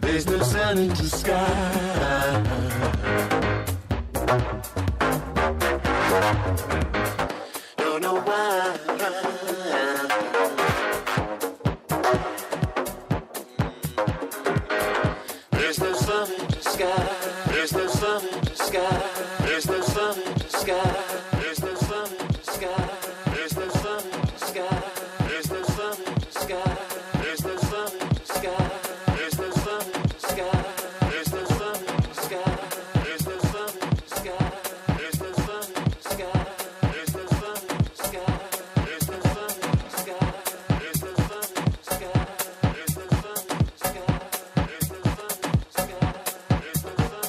There's no sun in the sky. Don't know why. There's no sun in the sky. There's no sun in the sky. There's no sun in the sky. There's no sun in the sky. There's no sun in the sky. There's no sun in the sky. There's no sun in the sky. There's no sun in the sky. There's no sun in the sky. There's no sun in the sky. There's no sun in the sky. There's no sun in the sky. There's no sun in the sky. There's no sun in the sky. There's no sun in the sky. There's no sun in the sky. There's no sun in the sky.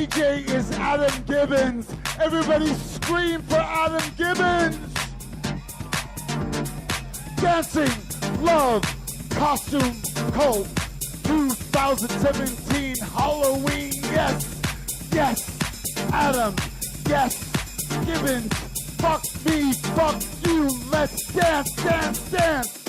DJ is Adam Gibbons. Everybody scream for Adam Gibbons. Dancing, love, costume, cult, 2017 Halloween, yes, yes, Adam, yes, Gibbons, fuck me, fuck you, let's dance, dance, dance.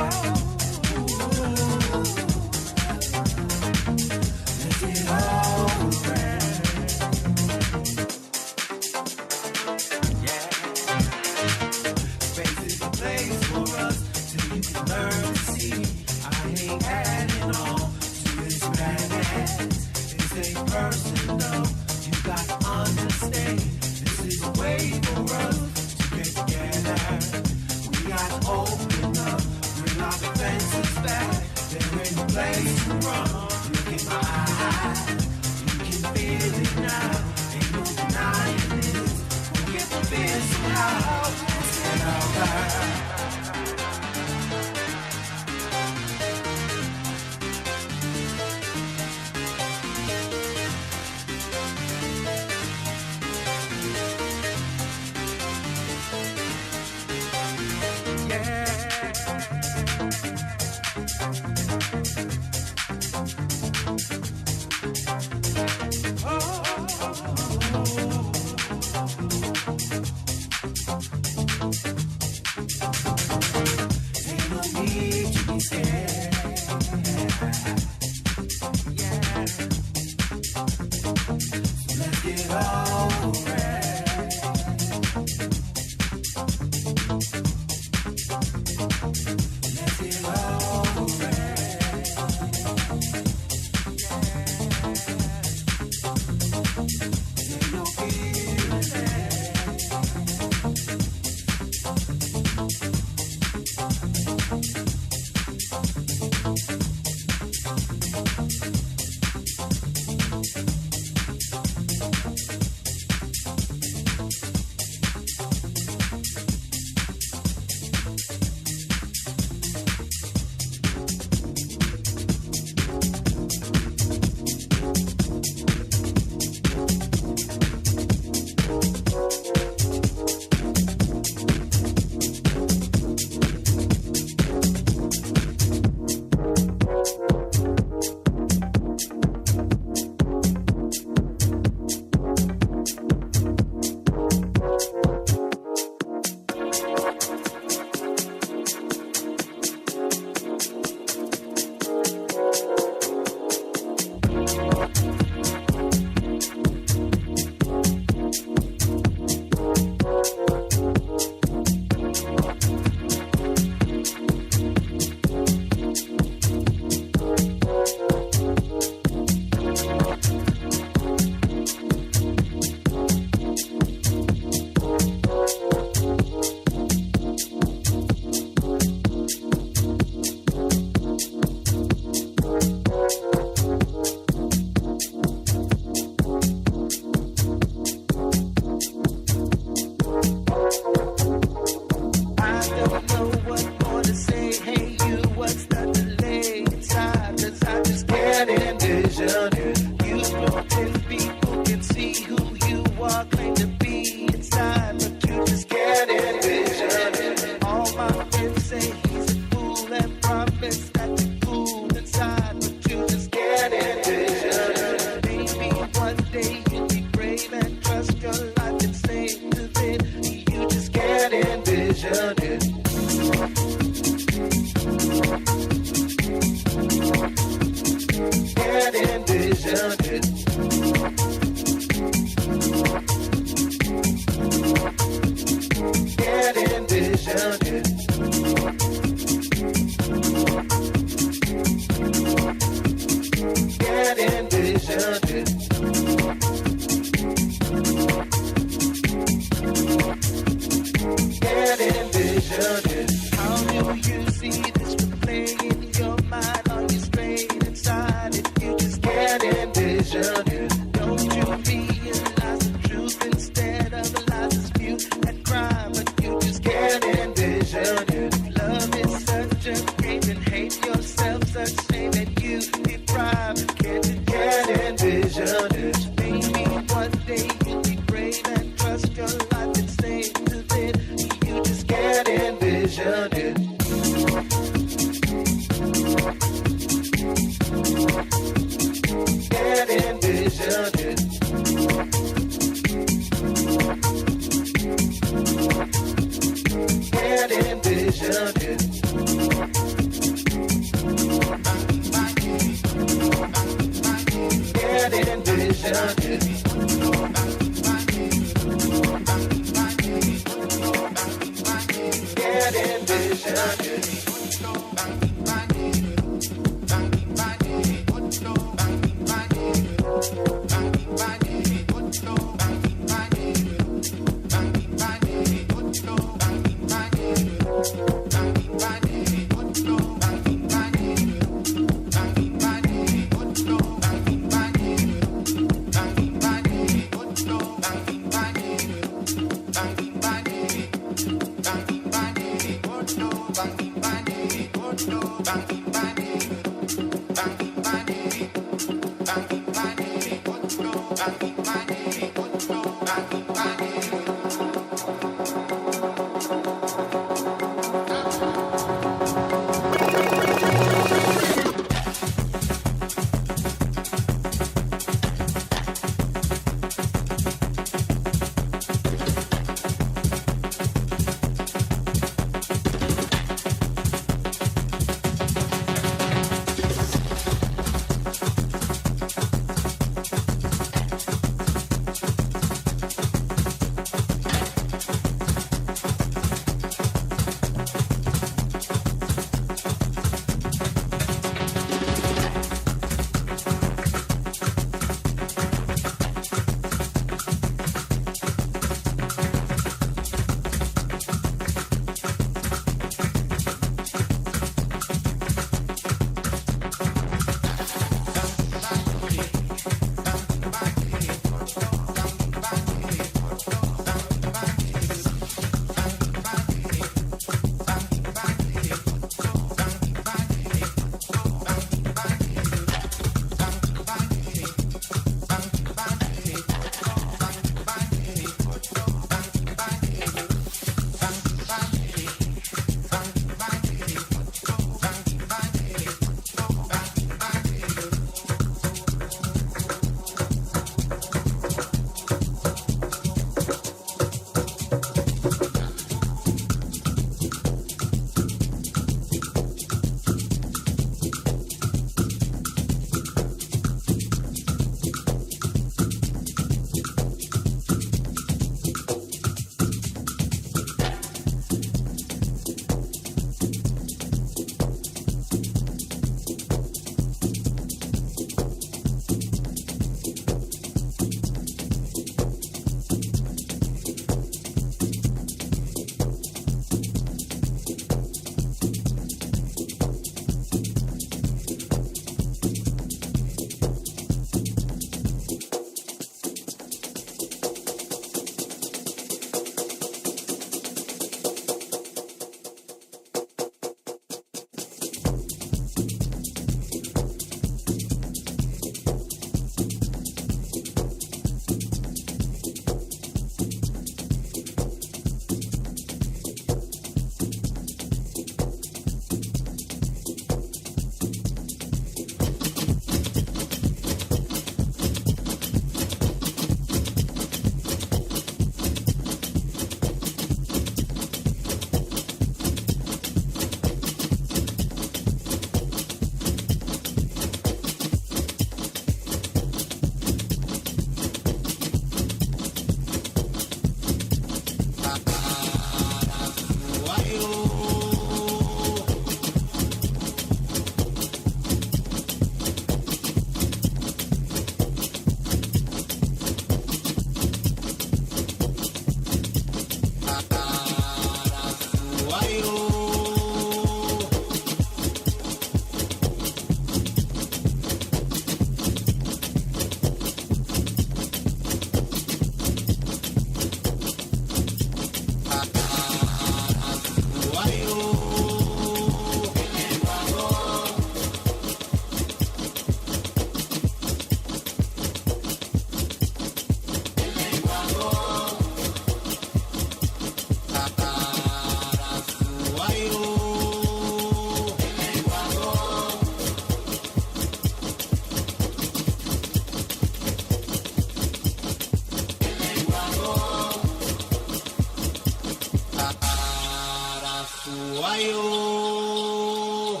yo.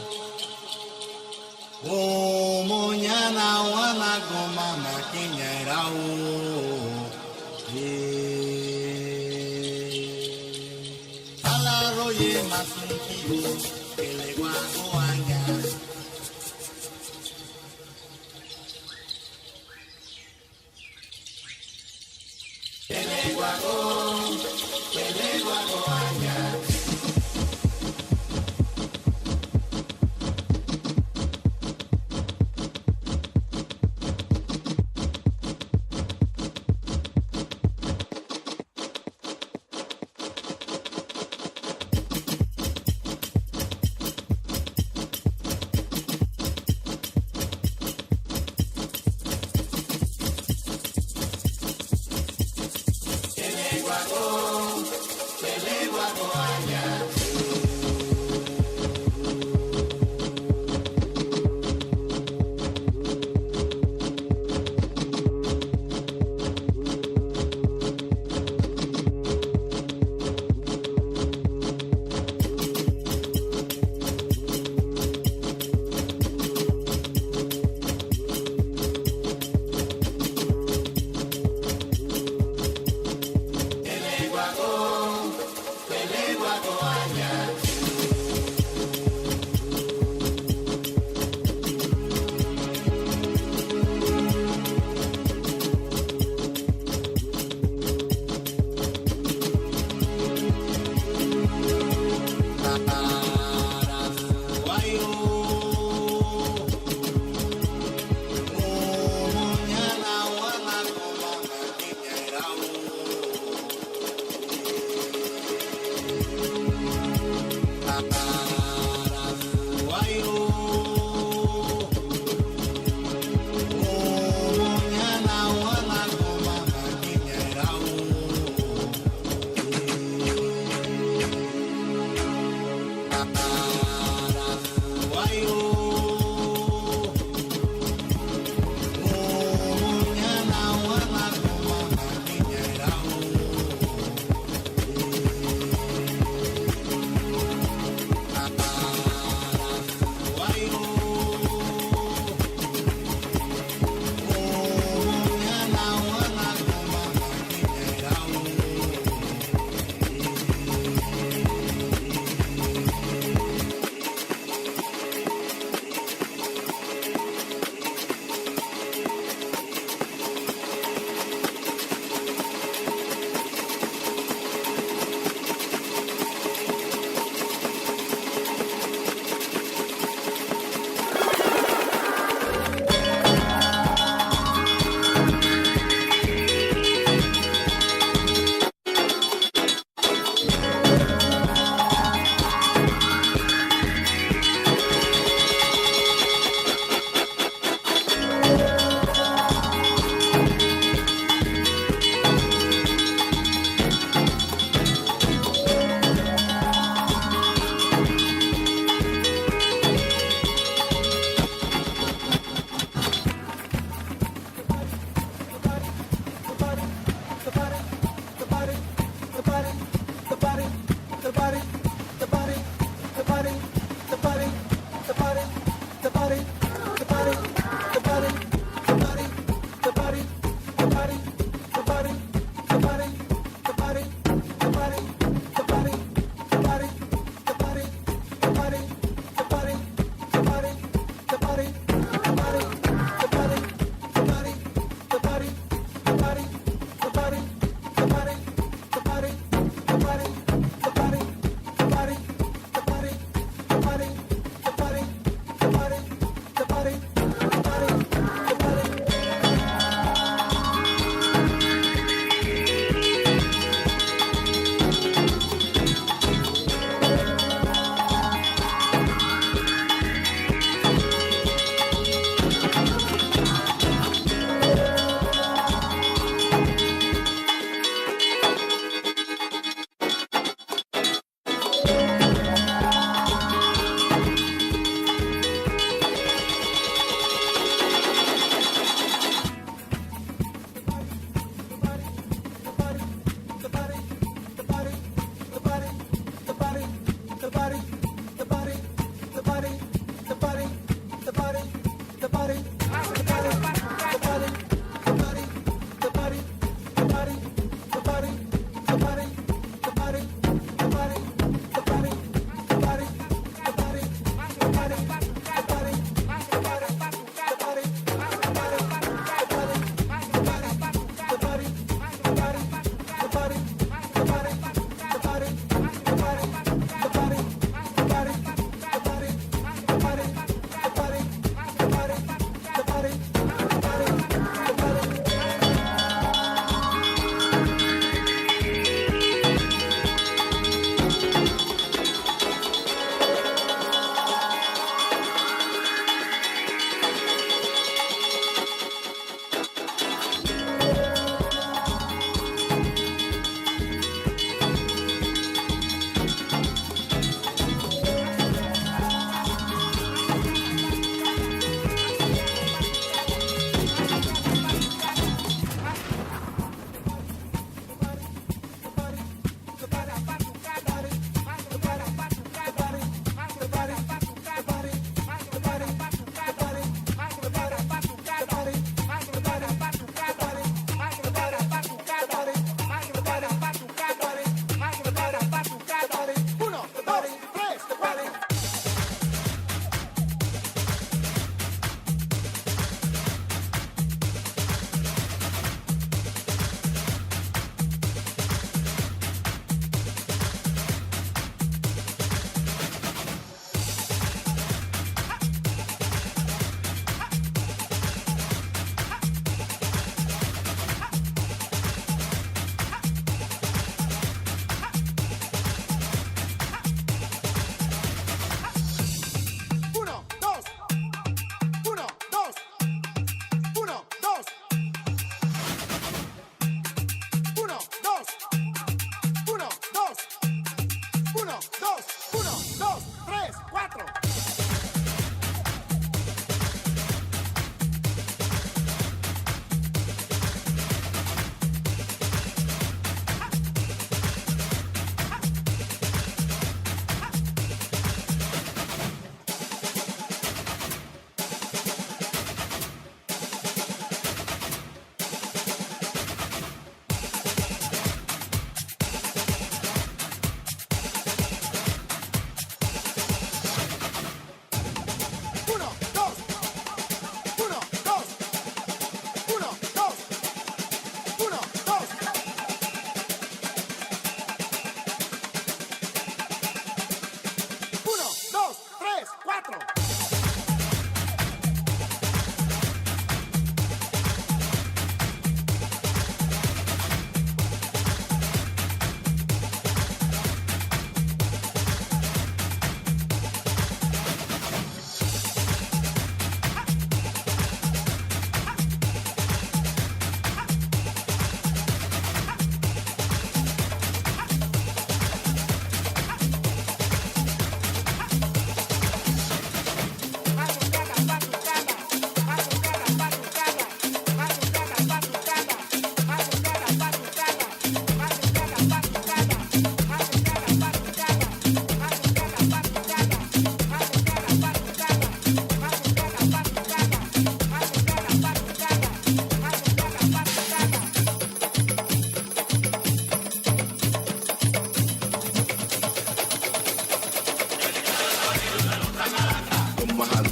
Oh, monyana wana goma na kinyera o. Alaroye masunkiyo, kelegwa goanya. Kelegwa goanya.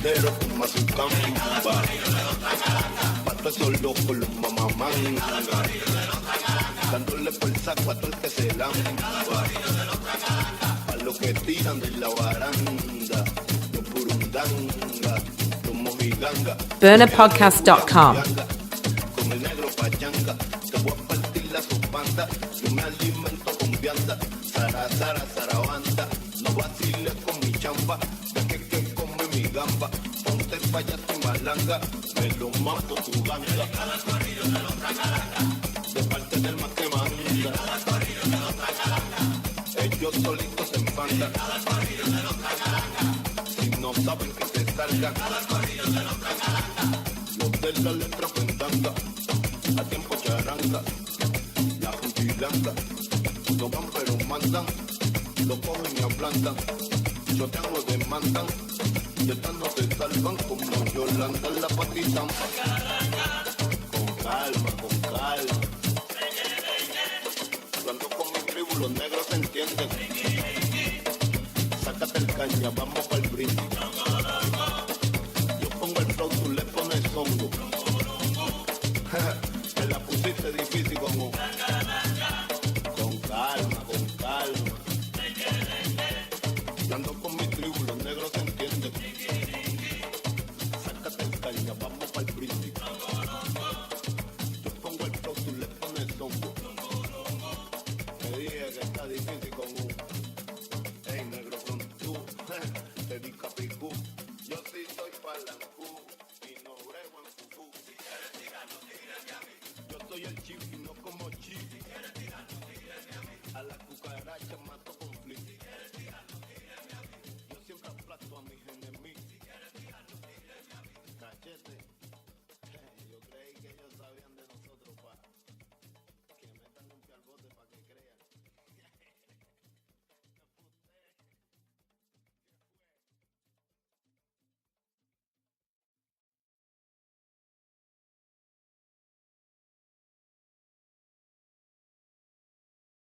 pero fuma su camba. Pato esos locos, los mamamanga, dándole por el saco a todo el que se lamba. A los que tiran de la baranda, los burundanga, los mojiganga. BurnerPodcast.com. Con el negro pachanga, te voy a partir la subanda. Yo me alimento con vianda, zara, zara, zarabanda. No vaciles con mi chamba, que come mi gamba. Ponte payaso y malanga, me lo mato tu ganga. De parte del más que manda, ellos solitos se enfandan. Si no saben que se salgan, los de la letra pentanga, a tiempo charanga, la blanca, no van pero mandan, lo cogen y aplantan, yo te hago demandan, y puñetas no te salvan como Yolanda en la patita. Con calma, con calma. Cuando con mi tribu los negros se entienden. Sácate el caña, vamos pa'l brindis. Yo pongo el flow, tú le pones hongo. Te la pusiste difícil como. Con calma, con calma. Yo ando con mi tribu, los negros se entienden. Sácate el caña, vamos pa'l brindis. Yo pongo el flow, tú le pones hongo. Te dije que está difícil con un. Ey, negro con tú, te di capicú. Yo sí soy Palenque y no brego en fufu. Si quieres tirarlo, tírame a mí. Yo soy el chip y no como chip. Si quieres tirarlo, tírame a mí. A la cucaracha mato con